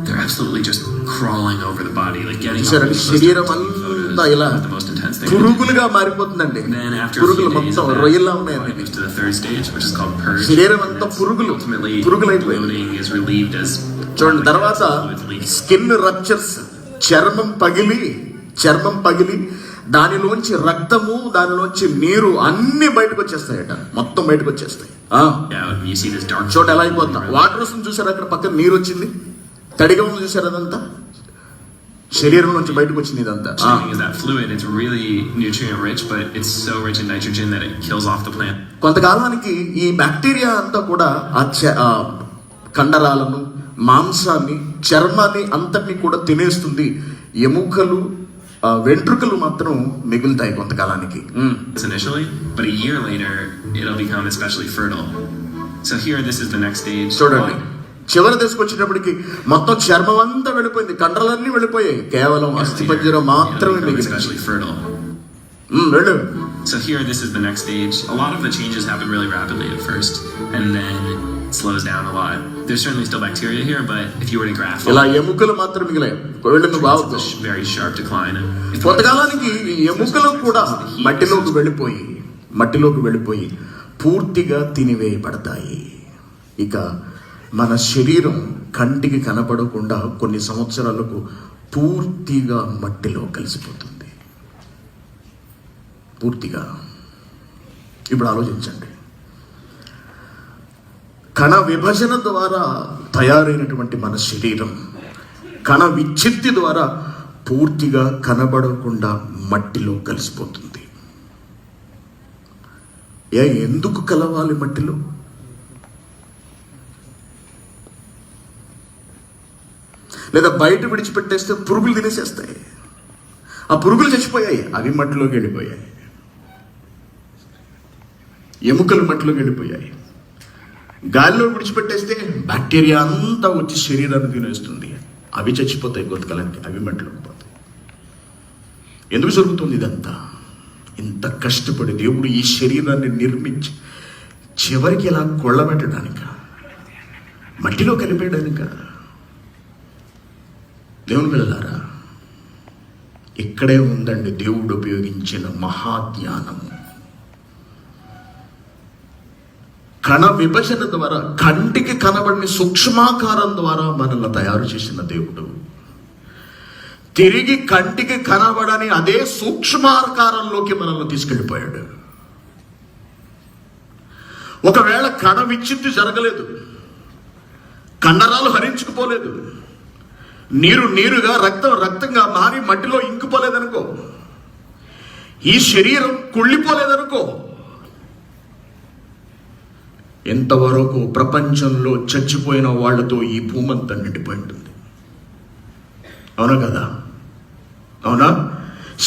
Speaker 6: They're absolutely just crawling over the body, like getting
Speaker 2: శరీరం అంతా ఇలా
Speaker 6: the most intense thing.
Speaker 2: పురుగులుగా మారిపోతుందండి.
Speaker 6: Then after a
Speaker 2: పురుగులు
Speaker 6: few days
Speaker 2: మొత్తం
Speaker 6: of that,
Speaker 2: రొయ్యలా
Speaker 6: the body
Speaker 2: ఉన్నాయి.
Speaker 6: moves to the third stage, which is called purge.
Speaker 2: శరీరం అంతా పురుగులు
Speaker 6: Ultimately,
Speaker 2: పురుగులైపోయింది.
Speaker 6: bloating is relieved as
Speaker 2: చూడండి, తర్వాత
Speaker 6: fluids leak.
Speaker 2: స్కిన్ రప్చర్స్, చర్మం పగిలి దానిలోంచి రక్తము, దానిలోంచి నీరు అన్ని బయటకు వచ్చేస్తాయట, మొత్తం బయటకు వచ్చేస్తాయి.
Speaker 6: Yeah, you see this dark.
Speaker 2: చూడ ఎలా అయిపోతా. వాటర్ వస్తుంది చూసారు, అక్కడ పక్కన నీరు వచ్చింది, తడిగా ఉంది చూసారు, అదంతా శరీరం నుంచి బయటకు వచ్చింది ఇదంతా.
Speaker 6: Is that fluid? It's really nutrient rich, but it's so rich in nitrogen that it kills off the plant.
Speaker 2: కొంతకాలానికి ఈ బ్యాక్టీరియా అంతా కూడా ఆ కండరాలను, మాంసాన్ని, చర్మాన్ని అంతటిని కూడా తినేస్తుంది. ఎముకలు, వెంట్రుకలు మాత్రం మిగులుతాయి కొంతకాలానికి.
Speaker 6: Initially, but a year later, it'll become especially fertile. So here, this is the next stage.
Speaker 2: చూడండి, చివరి దశకు వచ్చేటప్పటికి మొత్తం చర్మం అంతా వెళ్ళిపోయింది, కండరాలన్నీ వెళ్ళిపోయాయి, కేవలం అస్థిపంజరం మాత్రమే మిగిలింది.
Speaker 6: Especially fertile.
Speaker 2: వెళ్ళు.
Speaker 6: So here, this is the next stage. A lot of the changes happen really rapidly at first, and then it slows down a lot. There's certainly still bacteria here, but if you were to graph,
Speaker 2: ఇలా ఎముకలు మాత్రం మిగిలాయి. వెళ్ళి నువ్వు బాగుంది.
Speaker 6: very sharp decline.
Speaker 2: కొంతకాలానికి ఈ ఎముకలు కూడా మట్టిలోకి వెళ్ళిపోయి పూర్తిగా తినివేయబడతాయి. ఇక మన శరీరం కంటికి కనపడకుండా కొన్ని సంవత్సరాలకు పూర్తిగా మట్టిలో కలిసిపోతుంది. పూర్తిగా. ఇప్పుడు ఆలోచించండి, కణ విభజన ద్వారా తయారైనటువంటి మన శరీరం కణ విచ్ఛిత్తి ద్వారా పూర్తిగా కనబడకుండా మట్టిలో కలిసిపోతుంది. ఎందుకు కలవాలి మట్టిలో? లేదా బయట విడిచిపెట్టేస్తే పురుగులు తినేసేస్తాయి. ఆ పురుగులు చచ్చిపోయాయి, అవి మట్టిలోకి వెళ్ళిపోయాయి. ఎముకలు మట్టిలోకి వెళ్ళిపోయాయి. గాలిలో విడిచిపెట్టేస్తే బ్యాక్టీరియా అంతా వచ్చి శరీరాన్ని తినేస్తుంది, అవి చచ్చిపోతాయి కొంతకాలానికి, అవి మట్టిలోకి పోతాయి. ఎందుకు జరుగుతుంది ఇదంతా? ఇంత కష్టపడి దేవుడు ఈ శరీరాన్ని నిర్మించి చివరికి ఇలా కొళ్ళబెట్టడానిక, మట్టిలో కలిపేయడానిక? దేవుని పిల్లలారా, ఇక్కడే ఉందండి దేవుడు ఉపయోగించిన మహాజ్ఞానము. కణ విభజన ద్వారా, కంటికి కనబడిన సూక్ష్మాకారం ద్వారా మనల్ని తయారు చేసిన దేవుడు తిరిగి కంటికి కనబడని అదే సూక్ష్మాకారంలోకి మనల్ని తీసుకెళ్ళిపోయాడు. ఒకవేళ కణ విచ్ఛిత్తి జరగలేదు, కండరాలు హరించుకుపోలేదు, నీరుగా రక్తంగా మారి మట్టిలో ఇంకిపోలేదనుకో, ఈ శరీరం కుళ్ళిపోలేదనుకో, ఎంతవరకు ప్రపంచంలో చచ్చిపోయిన వాళ్లతో ఈ భూమంతా నిండిపోయి ఉంటుంది. అవునా కదా? అవునా?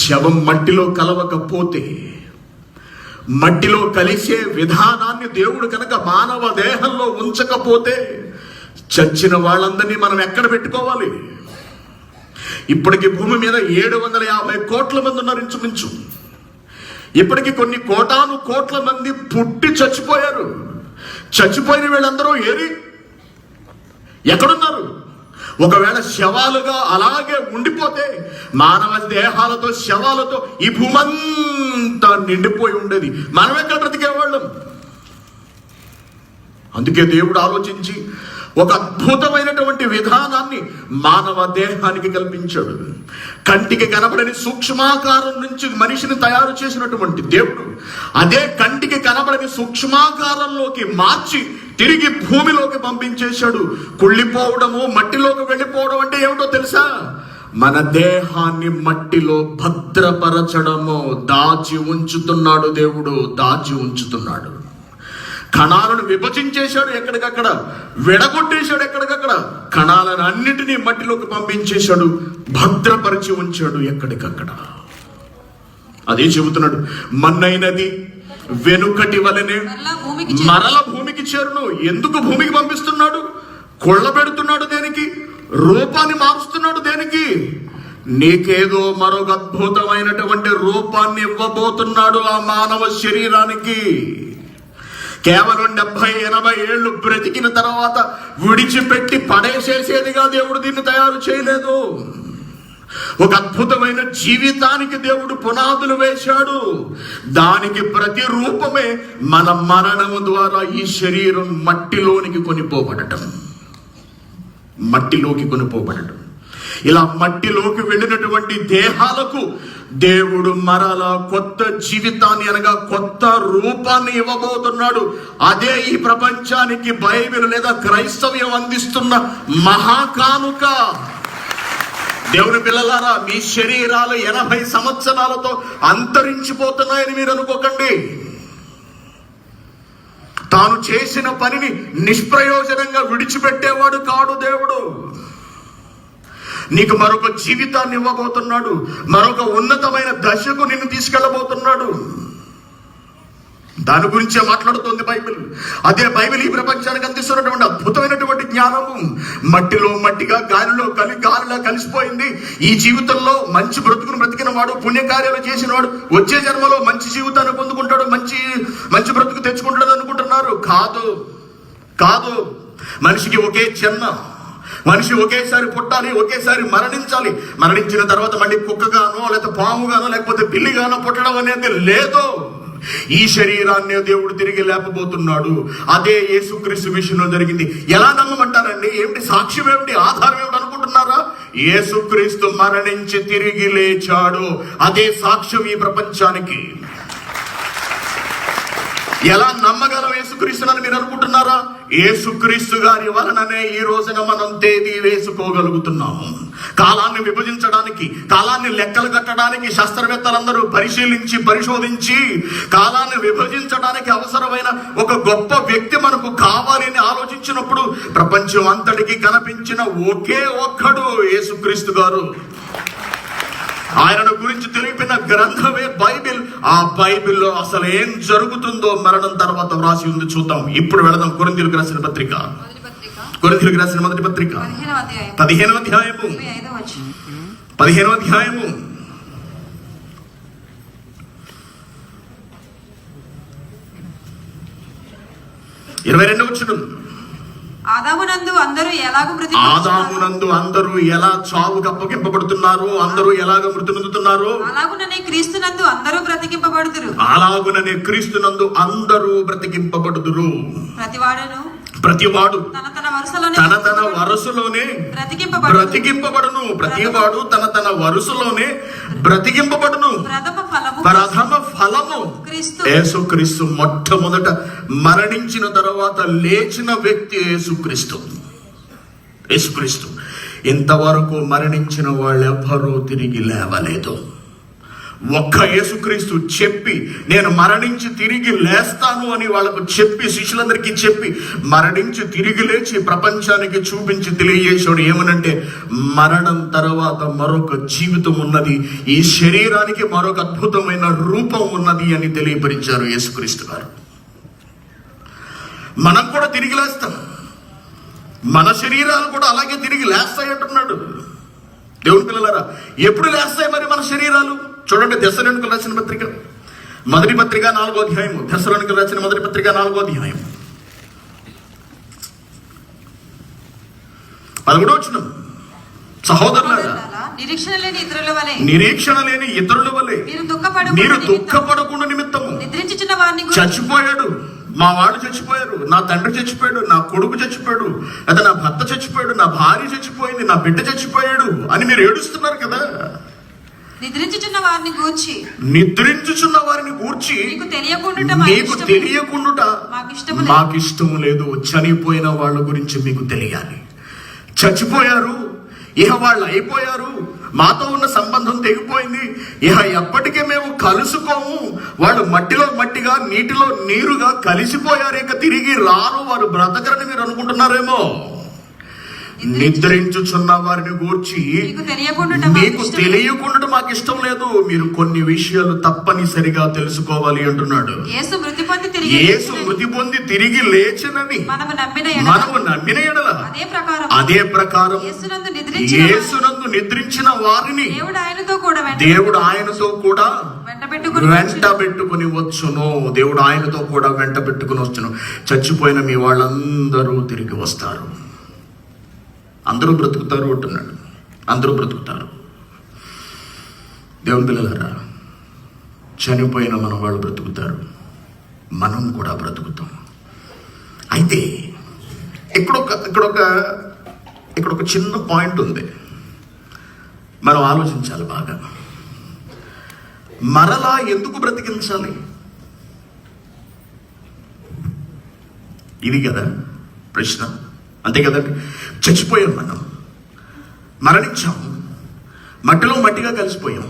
Speaker 2: శవం మట్టిలో కలవకపోతే, మట్టిలో కలిసే విధానాన్ని దేవుడు కనుక మానవ దేహంలో ఉంచకపోతే చచ్చిన వాళ్ళందరినీ మనం ఎక్కడ పెట్టుకోవాలి? ఇప్పటికి భూమి మీద 750 కోట్ల మంది ఉన్నారు ఇంచుమించు. ఇప్పటికి కొన్ని కోటాను కోట్ల మంది పుట్టి చచ్చిపోయారు. చచ్చిపోయిన వీళ్ళందరూ ఎక్కడున్నారు? ఒకవేళ శవాలుగా అలాగే ఉండిపోతే, మానవ దేహాలతో శవాలతో ఈ భూమంతా నిండిపోయి ఉండేది. మనం ఎక్కడ బ్రతికేవాళ్ళం? అందుకే దేవుడు ఆలోచించి ఒక అద్భుతమైనటువంటి విధానాన్ని మానవ దేహానికి కల్పించాడు. కంటికి కనబడని సూక్ష్మాకారం నుంచి మనిషిని తయారు చేసినటువంటి దేవుడు అదే కంటికి కనబడని సూక్ష్మాకారంలోకి మార్చి తిరిగి భూమిలోకి పంపించేశాడు. కుళ్ళిపోవడము, మట్టిలోకి వెళ్ళిపోవడం అంటే ఏమిటో తెలుసా? మన దేహాన్ని మట్టిలో భద్రపరచడము, దాచి ఉంచుతున్నాడు దేవుడు, దాచి ఉంచుతున్నాడు. కణాలను విభజించేశాడు, ఎక్కడికక్కడ విడగొట్టేశాడు, ఎక్కడికక్కడ కణాలను అన్నిటినీ మట్టిలోకి పంపించేశాడు, భద్రపరిచి ఉంచాడు ఎక్కడికక్కడ. అదే చెబుతున్నాడు, మన్నైనది వెనుకటి వలనే మరల భూమికి చేరును. ఎందుకు భూమికి పంపిస్తున్నాడు? కొళ్ళబెడుతున్నాడు దేనికి? రూపాన్ని మారుస్తున్నాడు దేనికి? నీకేదో మరొక అద్భుతమైనటువంటి రూపాన్ని ఇవ్వబోతున్నాడు ఆ మానవ శరీరానికి. కేవలం 70-80 ఏళ్ళు బ్రతికిన తర్వాత విడిచిపెట్టి పడేసేసేదిగా దేవుడు దీన్ని తయారు చేయలేదు. ఒక అద్భుతమైన జీవితానికి దేవుడు పునాదులు వేశాడు. దానికి ప్రతి రూపమే మన మరణము ద్వారా ఈ శరీరం మట్టిలోనికి కొనిపోబడటం, మట్టిలోకి కొనిపోబడటం. ఇలా మట్టిలోకి వెళ్ళినటువంటి దేహాలకు దేవుడు మరలా కొత్త జీవితాన్ని అనగా కొత్త రూపాన్ని ఇవ్వబోతున్నాడు. అదే ఈ ప్రపంచానికి బైబిల్ లేదా క్రైస్తవ్యం అందిస్తున్న మహాకానుక. దేవుని పిల్లలారా, మీ శరీరాలు 80 సంవత్సరాలతో అంతరించిపోతున్నాయని మీరు అనుకోకండి. తాను చేసిన పనిని నిష్ప్రయోజనంగా విడిచిపెట్టేవాడు కాడు దేవుడు. నీకు మరొక జీవితాన్ని ఇవ్వబోతున్నాడు, మరొక ఉన్నతమైన దశకు నిన్ను తీసుకెళ్ళబోతున్నాడు. దాని గురించే మాట్లాడుతోంది బైబిల్. అదే బైబిల్ ఈ ప్రపంచానికి అందిస్తున్నటువంటి అద్భుతమైనటువంటి జ్ఞానము. మట్టిలో మట్టిగా, గాలిలో గాలిలా కలిసిపోయింది. ఈ జీవితంలో మంచి బ్రతుకును బ్రతికిన వాడు, పుణ్యకార్యాలు చేసిన వాడు వచ్చే జన్మలో మంచి జీవితాన్ని పొందుకుంటాడు, మంచి బ్రతుకు తెచ్చుకుంటాడు అనుకుంటున్నారు. కాదు కాదు. మనిషికి ఒకే జన్మ, మనిషి ఒకేసారి పుట్టాలి, ఒకేసారి మరణించాలి. మరణించిన తర్వాత మళ్ళీ కుక్కగానో లేకపోతే పాముగానో లేకపోతే పిల్లిగానో పుట్టడం అనేది లేదు. ఈ శరీరాన్ని దేవుడు తిరిగి లేపబోతున్నాడు. అదే యేసుక్రీస్తు విషయంలో జరిగింది. ఎలా నమ్మమంటారండి? ఏమిటి సాక్ష్యం, ఏమిటి ఆధారం, ఏమిటి అనుకుంటున్నారా? యేసుక్రీస్తు మరణించి తిరిగి లేచాడు. అదే సాక్ష్యం ఈ ప్రపంచానికి. ఎలా నమ్మగలం యేసుక్రీస్తునని మీరు అనుకుంటున్నారా? యేసుక్రీస్తు గారి వలననే ఈ రోజున మనం తేదీ వేసుకోగలుగుతున్నాము. కాలాన్ని విభజించడానికి, కాలాన్ని లెక్కలు కట్టడానికి శాస్త్రవేత్తలందరూ పరిశోధించి కాలాన్ని విభజించడానికి అవసరమైన ఒక గొప్ప వ్యక్తి మనకు కావాలి అని ఆలోచించినప్పుడు ప్రపంచం అంతటికి కనిపించిన ఒకే ఒక్కడు యేసుక్రీస్తు గారు. ఆయనను గురించి తెలిపిన గ్రంథమే బైబిల్. ఆ బైబిల్లో అసలు ఏం జరుగుతుందో మరణం తర్వాత వ్రాసి ఉంది. చూద్దాం. ఇప్పుడు వెళదాం కొరింథీయులకు రాసిన పత్రిక, కొరింథీయులకు రాసిన మొదటి పత్రిక 15వ అధ్యాయము 22వ వచనం.
Speaker 4: ఆదామునందు అందరూ
Speaker 2: ఎలా చావుకు అప్పగింపబడుతున్నారు, అందరూ ఎలాగ మృతి నొందుతున్నారు,
Speaker 4: అలాగుననే క్రీస్తునందు అందరూ బ్రతికింపబడుదురు. ప్రతివాడు తన తన వరుసలోనే బ్రతికింపబడును. ప్రతివాడు తన తన వరుసలోనే బ్రతికింపబడును. ప్రథమ ఫలము యేసుక్రీస్తు. మొట్టమొదట మరణించిన తర్వాత లేచిన వ్యక్తి యేసుక్రీస్తు. ఇంతవరకు మరణించిన వాళ్ళెవ్వరూ తిరిగి లేవలేదు. ఒక్క యేసుక్రీస్తు చెప్పి నేను మరణించి తిరిగి లేస్తాను అని వాళ్ళకు చెప్పి, శిష్యులందరికీ చెప్పి మరణించి తిరిగి లేచి ప్రపంచానికి చూపించి తెలియజేశాడు. ఏమనంటే మరణం తర్వాత మరొక జీవితం ఉన్నది, ఈ శరీరానికి మరొక అద్భుతమైన రూపం ఉన్నది అని తెలియపరిచారు యేసుక్రీస్తు గారు. మనం కూడా తిరిగి లేస్తాం, మన శరీరాలు కూడా అలాగే తిరిగి లేస్తాయి అంటున్నాడు. దేవుని పిల్లలారా, ఎప్పుడు లేస్తాయి మరి మన శరీరాలు? చూడండి, దెస్సలోనికీయులకు రాసిన పత్రిక మొదటి పత్రిక 4వ అధ్యాయము. దెస్సలోనికీయులకు రాసిన మొదటి పత్రిక 4వ అధ్యాయం 11వ వచనం. సహోదరులారా, నిరీక్షణ లేని ఇతరుల వలె
Speaker 2: మీరు దుఃఖపడకుండా నిమిత్తము చచ్చిపోయాడు, మా వాడు చచ్చిపోయారు, నా తండ్రి చచ్చిపోయాడు, నా కొడుకు చచ్చిపోయాడు, అదే నా భర్త చచ్చిపోయాడు, నా భార్య చచ్చిపోయింది, నా బిడ్డ చచ్చిపోయాడు అని మీరు ఏడుస్తున్నారు కదా.
Speaker 4: నిద్రించుచున్న వారిని గూర్చి
Speaker 2: నీకు తెలియకుండా మాకు ఇష్టం లేదు. చనిపోయిన వాళ్ళ గురించి మీకు తెలియాలి. చచ్చిపోయారు, ఇహ వాళ్ళు అయిపోయారు,
Speaker 4: మాతో ఉన్న సంబంధం తెగిపోయింది, ఇక ఎప్పటికీ మేము కలుసుకోము, వాళ్ళు మట్టిలో మట్టిగా నీటిలో నీరుగా కలిసిపోయారు, ఇక తిరిగి రారు, వారు బ్రతకరని మీరు అనుకుంటున్నారేమో. నిద్రించుచున్న వారిని గూర్చి మీకు తెలియకుండా మాకు ఇష్టం లేదు, మీరు కొన్ని విషయాలు తప్పనిసరిగా తెలుసుకోవాలి అంటున్నాడు.
Speaker 7: యేసు
Speaker 4: మృతి పొంది తిరిగి లేచనని మనము నమ్మిన ఎడల అదే ప్రకారం యేసునందు నిద్రించిన వారిని దేవుడు ఆయనతో కూడా వెంట పెట్టుకుని వచ్చును. దేవుడు ఆయనతో కూడా వెంట పెట్టుకుని వచ్చును. చచ్చిపోయిన మీ వాళ్ళందరూ తిరిగి వస్తారు. అందరూ బ్రతుకుతారు అంటున్నాడు. అందరూ బ్రతుకుతారు. దేవుని పిల్లలారా, చనిపోయిన మన వాళ్ళు బ్రతుకుతారు, మనం కూడా బ్రతుకుతాం. అయితే ఇక్కడ ఒక చిన్న పాయింట్ ఉంది, మనం ఆలోచించాలి బాగా. మరలా ఎందుకు బ్రతికించాలి? ఇది కదా ప్రశ్న, అంతే కదండి. చచ్చిపోయాం, మనం మరణించాము, మట్టిలో మట్టిగా కలిసిపోయాం.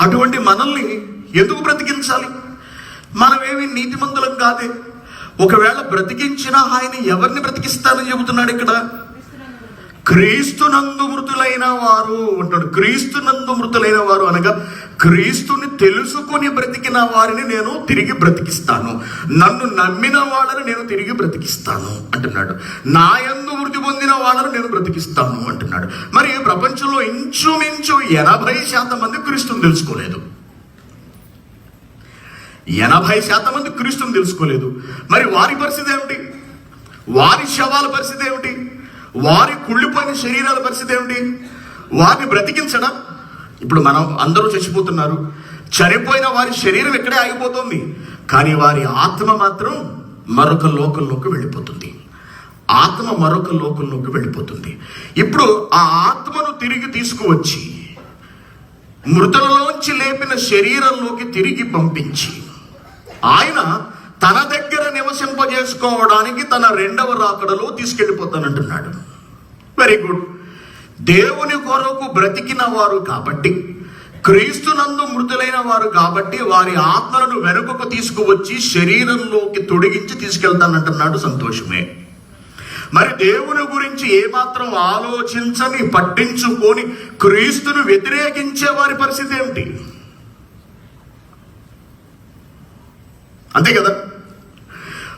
Speaker 4: అటువంటి మనల్ని ఎందుకు బ్రతికించాలి? మనమేమి నీతిమంతులం కాదే. ఒకవేళ బ్రతికించినా ఆయన ఎవరిని బ్రతికిస్తానని చెబుతున్నాడు ఇక్కడ? క్రీస్తునందు మృతులైన వారు అంటాడు. క్రీస్తునందు మృతులైన వారు అనగా క్రీస్తుని తెలుసుకొని బ్రతికిన వారిని నేను తిరిగి బ్రతికిస్తాను, నన్ను నమ్మిన వాళ్ళని నేను తిరిగి బ్రతికిస్తాను అంటున్నాడు. నా యందు మృతి పొందిన వాళ్ళని నేను బ్రతికిస్తాను అంటున్నాడు. మరి ప్రపంచంలో ఇంచుమించు 80% మంది క్రీస్తుని తెలుసుకోలేదు. 80% మంది క్రీస్తుని తెలుసుకోలేదు. మరి వారి పరిస్థితి ఏమిటి? వారి శవాల పరిస్థితి ఏమిటి? వారి కుళ్ళిపోయిన శరీరాల పరిస్థితి ఏమిటి? వారిని బ్రతికించడా? ఇప్పుడు మనం అందరూ చచ్చిపోతున్నారు, చనిపోయిన వారి శరీరం ఇక్కడే ఆగిపోతుంది, కానీ వారి ఆత్మ మాత్రం మరొక లోకంలోకి వెళ్ళిపోతుంది. ఆత్మ మరొక లోకంలోకి వెళ్ళిపోతుంది. ఇప్పుడు ఆ ఆత్మను తిరిగి తీసుకువచ్చి మృతులలోంచి లేపిన శరీరంలోకి తిరిగి పంపించి ఆయన తన దగ్గర నివసింపజేసుకోవడానికి తన రెండవ రాకడలో తీసుకెళ్ళిపోతానంటున్నాడు. Very good. దేవుని కొరకు బ్రతికిన వారు కాబట్టి, క్రీస్తునందు మృతులైన వారు కాబట్టి వారి ఆత్మలను వెనుకకు తీసుకువచ్చి శరీరంలోకి తొడిగించి తీసుకెళ్తానంటున్నాడు. సంతోషమే. మరి దేవుని గురించి ఏమాత్రం ఆలోచించని, పట్టించుకొని క్రీస్తును వ్యతిరేకించే వారి పరిస్థితి ఏమిటి? అంతే కదా.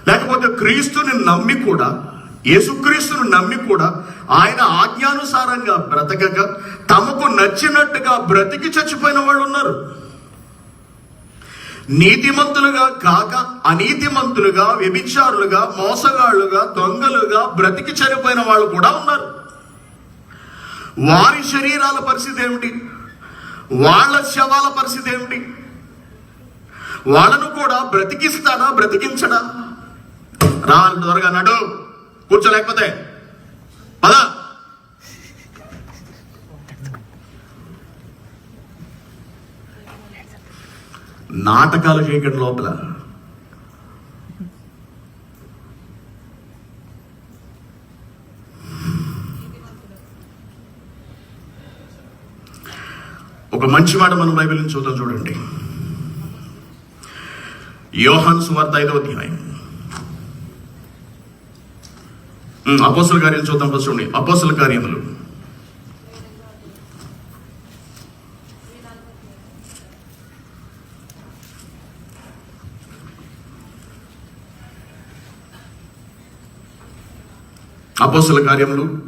Speaker 4: లేకపోతే క్రీస్తుని నమ్మి కూడా, యేసుక్రీస్తును నమ్మి కూడా ఆయన ఆజ్ఞానుసారంగా బ్రతకగా తమకు నచ్చినట్టుగా బ్రతికి చచ్చిపోయిన వాళ్ళు ఉన్నారు. నీతిమంతులుగా కాక అనీతిమంతులుగా, వ్యభిచారులుగా, మోసగాళ్లుగా, దొంగలుగా బ్రతికి చనిపోయిన వాళ్ళు కూడా ఉన్నారు. వారి శరీరాల పరిస్థితి ఏమిటి? వాళ్ళ శవాల పరిస్థితి ఏమిటి? వాళ్ళను కూడా బ్రతికిస్తాడా, బ్రతికించడా? రా త్వరగా నడు, కూర్చోలేకపోతే పద. నాటకాలు చేయకండి లోపల. ఒక మంచి మాట మనం బైబిల్ నుంచి చూద్దాం, చూడండి. యోహాను సువార్త 5వ అధ్యాయం. అపోస్తల కార్యాలు చూద్దాం. చూడండి, అపోస్తల కార్యములు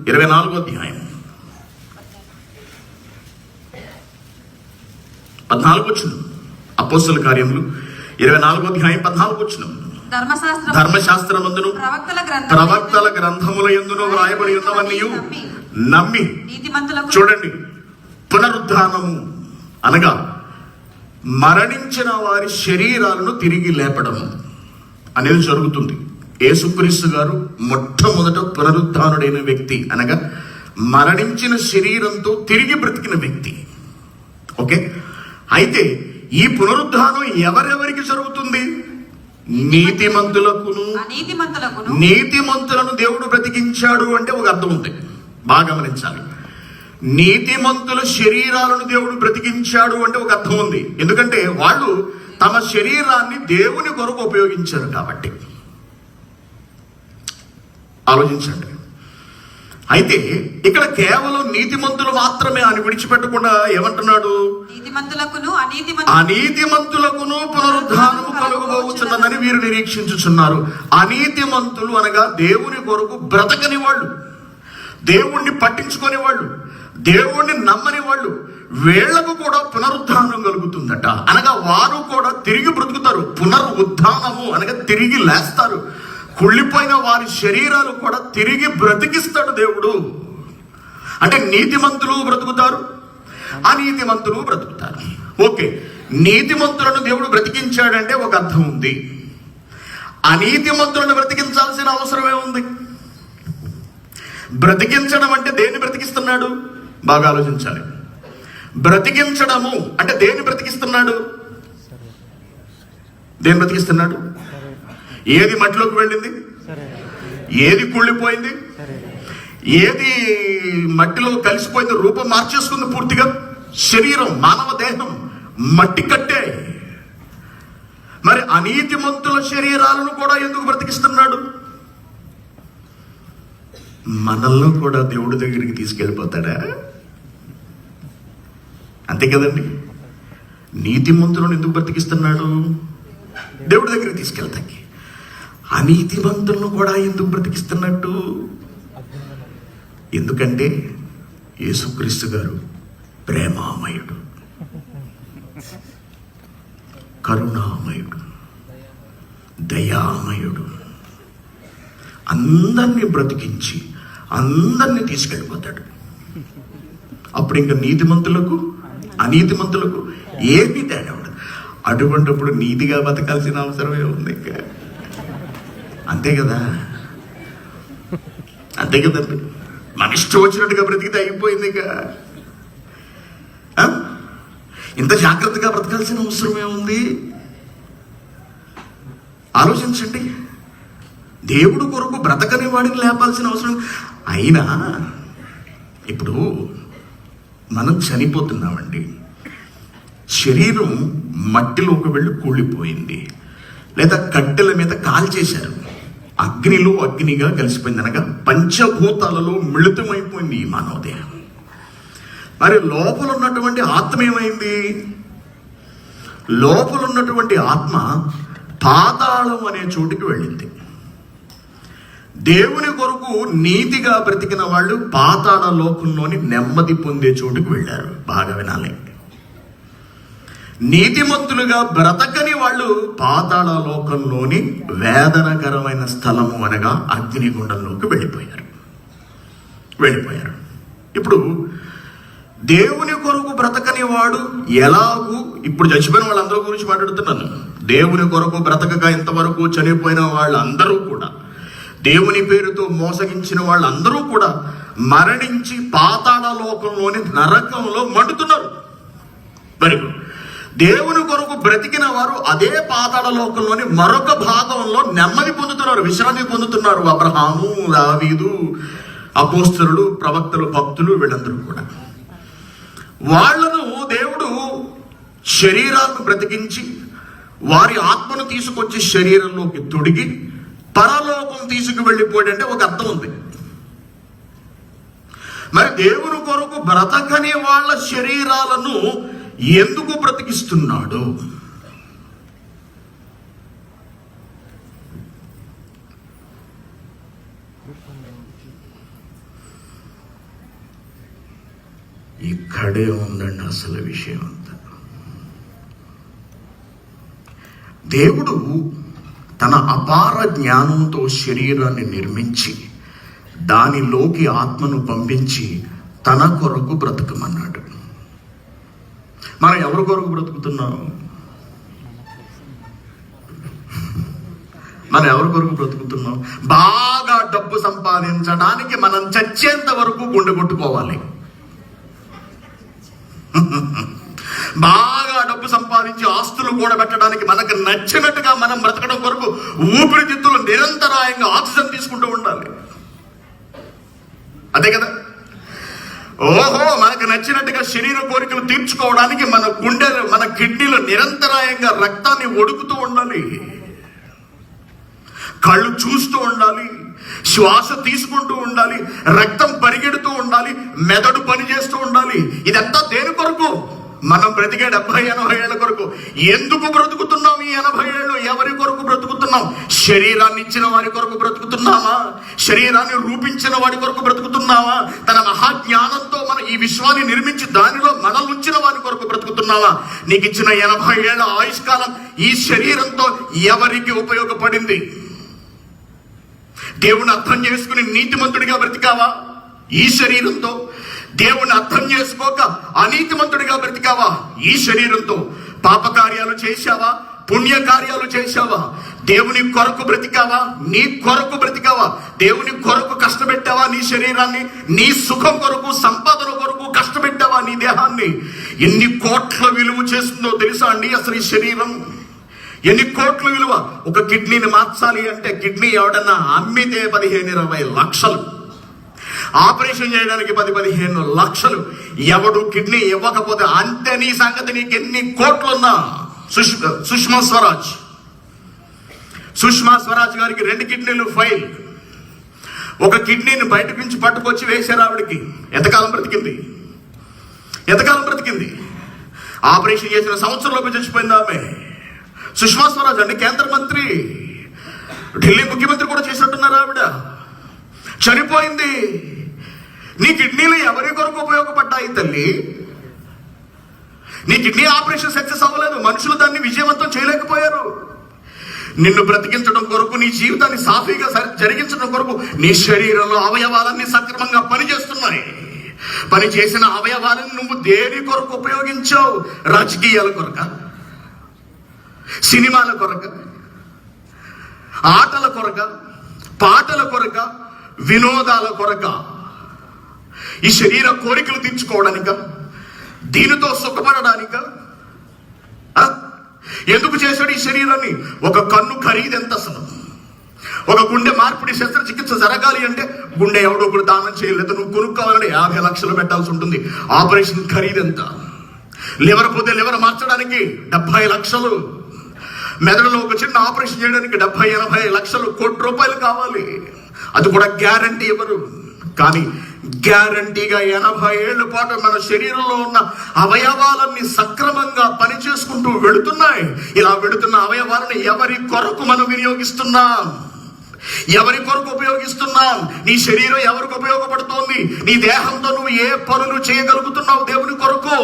Speaker 4: 24వ అధ్యాయం 14వ వచనం. అపోస్తల కార్యములు 24వ అధ్యాయం 14వ వచనం. ధర్మశాస్త్రమందును ప్రవక్తల గ్రంథముల యందును వ్రాయబడి ఉన్నవన్నీ నమ్మి. చూడండి, పునరుద్ధానము అనగా మరణించిన వారి శరీరాలను తిరిగి లేపడము అనేది జరుగుతుంది. యేసుక్రీస్తు గారు మొట్టమొదట పునరుద్ధానుడైన వ్యక్తి, అనగా మరణించిన శరీరంతో తిరిగి బ్రతికిన వ్యక్తి. ఓకే, అయితే ఈ పునరుద్ధానం ఎవరెవరికి జరుగుతుంది? నీతిమంతులను దేవుడు బ్రతికించాడు అంటే ఒక అర్థం ఉంది, బాగా గమనించాలి. నీతిమంతుల శరీరాలను దేవుడు బ్రతికించాడు అంటే ఒక అర్థం ఉంది. ఎందుకంటే వాళ్ళు తమ శరీరాన్ని దేవుని కొరకు ఉపయోగించారు కాబట్టి. ఆలోచించండి. అయితే ఇక్కడ కేవలం నీతిమంతులు మాత్రమే అని విడిచిపెట్టకుండా ఏమంటున్నాడు? అనీతిమంతులకును పునరుద్ధానము కలుగబోతున్నదని వీరు నిరీక్షించుచున్నారు. అనీతిమంతులు అనగా దేవుని కొరకు బ్రతకని వాళ్ళు, దేవుణ్ణి పట్టించుకొని వాళ్ళు, దేవుణ్ణి నమ్మని వాళ్ళు, వీళ్లకు కూడా పునరుద్ధానం కలుగుతుందట. అనగా వారు కూడా తిరిగి బ్రతుకుతారు. పునరుద్ధానము అనగా తిరిగి లేస్తారు. కుళ్ళిపోయిన వారి శరీరాలు కూడా తిరిగి బ్రతికిస్తాడు దేవుడు. అంటే నీతిమంతులు బ్రతుకుతారు, అనీతిమంతులు బ్రతుకుతారు. ఓకే, నీతిమంతులను దేవుడు బ్రతికించాడంటే ఒక అర్థం ఉంది. అనీతిమంతులను బ్రతికించాల్సిన అవసరమే ఉంది. బ్రతికించడం అంటే దేన్ని బ్రతికిస్తున్నాడు? బాగా ఆలోచించాలి. బ్రతికించడము అంటే దేన్ని బ్రతికిస్తున్నాడు? దేన్ని బ్రతికిస్తున్నాడు? ఏది మట్టిలోకి వెళ్ళింది? ఏది కుళ్ళిపోయింది? ఏది మట్టిలో కలిసిపోయింది, రూపం మార్చేసుకుంది పూర్తిగా? శరీరం, మానవ దేహం మట్టి కట్టే. మరి అనీతిమంతుల శరీరాలను కూడా ఎందుకు బ్రతికిస్తున్నాడు? మనల్ని కూడా దేవుడి దగ్గరికి తీసుకెళ్ళిపోతాడా? అంతే కదండి. నీతిమంతులను ఎందుకు బ్రతికిస్తున్నాడు? దేవుడి దగ్గరికి తీసుకెళ్తాకి. అనీతిమంతులను కూడా ఎందుకు బ్రతికిస్తున్నట్టు? ఎందుకంటే యేసుక్రీస్తు గారు ప్రేమామయుడు, కరుణామయుడు, దయామయుడు. అందరినీ బ్రతికించి అందరినీ తీసుకెళ్ళిపోతాడు. అప్పుడు ఇంకా నీతిమంతులకు అనీతిమంతులకు ఏమీ తేడా ఉండదు. అటువంటిప్పుడు నీతిగా బతకాల్సిన అవసరమే ఉంది. ఇంకా అంతే కదా, అంతే కదండి. మన ఇష్టం వచ్చినట్టుగా బ్రతికితే అయిపోయింది. ఇక ఇంత జాగ్రత్తగా బ్రతకాల్సిన అవసరమే ఉంది. ఆలోచించండి. దేవుడు కొరకు బ్రతకని వాడిని లేపాల్సిన అవసరం. అయినా ఇప్పుడు మనం చనిపోతున్నామండి. శరీరం మట్టిలోకి వెళ్ళి కూలిపోయింది, లేదా కట్టెల మీద కాల్చేశారు, అగ్నిలో అగ్నిగా కలిసిపోయింది, అనగా పంచభూతాలలో మిళితమైపోయింది ఈ మానవ దేహం. మరి లోపల ఉన్నటువంటి ఆత్మ ఏమైంది? లోపల ఉన్నటువంటి ఆత్మ పాతాళం అనే చోటికి వెళ్ళింది. దేవుని కొరకు నీతిగా బ్రతికిన వాళ్ళు పాతాళ లోకంలోని నెమ్మది పొందే చోటుకు వెళ్ళారు. బాగా వినాలి. నీతిమంతులుగా బ్రతకని వాళ్ళు పాతాళ లోకంలోని వేదనకరమైన స్థలము అనగా అగ్నిగుండంలోకి వెళ్ళిపోయారు. ఇప్పుడు దేవుని కొరకు బ్రతకని వాడు ఎలాగూ, ఇప్పుడు చచ్చిపోయిన వాళ్ళందరూ గురించి మాట్లాడుతున్నాను. దేవుని కొరకు బ్రతకక ఇంతవరకు చనిపోయిన వాళ్ళందరూ కూడా, దేవుని పేరుతో మోసగించిన వాళ్ళందరూ కూడా మరణించి పాతాళ లోకంలోని నరకంలో మండుతున్నారు. మరి దేవుని కొరకు బ్రతికిన వారు అదే పాతాళ లోకంలోని మరొక భాగంలో నెమ్మది పొందుతున్నారు, విశ్రాంతి పొందుతున్నారు. అబ్రహాము, దావీదు, అపోస్తలులు, ప్రవక్తలు, భక్తులు, వీళ్ళందరూ కూడా. వాళ్లను దేవుడు శరీరాన్ని బ్రతికించి వారి ఆత్మను తీసుకొచ్చి శరీరంలోకి తొడిగి పరలోకం తీసుకు వెళ్ళిపోయాడంటే ఒక అర్థం ఉంది. మరి దేవుని కొరకు బ్రతకని వాళ్ళ శరీరాలను ఎందుకు బ్రతికిస్తున్నాడు? ఇక్కడే ఉందండి అసలు విషయం అంతా. దేవుడు తన అపార జ్ఞానంతో శరీరాన్ని నిర్మించి దానిలోకి ఆత్మను పంపించి తన కొరకు బ్రతకమన్నాడు. మనం ఎవరి కొరకు బ్రతుకుతున్నాం? మనం ఎవరి కొరకు బ్రతుకుతున్నాం? బాగా డబ్బు సంపాదించడానికి మనం చచ్చేంత వరకు గుండె కొట్టుకోవాలి. బాగా డబ్బు సంపాదించి ఆస్తులు కూడా పెట్టడానికి మనకు నచ్చినట్టుగా మనం బ్రతకడం కొరకు ఊపిరితిత్తులు నిరంతరాయంగా ఆక్సిజన్ తీసుకుంటూ ఉండాలి. అదే కదా. ఓహో, మనకు నచ్చినట్టుగా శరీర కోరికలు తీర్చుకోవడానికి మన గుండెలు, మన కిడ్నీలు నిరంతరాయంగా రక్తాన్ని ఒడుకుతూ ఉండాలి, కళ్ళు చూస్తూ ఉండాలి, శ్వాస తీసుకుంటూ ఉండాలి, రక్తం పరిగెడుతూ ఉండాలి, మెదడు పనిచేస్తూ ఉండాలి. ఇదంతా దేని కొరకు? మనం బ్రతికే 70-80 ఏళ్ల కొరకు. ఎందుకు బ్రతుకుతున్నాం ఈ 80 ఏళ్ళు? ఎవరి కొరకు బ్రతుకుతున్నాం? శరీరాన్ని ఇచ్చిన వారి కొరకు బ్రతుకుతున్నామా? శరీరాన్ని రూపించిన వాడి కొరకు బ్రతుకుతున్నావా? తన మహాజ్ఞానంతో మన ఈ విశ్వాన్ని నిర్మించి దానిలో మనల్ని ఉంచిన వారి కొరకు బ్రతుకుతున్నావా? నీకు ఇచ్చిన 80 ఏళ్ల ఆయుష్కాలం ఈ శరీరంతో ఎవరికి ఉపయోగపడింది? దేవుని అర్థం చేసుకుని నీతిమంతుడిగా బ్రతికావా ఈ శరీరంతో? దేవుని అర్థం చేసుకోక అనీతిమంతుడిగా బ్రతికావా ఈ శరీరంతో? పాపకార్యాలు చేశావా? పుణ్యకార్యాలు చేశావా? దేవుని కొరకు బ్రతికావా? నీ కొరకు బ్రతికావా? దేవుని కొరకు కష్టపెట్టావా నీ శరీరాన్ని? నీ సుఖం కొరకు, సంపాదన కొరకు కష్టపెట్టావా నీ దేహాన్ని? ఎన్ని కోట్ల విలువ చేస్తుందో తెలుసా అండి అసలు ఈ శరీరం? ఎన్ని కోట్ల విలువ? ఒక కిడ్నీని మార్చాలి అంటే కిడ్నీ ఎవడన్నా అమ్మితే 15-20 లక్షలు, ఆపరేషన్ చేయడానికి 10-15 లక్షలు. ఎవడు కిడ్నీ ఇవ్వకపోతే అంతే నీ సంగతి. నీకు ఎన్ని కోట్లున్నా. సుష్మా స్వరాజ్ గారికి 2 కిడ్నీలు ఫెయిల్. ఒక కిడ్నీని బయట నుంచి పట్టుకొచ్చి వేశారు ఆవిడకి. ఎంతకాలం బ్రతికింది? ఆపరేషన్ చేసిన సంవత్సరంలోకి చచ్చిపోయింది ఆమె. సుష్మా స్వరాజ్ అండి, కేంద్ర మంత్రి, ఢిల్లీ ముఖ్యమంత్రి కూడా చేసినట్టున్నారు ఆవిడ. చనిపోయింది. నీ కిడ్నీలు ఎవరి కొరకు ఉపయోగపడ్డాయి తల్లి? నీ కిడ్నీ ఆపరేషన్ సక్సెస్ అవ్వలేదు. మనుషులు దాన్ని విజయవంతం చేయలేకపోయారు. నిన్ను బ్రతికించడం కొరకు, నీ జీవితాన్ని సాఫీగా జరిగించడం కొరకు నీ శరీరంలో అవయవాలన్నీ సక్రమంగా పనిచేస్తున్నాయి. పని చేసిన అవయవాలను నువ్వు దేని కొరకు ఉపయోగించావు? రాజకీయాల కొరక, సినిమాల కొరక, ఆటల కొరక, పాటల కొరక, వినోదాల కొరక, ఈ శరీర కోరికలు తీర్చుకోవడానిక, దీనితో సుఖపడడానిక? ఎందుకు చేశాడు ఈ శరీరాన్ని? ఒక కన్ను ఖరీదెంత అసలు? ఒక గుండె మార్పిడి శస్త్రచికిత్స జరగాలి అంటే గుండె ఎవడో కూడా దానం చేయలేదు. నువ్వు కొనుక్కోవాలంటే 50 లక్షలు పెట్టాల్సి ఉంటుంది. ఆపరేషన్ ఖరీదెంత? లివర్ పోతే లివర్ మార్చడానికి 70 లక్షలు. మెదడులో ఒక చిన్న ఆపరేషన్ చేయడానికి 70-80 లక్షలు, ₹1,00,00,000 కావాలి. అది కూడా గ్యారంటీ ఇవ్వరు. కానీ గ్యారంటీగా 80 ఏళ్ల పాటు మన శరీరంలో ఉన్న అవయవాలన్నీ సక్రమంగా పనిచేసుకుంటూ వెళుతున్నాయి. ఇలా వెళుతున్న అవయవాలను ఎవరి కొరకు మనం వినియోగిస్తున్నాం? ఎవరి కొరకు ఉపయోగిస్తున్నాం? నీ శరీరం ఎవరికి ఉపయోగపడుతోంది? నీ దేహంతో నువ్వు ఏ పనులు చేయగలుగుతున్నావు దేవుని కొరకు?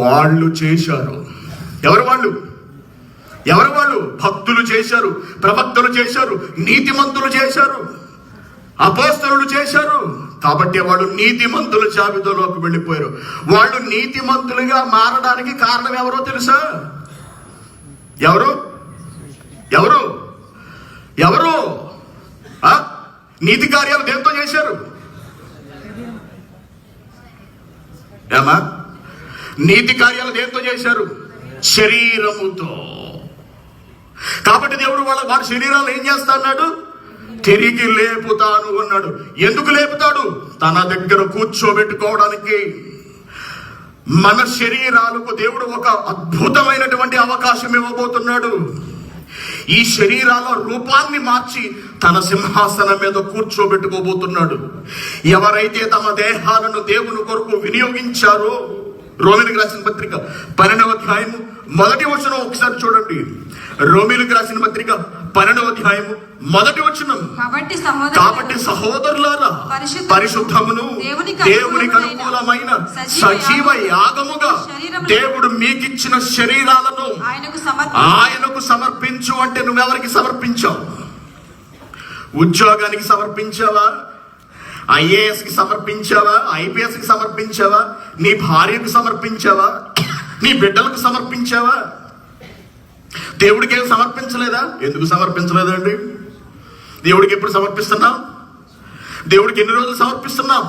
Speaker 4: వాళ్ళు చేశారు. ఎవరు వాళ్ళు? భక్తులు చేశారు, ప్రవక్తలు చేశారు, నీతిమంతులు చేశారు, అపోస్తలులు చేశారు. కాబట్టి వాళ్ళు నీతిమంతుల జాబితాలోకి వెళ్ళిపోయారు. వాళ్ళు నీతిమంతులుగా మారడానికి కారణం ఎవరో తెలుసా? ఎవరు? నీతి కార్యాలు దేంతో చేశారు? ఏమా? నీతి కార్యాలు దేంతో చేశారు? శరీరముతో. కాబట్టి దేవుడు వాడి శరీరాలు ఏం చేస్తా అన్నాడు? తిరిగి లేపుతాను అన్నాడు. ఎందుకు లేపుతాడు? తన దగ్గర కూర్చోబెట్టుకోవడానికి. మన శరీరాలకు దేవుడు ఒక అద్భుతమైనటువంటి అవకాశం ఇవ్వబోతున్నాడు. ఈ శరీరాల రూపాన్ని మార్చి తన సింహాసనం మీద కూర్చోబెట్టుకోబోతున్నాడు. ఎవరైతే తమ దేహాలను దేవుని కొరకు వినియోగించారో, రోమిలకు రాసిన పత్రిక 12వ అధ్యాయము 1వ వచనం ఒకసారి చూడండి. రోమిలకు రాసిన పత్రిక 12వ అధ్యాయము 1వ వచనం. కాబట్టి సహోదరులారా, పరిశుద్ధమును దేవునికి అనుకూలమైన సజీవ యాగముగా దేవుడు మీకిచ్చిన శరీరాలను ఆయనకు సమర్పించు. అంటే నువ్వెవరికి సమర్పించావు? ఉద్యోగానికి సమర్పించావా? IAS కి సమర్పించావా? IPS కి సమర్పించావా? నీ భార్యకు సమర్పించావా? నీ బిడ్డలకు సమర్పించావా? దేవుడికి ఏం సమర్పించలేదా? ఎందుకు సమర్పించలేదండి? దేవుడికి ఎప్పుడు సమర్పిస్తున్నాం? దేవుడికి ఎన్ని రోజులు సమర్పిస్తున్నాం?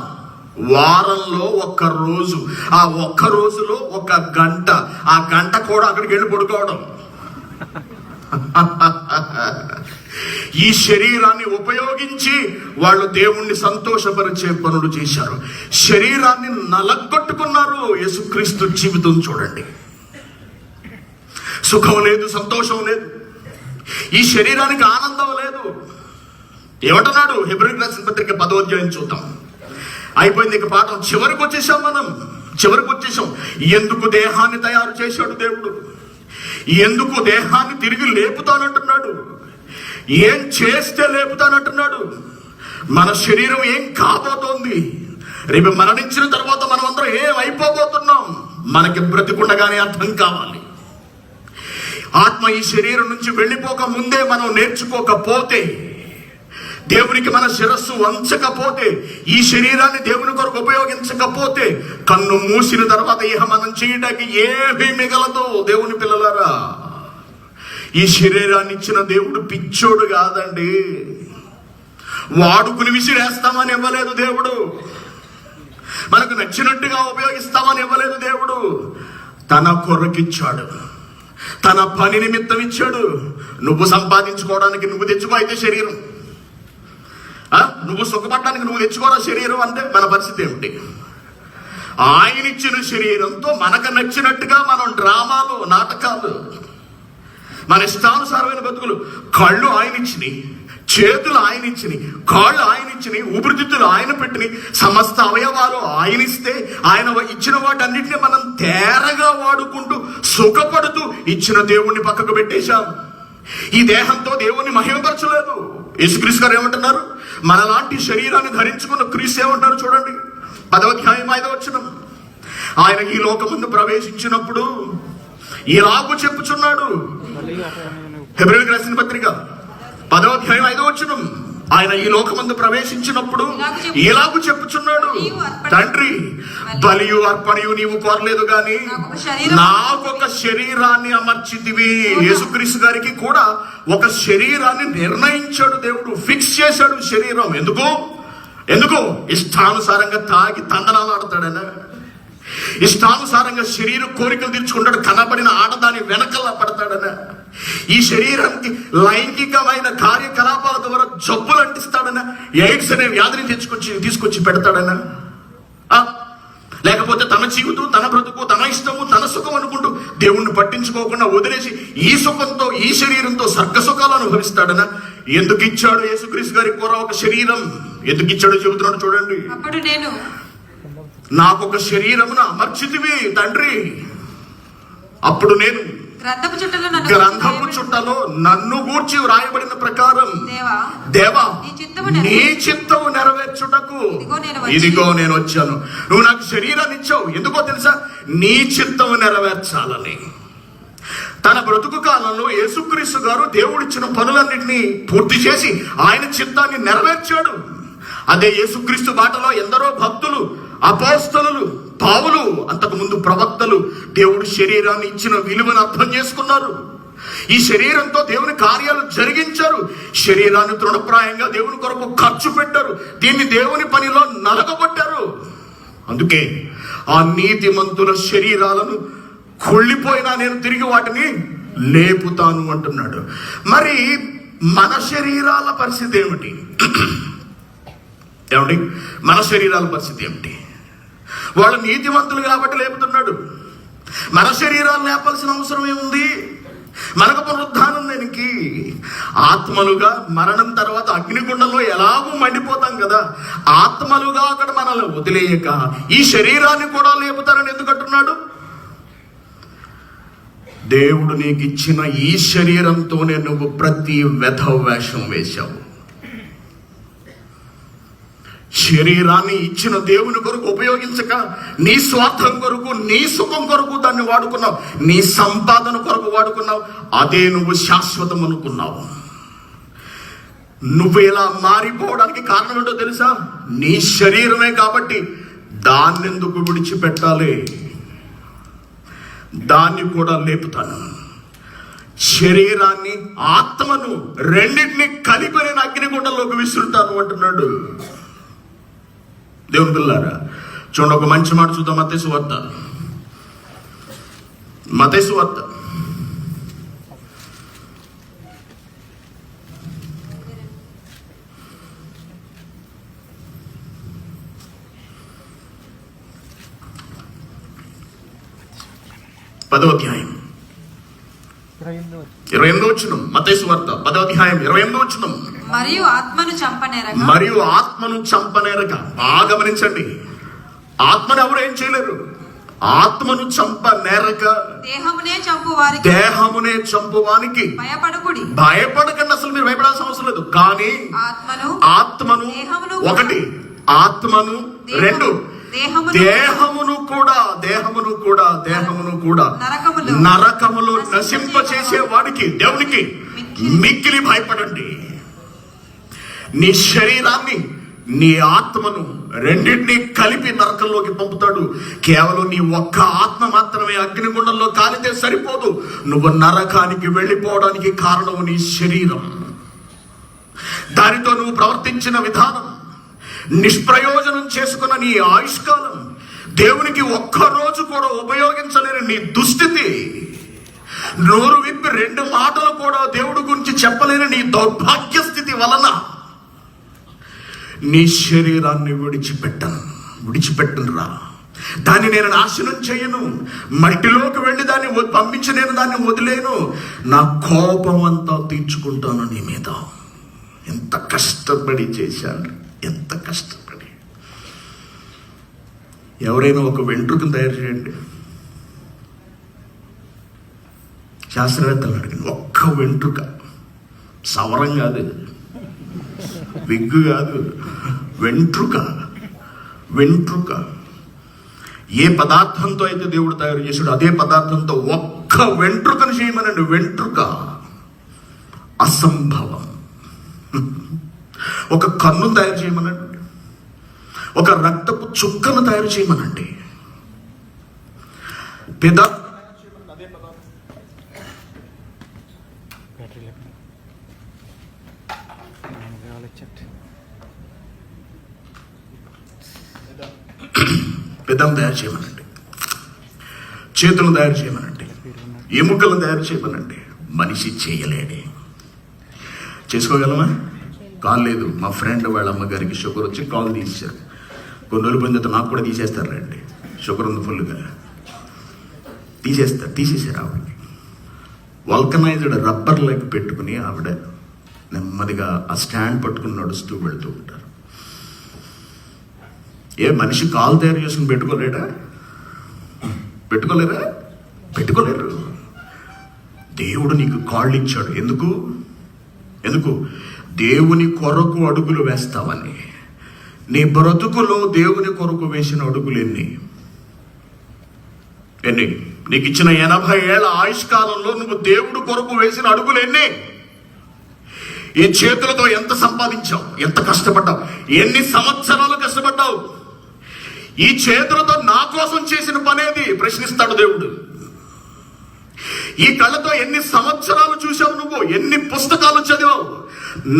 Speaker 4: వారంలో 1 రోజు. ఆ 1 రోజులో 1 గంట. ఆ గంట కూడా అక్కడికి వెళ్ళి పడుకోవడం. ఈ శరీరాన్ని ఉపయోగించి వాళ్ళు దేవుణ్ణి సంతోషపరిచే పనులు చేశారు. శరీరాన్ని నలగొట్టుకున్నారు. యేసుక్రీస్తు జీవితం చూడండి. సుఖం లేదు, సంతోషం లేదు, ఈ శరీరానికి ఆనందం లేదు. ఏమంటున్నాడు? హెబ్రీయులకు రాసిన పత్రిక 10వ అధ్యాయం చూద్దాం. అయిపోయింది ఇక పాఠం. చివరికి వచ్చేసాం. ఎందుకు దేహాన్ని తయారు చేశాడు దేవుడు? ఎందుకు దేహాన్ని తిరిగి లేపుతానంటున్నాడు? ఏం చేస్తే లేపుతానంటున్నాడు? మన శరీరం ఏం కాబోతోంది? రేపు మరణించిన తర్వాత మనం అందరం ఏం అయిపోబోతున్నాం? మనకి బ్రతికుండగానే అర్థం కావాలి. ఆత్మ ఈ శరీరం నుంచి వెళ్ళిపోక ముందే మనం నేర్చుకోకపోతే, దేవునికి మన శిరస్సు వంచకపోతే, ఈ శరీరాన్ని దేవుని కొరకు ఉపయోగించకపోతే, కన్ను మూసిన తర్వాత ఇహ మనం చేయడానికి ఏమీ మిగలదు. దేవుని పిల్లలారా, ఈ శరీరాన్ని ఇచ్చిన దేవుడు పిచ్చోడు కాదండి. వాడుకుని విసిరేస్తామని ఇవ్వలేదు దేవుడు. మనకు నచ్చినట్టుగా ఉపయోగిస్తామని ఇవ్వలేదు దేవుడు. తన కొరకిచ్చాడు, తన పని నిమిత్తం ఇచ్చాడు. నువ్వు సంపాదించుకోవడానికి నువ్వు తెచ్చుకో అయితే శరీరం, నువ్వు సుఖపడడానికి నువ్వు తెచ్చుకోరా శరీరం అంటే మన పరిస్థితి ఏమిటి? ఆయన ఇచ్చిన శరీరంతో మనకు నచ్చినట్టుగా మనం డ్రామాలు, నాటకాలు, మన ఇష్టానుసారమైన బతుకులు. కళ్ళు ఆయన ఇచ్చినాయి, చేతులు ఆయన ఇచ్చినాయి, కాళ్ళు ఆయన ఇచ్చినాయి, ఊపిరితిత్తులు ఆయన పెట్టినాయి, సమస్త అవయవాలు ఆయన ఇస్తే ఆయన ఇచ్చిన వాటన్నిటిని మనం తేరగా వాడుకుంటూ సుఖపడుతూ ఇచ్చిన దేవుణ్ణి పక్కకు పెట్టేశాం. ఈ దేహంతో దేవుణ్ణి మహిమపరచలేదు. యేసుక్రీస్తు గారు ఏమంటున్నారు? మనలాంటి శరీరాన్ని ధరించుకున్న క్రీస్తు ఏమంటారు చూడండి. 10వ అధ్యాయం 5వ వచనం. ఆయన ఈ లోకముందు ప్రవేశించినప్పుడు ఇలాగూ చెప్పుచున్నాడు. హెబ్రీయులకు రాసిన పత్రిక 10వ అధ్యాయం 5వ వచనం. ఆయన ఈ లోకమందు ప్రవేశించినప్పుడు ఇలాగూ చెప్పుచున్నాడు, తండ్రి, బలియు అర్పణయు నీవు కోరలేదు గాని నాకొక శరీరాన్ని అమర్చితివి. యేసుక్రీస్తు గారికి కూడా ఒక శరీరాన్ని నిర్ణయించాడు దేవుడు, ఫిక్స్ చేశాడు శరీరం. ఎందుకు? ఇష్టానుసారంగా తాగి తందనాలు ఆడతాడనా? ఇష్టానుసారంగా శరీర కోరికలు తీర్చుకుంటాడు, కనబడిన ఆడదాని వెనకల్లా పడతాడనా? ఈ శరీరానికి లైంగికమైన కార్యకలాపాల ద్వారా జబ్బులు అంటిస్తాడనా? ఎయిడ్స్ అనే వ్యాధిని తీసుకొచ్చి పెడతాడనా? లేకపోతే తన జీవితం, తన బ్రతుకు, తన ఇష్టము, తన సుఖం అనుకుంటూ దేవుణ్ణి పట్టించుకోకుండా వదిలేసి ఈ సుఖంతో, ఈ శరీరంతో స్వర్గ సుఖాలు అనుభవిస్తాడనా? ఎందుకు ఇచ్చాడు యేసుక్రీస్తు గారి కూర ఒక శరీరం? ఎందుకు ఇచ్చాడో చెబుతున్నాడు చూడండి.
Speaker 7: అప్పుడు నేను
Speaker 4: నాకొక శరీరమును అమర్చితివి తండ్రి. అప్పుడు నేను గ్రంథపు చుట్టలో నన్ను గూర్చి వ్రాయబడిన ప్రకారం దేవా నీ చిత్తము నెరవేర్చుటకు ఇదిగో నేను వచ్చాను. నువ్వు నాకు శరీరాన్ని ఇచ్చావు, ఎందుకో తెలుసా? నీ చిత్తము నెరవేర్చాలని. తన బ్రతుకు కాలంలో యేసుక్రీస్తు గారు దేవుడిచ్చిన పనులన్నింటినీ పూర్తి చేసి ఆయన చిత్తాన్ని నెరవేర్చాడు. అదే యేసుక్రీస్తు బాటలో ఎందరో భక్తులు, అపోస్తలులు, పావులు, అంతకు ముందు ప్రవక్తలు దేవుడు శరీరాన్ని ఇచ్చిన విలువను అర్థం చేసుకున్నారు. ఈ శరీరంతో దేవుని కార్యాలు జరిగించారు. శరీరాన్ని తృణప్రాయంగా దేవుని కొరకు ఖర్చు పెట్టారు. దీన్ని దేవుని పనిలో నలగబట్టారు. అందుకే ఆ నీతిమంతుల శరీరాలను కుళ్ళిపోయినా నేను తిరిగి వాటిని లేపుతాను అంటున్నాడు. మరి మన శరీరాల పరిస్థితి ఏమిటి? మన శరీరాల పరిస్థితి ఏమిటి? వాళ్ళు నీతిమంతులు కాబట్టి లేపుతున్నాడు. మన శరీరాలు లేపాల్సిన అవసరం ఏముంది? మనకు పునరుద్ధానం దేనికి? ఆత్మలుగా మరణం తర్వాత అగ్నిగుండంలో ఎలాగూ మండిపోతాం కదా, ఆత్మలుగా అక్కడ మనల్ని వదిలేయక ఈ శరీరాన్ని కూడా లేపుతారని ఎందుకంటున్నాడు? దేవుడు నీకు ఇచ్చిన ఈ శరీరంతోనే నువ్వు ప్రతి వ్యధ వేషం వేశావు. శరీరాన్ని ఇచ్చిన దేవుని కొరకు ఉపయోగించక నీ స్వార్థం కొరకు, నీ సుఖం కొరకు దాన్ని వాడుకున్నావు. నీ సంపాదన కొరకు వాడుకున్నావు. అదే నువ్వు శాశ్వతం అనుకున్నావు. నువ్వు ఇలా మారిపోవడానికి కారణం ఏంటో తెలుసా? నీ శరీరమే కాబట్టి దాన్ని ఎందుకు విడిచిపెట్టాలి? దాన్ని కూడా లేపుతాను. శరీరాన్ని, ఆత్మను రెండింటిని కలిపి నేను అగ్నిగుండంలోకి విసురుతాను అంటున్నాడు. దేవుని పిల్లారా, చూడండి, ఒక మంచి మాట చూద్దాం. మత్తయి సువార్త 5వ
Speaker 2: 10వ అధ్యాయం 28వ వచనం. మత్తయి సువార్త 10వ అధ్యాయం 28వ వచనం.
Speaker 7: మరియు ఆత్మను చంపనేరక.
Speaker 2: బాగా గమనించండి, ఆత్మను ఎవరు ఏం చేయలేరు. ఆత్మను చంపనేరక దేహమునే చంపువానికి భయపడకండి. అసలు మీరు భయపడాల్సిన అవసరం లేదు. కానీ ఆత్మను ఒకటి, ఆత్మను రెండు, దేహమును కూడా నరకములో నశింపచేసే వాడికి, దేవునికి మిక్కిలి భయపడండి. నీ శరీరాన్ని నీ ఆత్మను రెండింటినీ కలిపి నరకంలోకి పంపుతాడు. కేవలం నీ ఒక్క ఆత్మ మాత్రమే అగ్నిగుండంలో కాలితే సరిపోదు. నువ్వు నరకానికి వెళ్ళిపోవడానికి కారణం నీ శరీరం. దానితో నువ్వు ప్రవర్తించిన విధానం, నిష్ప్రయోజనం చేసుకున్న నీ ఆయుష్కాలం, దేవునికి ఒక్కరోజు కూడా ఉపయోగించలేని నీ దుస్థితి, నోరు విప్పి 2 మాటలు కూడా దేవుడి గురించి చెప్పలేని నీ దౌర్భాగ్య స్థితి వలన నీ శరీరాన్ని విడిచిపెట్టనురా. దాన్ని నేను నాశనం చేయను. మట్టిలోకి వెళ్ళి దాన్ని పంపించి నేను దాన్ని వదిలేను. నా కోపం అంతా తీర్చుకుంటాను నీ మీద. ఎంత కష్టపడి చేశాను, ఎంత కష్టపడి. ఎవరైనా ఒక వెంట్రుకను తయారు చేయండి, శాస్త్రవేత్తలు అడిగింది. ఒక్క వెంట్రుక, సవరం కాదు, విగ్గు కాదు, వెంట్రుక. ఏ పదార్థంతో అయితే దేవుడు తయారు చేశాడు అదే పదార్థంతో ఒక్క వెంట్రుకను చేయమనండి. వెంట్రుక అసంభవం. ఒక కన్ను తయారు చేయమనండి, ఒక రక్తపు చుక్కను తయారు చేయమనండి. పెదం తయారు చేయమనండి, చేతులను తయారు చేయమనండి, ఎముకలను తయారు చేయమనండి. మనిషి చేయలేడే. చేసుకోగలమా? కాల్ లేదు. మా ఫ్రెండ్ వాళ్ళ అమ్మగారికి షుగర్ వచ్చి కాల్ తీసేశారు. కొన్ని రోజులు పోయిన తర్వాత నాకు కూడా తీసేస్తారండి. షుగర్ ఉంది ఫుల్గా, తీసేశారు. ఆవిడకి వల్కనైజ్డ్ రబ్బర్ లెగ్ పెట్టుకుని ఆవిడ నెమ్మదిగా ఆ స్టాండ్ పట్టుకుని నడుస్తూ వెళ్తూ ఉంటారు. ఏ మనిషి కాలు తయారు చేసుకుని పెట్టుకోలేరు. దేవుడు నీకు కాళ్ళు ఇచ్చాడు. ఎందుకు? దేవుని కొరకు అడుగులు వేస్తావని. నీ బ్రతుకులో దేవుని కొరకు వేసిన అడుగులు ఎన్ని? నీకు ఇచ్చిన 80 ఏళ్ల ఆయుష్కాలంలో నువ్వు దేవుడు కొరకు వేసిన అడుగులు ఎన్ని? ఈ చేతులతో ఎంత సంపాదించావు, ఎంత కష్టపడ్డావు, ఎన్ని సంవత్సరాలు కష్టపడ్డావు? ఈ చేతులతో నా కోసం చేసిన పనేది ప్రశ్నిస్తాడు దేవుడు. ఈ కళ్ళతో ఎన్ని సంవత్సరాలు చూసావు నువ్వు, ఎన్ని పుస్తకాలు చదివావు,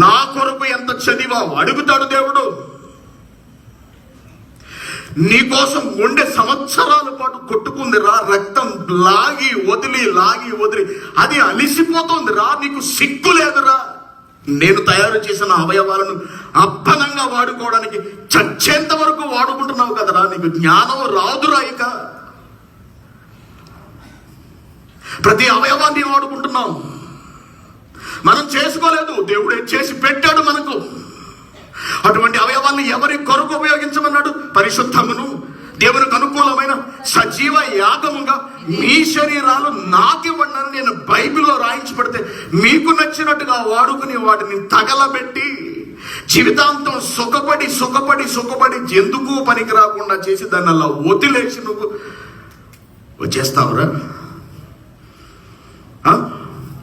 Speaker 2: నా కొరకు ఎంత చదివావు అడుగుతాడు దేవుడు. నీకోసం గుండె సంవత్సరాల పాటు కొట్టుకుందిరా, రక్తం లాగి వదిలి అది అలిసిపోతుందిరా. నీకు సిగ్గు లేదురా? నేను తయారు చేసిన అవయవాలను అప్పనంగా వాడుకోవడానికి చచ్చేంత వరకు వాడుకుంటున్నావు కదరా. నీకు జ్ఞానం రాదురా? ఇక ప్రతి అవయవాన్ని వాడుకుంటున్నాం. మనం చేసుకోలేదు, దేవుడే చేసి పెట్టాడు మనకు. అటువంటి అవయవాన్ని ఎవరి కొరకు ఉపయోగించమన్నాడు? పరిశుద్ధమును దేవునికి అనుకూలమైన సజీవ యాగముగా మీ శరీరాలు నాకివ్వండి అని నేను బైబిల్లో రాయించి పెడితే మీకు నచ్చినట్టుగా వాడుకుని వాటిని తగలబెట్టి జీవితాంతం సుఖపడి ఎందుకు పనికి రాకుండా చేసి దాన్ని అలా వదిలేసి నువ్వు వచ్చేస్తావురా?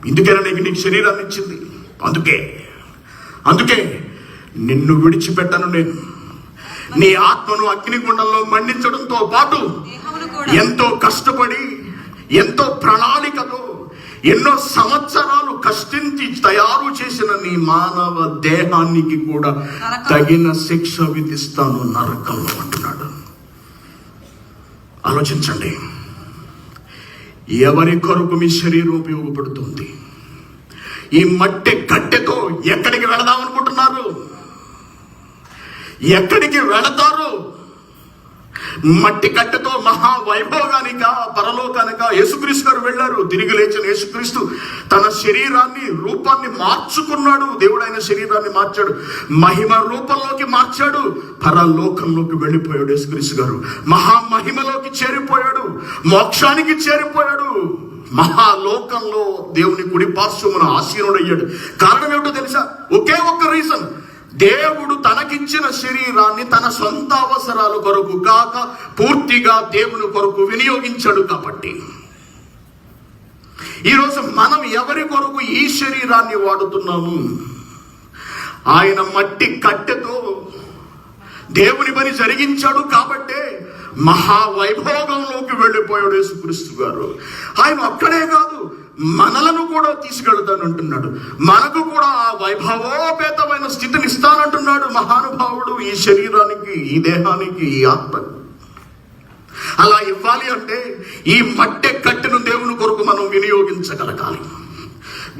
Speaker 2: ఇందుకేనా నీకు శరీరాన్ని ఇచ్చింది? అందుకే నిన్ను విడిచిపెట్టను నేను. నీ ఆత్మను అగ్నిగుండంలో మండించడంతో పాటు ఎంతో కష్టపడి, ఎంతో ప్రణాళికతో, ఎన్నో సంవత్సరాలు కష్టించి తయారు చేసిన నీ మానవ దేహానికి కూడా తగిన శిక్ష విధిస్తాను నరకంలో అంటున్నాడు. ఆలోచించండి, ఎవరి కొరకు మీ శరీరం ఉపయోగపడుతుంది? ఈ మట్టి కట్టెతో ఎక్కడికి వెళదాం అనుకుంటున్నారు? ఎక్కడికి వెళతారు?
Speaker 4: మట్టి కట్టెతో మహావైభోగానిక పరలోకానిక యేసుక్రీస్తు గారు వెళ్ళారు. తిరిగి లేచిన యేసుక్రీస్తు తన శరీరాన్ని రూపాన్ని మార్చుకున్నాడు. దేవుడైన శరీరాన్ని మార్చాడు, మహిమ రూపంలోకి మార్చాడు. పరలోకంలోకి వెళ్ళిపోయాడు యేసుక్రీస్తు గారు. మహామహిమలోకి చేరిపోయాడు, మోక్షానికి చేరిపోయాడు. మహాలోకంలో దేవుని కుడి పార్శ్వమున ఆసీనుడయ్యాడు. కారణం ఏమిటో తెలుసా? ఒకే ఒక్క రీజన్. దేవుడు తనకిచ్చిన శరీరాన్ని తన సొంత అవసరాల కొరకు కాక పూర్తిగా దేవుని కొరకు వినియోగించాడు. కాబట్టి ఈరోజు మనం ఎవరి కొరకు ఈ శరీరాన్ని వాడుతున్నాము? ఆయన మట్టి కట్టెతో దేవుని పని జరిగించాడు కాబట్టే మహావైభోగంలోకి వెళ్ళిపోయాడు యేసుక్రీస్తు గారు. ఆయన అక్కడే కాదు, మనలను కూడా తీసుకెళ్తానంటున్నాడు. మనకు కూడా ఆ వైభవోపేతమైన స్థితిని ఇస్తానంటున్నాడు మహానుభావుడు. ఈ శరీరానికి, ఈ దేహానికి, ఈ ఆత్మకు అలా ఇవ్వాలి అంటే ఈ మట్టె కట్టెను దేవుని కొరకు మనం వినియోగించగలగాలి.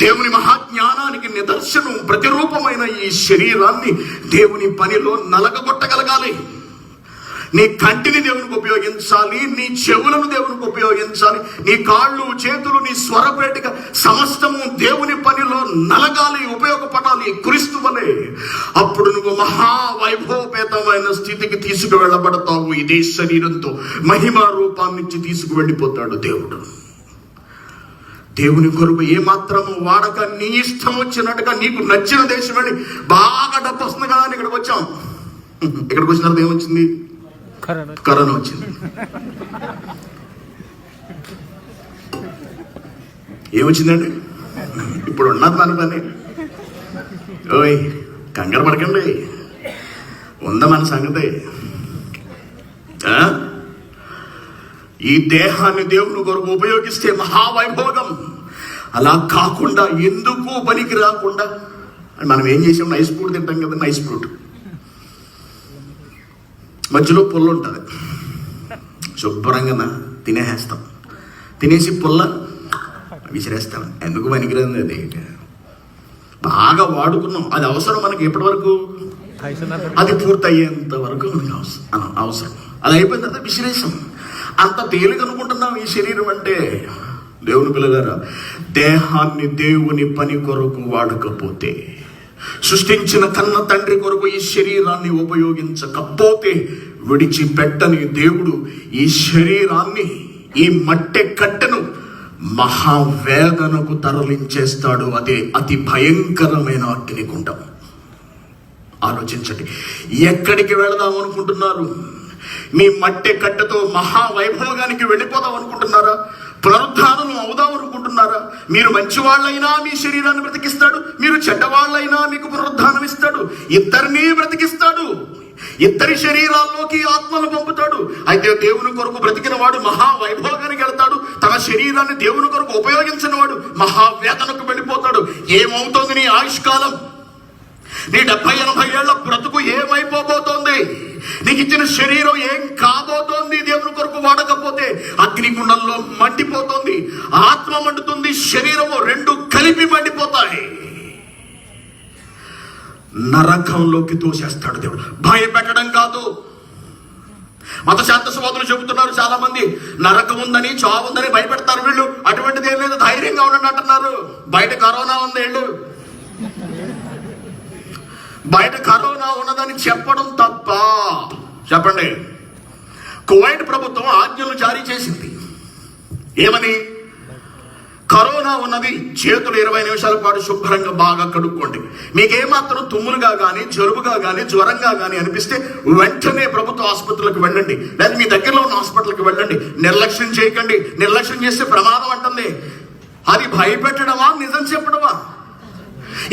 Speaker 4: దేవుని మహాజ్ఞానానికి నిదర్శనం, ప్రతిరూపమైన ఈ శరీరాన్ని దేవుని పనిలో నలగగొట్టగలగాలి. నీ కంటిని దేవునికి ఉపయోగించాలి, నీ చెవులను దేవునికి ఉపయోగించాలి, నీ కాళ్ళు, చేతులు, నీ స్వరపేటిక సమస్తము దేవుని పనిలో నలగాలి, ఉపయోగపడాలి క్రీస్తు వలె. అప్పుడు నువ్వు మహావైభవపేతమైన స్థితికి తీసుకువెళ్ళబడతావు. ఇదే శరీరంతో మహిమ రూపాన్నిచ్చి తీసుకువెళ్ళిపోతాడు దేవుడు. దేవుని కొరకు ఏమాత్రము వాడక నీ ఇష్టం వచ్చినట్టుగా నీకు నచ్చిన దేశం వెళ్ళి బాగా డబ్బు వస్తుంది కదా అని ఇక్కడికి వచ్చాం. ఇక్కడికి వచ్చిన తర్వాత ఏమొచ్చింది? కరోనా వచ్చింది. ఏమొచ్చిందండి? ఇప్పుడు ఉన్నది మన పని. ఓయ్ కంగారు పడకండి, ఉందా మన సంగతి. ఈ దేహాన్ని దేవుని కొరకు ఉపయోగిస్తే మహావైభోగం. అలా కాకుండా ఎందుకు పనికి రాకుండా మనం ఏం చేసాం? నైస్ ఫ్రూట్ తింటాం కదా, నైస్ ఫ్రూట్ మధ్యలో పుల్ల ఉంటుంది, శుభ్రంగా తినేసేస్తాం. తినేసి పుల్ల విసిరేస్తాం. ఎందుకు పనికిరాంది? అది బాగా వాడుకున్నాం, అది అవసరం మనకి ఎప్పటి వరకు? అది పూర్తయ్యేంత వరకు మనకి అవసరం. అది అయిపోయిన తర్వాత విసిరేసాం. అంత తేలిక అనుకుంటున్నాం ఈ శరీరం అంటే. దేవుని పిల్లగారా, దేహాన్ని దేవుని పని కొరకు వాడకపోతే, సృష్టించిన కన్న తండ్రి కొరకు ఈ శరీరాన్ని ఉపయోగించకపోతే, విడిచిపెట్టని దేవుడు ఈ శరీరాన్ని, ఈ మట్టె కట్టెను మహావేదనకు తరలించేస్తాడు. అదే అతి భయంకరమైన అగ్నిగుండం. ఆలోచించండి, ఎక్కడికి వెళదాం అనుకుంటున్నారు? మీ మట్టె కట్టెతో మహావైభోగానికి వెళ్ళిపోదాం అనుకుంటున్నారా? పునరుద్ధానం అవుదాం అనుకుంటున్నారా? మీరు మంచి వాళ్ళైనా మీ శరీరాన్ని బ్రతికిస్తాడు, మీరు చెడ్డవాళ్ళైనా మీకు పునరుద్ధానం ఇస్తాడు. ఇద్దరినీ బ్రతికిస్తాడు, ఇద్దరి శరీరాల్లోకి ఆత్మను పంపుతాడు. అయితే దేవుని కొరకు బ్రతికిన వాడు మహావైభోగానికి వెళ్తాడు, తన శరీరాన్ని దేవుని కొరకు ఉపయోగించిన వాడు మహావేదనకు వెళ్ళిపోతాడు. ఏమవుతోంది నీ ఆయుష్కాలం? నీ 70-80 ఏళ్ల బ్రతుకు ఏమైపోబోతోంది? నీకు ఇచ్చిన శరీరం ఏం కాబోతోంది? దేవుని కొరకు వాడకపోతే అగ్నిగుండంలో మండిపోతుంది, ఆత్మ మండుతుంది, శరీరము రెండు కలిపి మండిపోతాయి. నరకంలోకి తోసేస్తాడు దేవుడు. భయపెట్టడం కాదు. మత శాంతస్వాదులు చెబుతున్నారు చాలా మంది, నరకం ఉందని, చావు ఉందని భయపెడతారు వీళ్ళు. అటువంటిది ఏం లేదు, ధైర్యంగా ఉండండి అంటున్నారు. బయట కరోనా ఉంది, వీళ్ళు బయట కరోనా ఉన్నదని చెప్పడం తప్ప? చెప్పండి. కువైట్ ప్రభుత్వం ఆజ్ఞలు జారీ చేసింది. ఏమని? కరోనా ఉన్నది, చేతులు 20 నిమిషాల పాటు శుభ్రంగా బాగా కడుక్కోండి. మీకేమాత్రం తుమ్ములుగా కానీ, జలుబుగా కానీ, జ్వరంగా కానీ అనిపిస్తే వెంటనే ప్రభుత్వ ఆసుపత్రులకు వెళ్ళండి, లేదా మీ దగ్గరలో ఉన్న హాస్పిటల్కి వెళ్ళండి. నిర్లక్ష్యం చేయకండి. నిర్లక్ష్యం చేస్తే ప్రమాదం అంటుంది. అది భయపెట్టడమా, నిజం చెప్పడమా?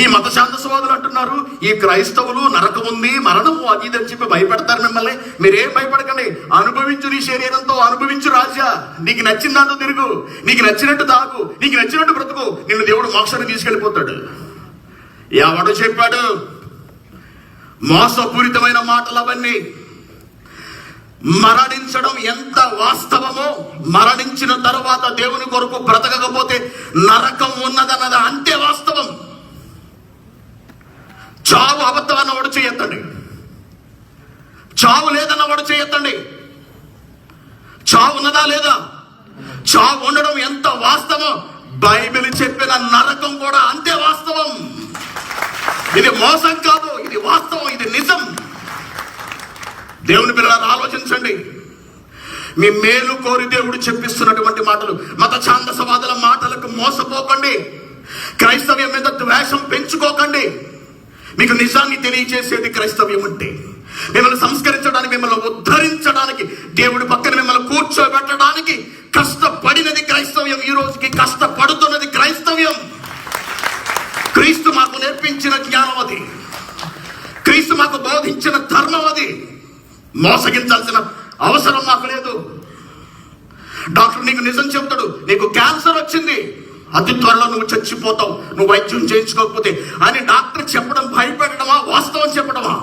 Speaker 4: ఈ మత శాంతస్వాదులు అంటున్నారు, ఈ క్రైస్తవులు నరకం ఉంది, మరణము అది ఇది అని చెప్పి భయపెడతారు మిమ్మల్ని. మీరేం భయపడకండి. అనుభవించు, నీ శరీరంతో అనుభవించు రాజా. నీకు నచ్చిన దాంతో తిరుగు, నీకు నచ్చినట్టు తాగు, నీకు నచ్చినట్టు బ్రతుకు. నిన్ను దేవుడు మోక్షానికి తీసుకెళ్ళిపోతాడు. ఎవడు చెప్పాడు? మోసపూరితమైన మాటలు అవన్నీ. మరణించడం ఎంత వాస్తవమో, మరణించిన తరువాత దేవుని కొరకు బ్రతకకపోతే నరకం ఉన్నదన్నది అంతే వాస్తవం. చావు అబద్ధం అన్నవాడు చేయొద్దండి, చావు లేదన్నవాడు చేయొద్దండి. చావు ఉన్నదా లేదా? చావు ఉండడం ఎంత వాస్తవం, బైబిల్ చెప్పిన నరకం కూడా అంతే వాస్తవం. ఇది మోసం కాదు, ఇది వాస్తవం, ఇది నిజం. దేవుని పిల్లలు ఆలోచించండి. మీ మేలు కోరి దేవుడు చెప్పిస్తున్నటువంటి మాటలు. మత ఛాందసవాదుల మాటలకు మోసపోకండి. క్రైస్తవ్యం మీద ద్వేషం పెంచుకోకండి. మీకు నిజాన్ని తెలియజేసేది క్రైస్తవ్యం అంటే, మిమ్మల్ని సంస్కరించడానికి, మిమ్మల్ని ఉద్ధరించడానికి, దేవుడి పక్కన మిమ్మల్ని కూర్చోబెట్టడానికి కష్టపడినది క్రైస్తవ్యం. ఈ రోజుకి కష్టపడుతున్నది క్రైస్తవ్యం. క్రీస్తు మాకు నేర్పించిన జ్ఞానం అది, క్రీస్తు మాకు బోధించిన ధర్మం అది. మోసగించాల్సిన అవసరం మాకు లేదు. డాక్టర్ నీకు నిజం చెప్తాడు, నీకు క్యాన్సర్ వచ్చింది, అతి త్వరలో నువ్వు చచ్చిపోతావు నువ్వు వైద్యం చేయించుకోకపోతే అని డాక్టర్ చెప్పడం భయపెట్టడమా, వాస్తవం చెప్పడమా?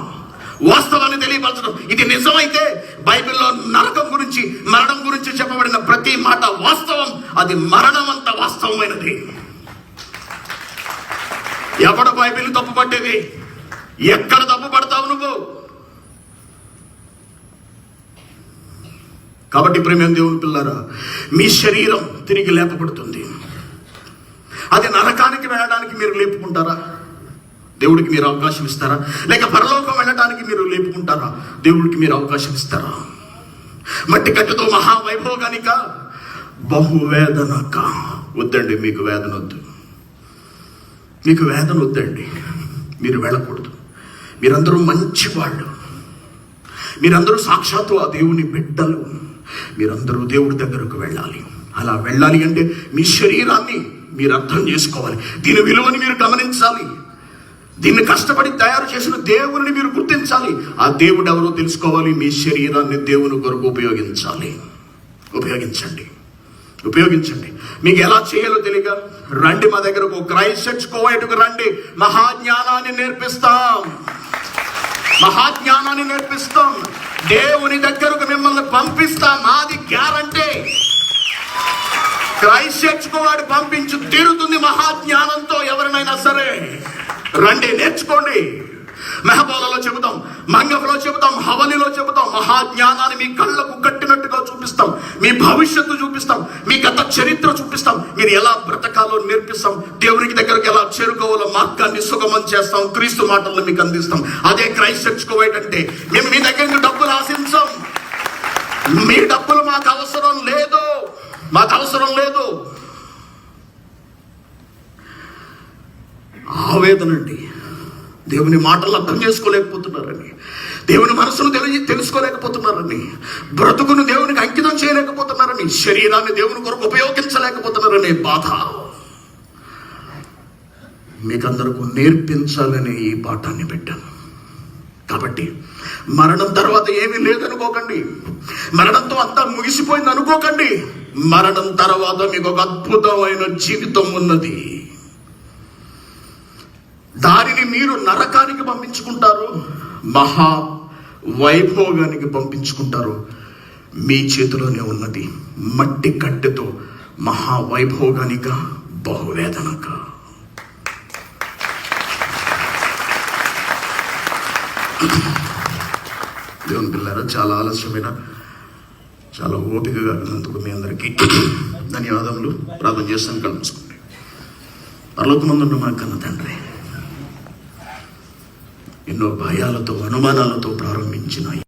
Speaker 4: వాస్తవాన్ని తెలియపరచడం. ఇది నిజమైతే బైబిల్లో నరకం గురించి, మరణం గురించి చెప్పబడిన ప్రతి మాట వాస్తవం. అది మరణం అంత వాస్తవమైనది. ఎవడ బైబిల్ తప్పు పట్టేది? ఎక్కడ తప్పు పడతావు నువ్వు? కాబట్టి ప్రేమ దేవుని పిల్లారా, మీ శరీరం తిరిగి లేపబడుతుంది. అది నరకానికి వెళ్ళడానికి మీరు లేపుకుంటారా? దేవుడికి మీరు అవకాశం ఇస్తారా? లేక పరలోకం వెళ్ళడానికి మీరు లేపుకుంటారా? దేవుడికి మీరు అవకాశం ఇస్తారా? మట్టి కట్టుతో మహావైభోగానిక, బహువేదనక. వద్దండి, మీకు వేదన వద్దు, మీకు వేదన వద్దండి. మీరు వెళ్ళకూడదు. మీరందరూ మంచివాళ్ళు, మీరందరూ సాక్షాత్తు ఆ దేవుని బిడ్డలు. మీరందరూ దేవుడి దగ్గరకు వెళ్ళాలి. అలా వెళ్ళాలి అంటే మీ శరీరాన్ని మీరు అర్థం చేసుకోవాలి. దీని విలువని మీరు గమనించాలి. దీన్ని కష్టపడి తయారు చేసిన దేవుని మీరు గుర్తించాలి. ఆ దేవుడు ఎవరో తెలుసుకోవాలి. మీ శరీరాన్ని దేవుని కొరకు ఉపయోగించాలి. ఉపయోగించండి. మీకు ఎలా చేయాలో తెలియక రండి మా దగ్గరకు. క్రైస్ట్ చర్చ్ కోవైట్కు రండి. మహాజ్ఞానాన్ని నేర్పిస్తాం. దేవుని దగ్గరకు మిమ్మల్ని పంపిస్తాం. మాది గ్యారంటీ. క్రైస్ట్ చర్చ్ కోవాడు పంపించు తీరుతుంది మహాజ్ఞానంతో. ఎవరినైనా సరే రండి, నేర్చుకోండి. మెహబోలలో చెబుతాం, మంగఫలో చెబుతాం, హవలిలో చెబుతాం. మహాజ్ఞానాన్ని మీ కళ్ళకు కట్టినట్టుగా చూపిస్తాం. మీ భవిష్యత్తు చూపిస్తాం. మీ గత చరిత్ర చూపిస్తాం. మీరు ఎలా బ్రతకాలో నేర్పిస్తాం. దేవునికి దగ్గరకు ఎలా చేరుకోవాలో మార్గాన్ని సుగమం చేస్తాం. క్రీస్తు మాటలను మీకు అందిస్తాం. అదే క్రైస్ట్ చర్చ్ కోవైట్ అంటే. మేము మీ దగ్గర నుంచి డబ్బులు ఆశించాం. మీ డబ్బులు మాకు అవసరం లేదు. ఆవేదనండి. దేవుని మాటలు అర్థం చేసుకోలేకపోతున్నారని, దేవుని మనసును తెలుసుకోలేకపోతున్నారని, బ్రతుకును దేవునికి అంకితం చేయలేకపోతున్నారని, శరీరాన్ని దేవుని కొరకు ఉపయోగించలేకపోతున్నారనే బాధ మీకందరకు నేర్పించాలని ఈ పాఠాన్ని పెట్టాను. కాబట్టి మరణం తర్వాత ఏమీ లేదనుకోకండి. మరణంతో అంతా ముగిసిపోయింది అనుకోకండి. మరణం తర్వాత మీకు ఒక అద్భుతమైన జీవితం ఉన్నది. దానిని మీరు నరకానికి పంపించుకుంటారు, మహా వైభోగానికి పంపించుకుంటారు. మీ చేతిలోనే ఉన్నది. మట్టి కట్టెతో మహావైభోగానిక, బహువేదనక. దేవుని పిల్లారా, చాలా ఆలస్యమైన, చాలా ఓపికగా విన్నందుకు మీ అందరికీ ధన్యవాదములు. ప్రార్థన చేస్తాను. కలుసుకోండి. పరలోకమందున్న మా కన్న తండ్రి, ఎన్నో భయాలతో, అనుమానాలతో ప్రారంభించిన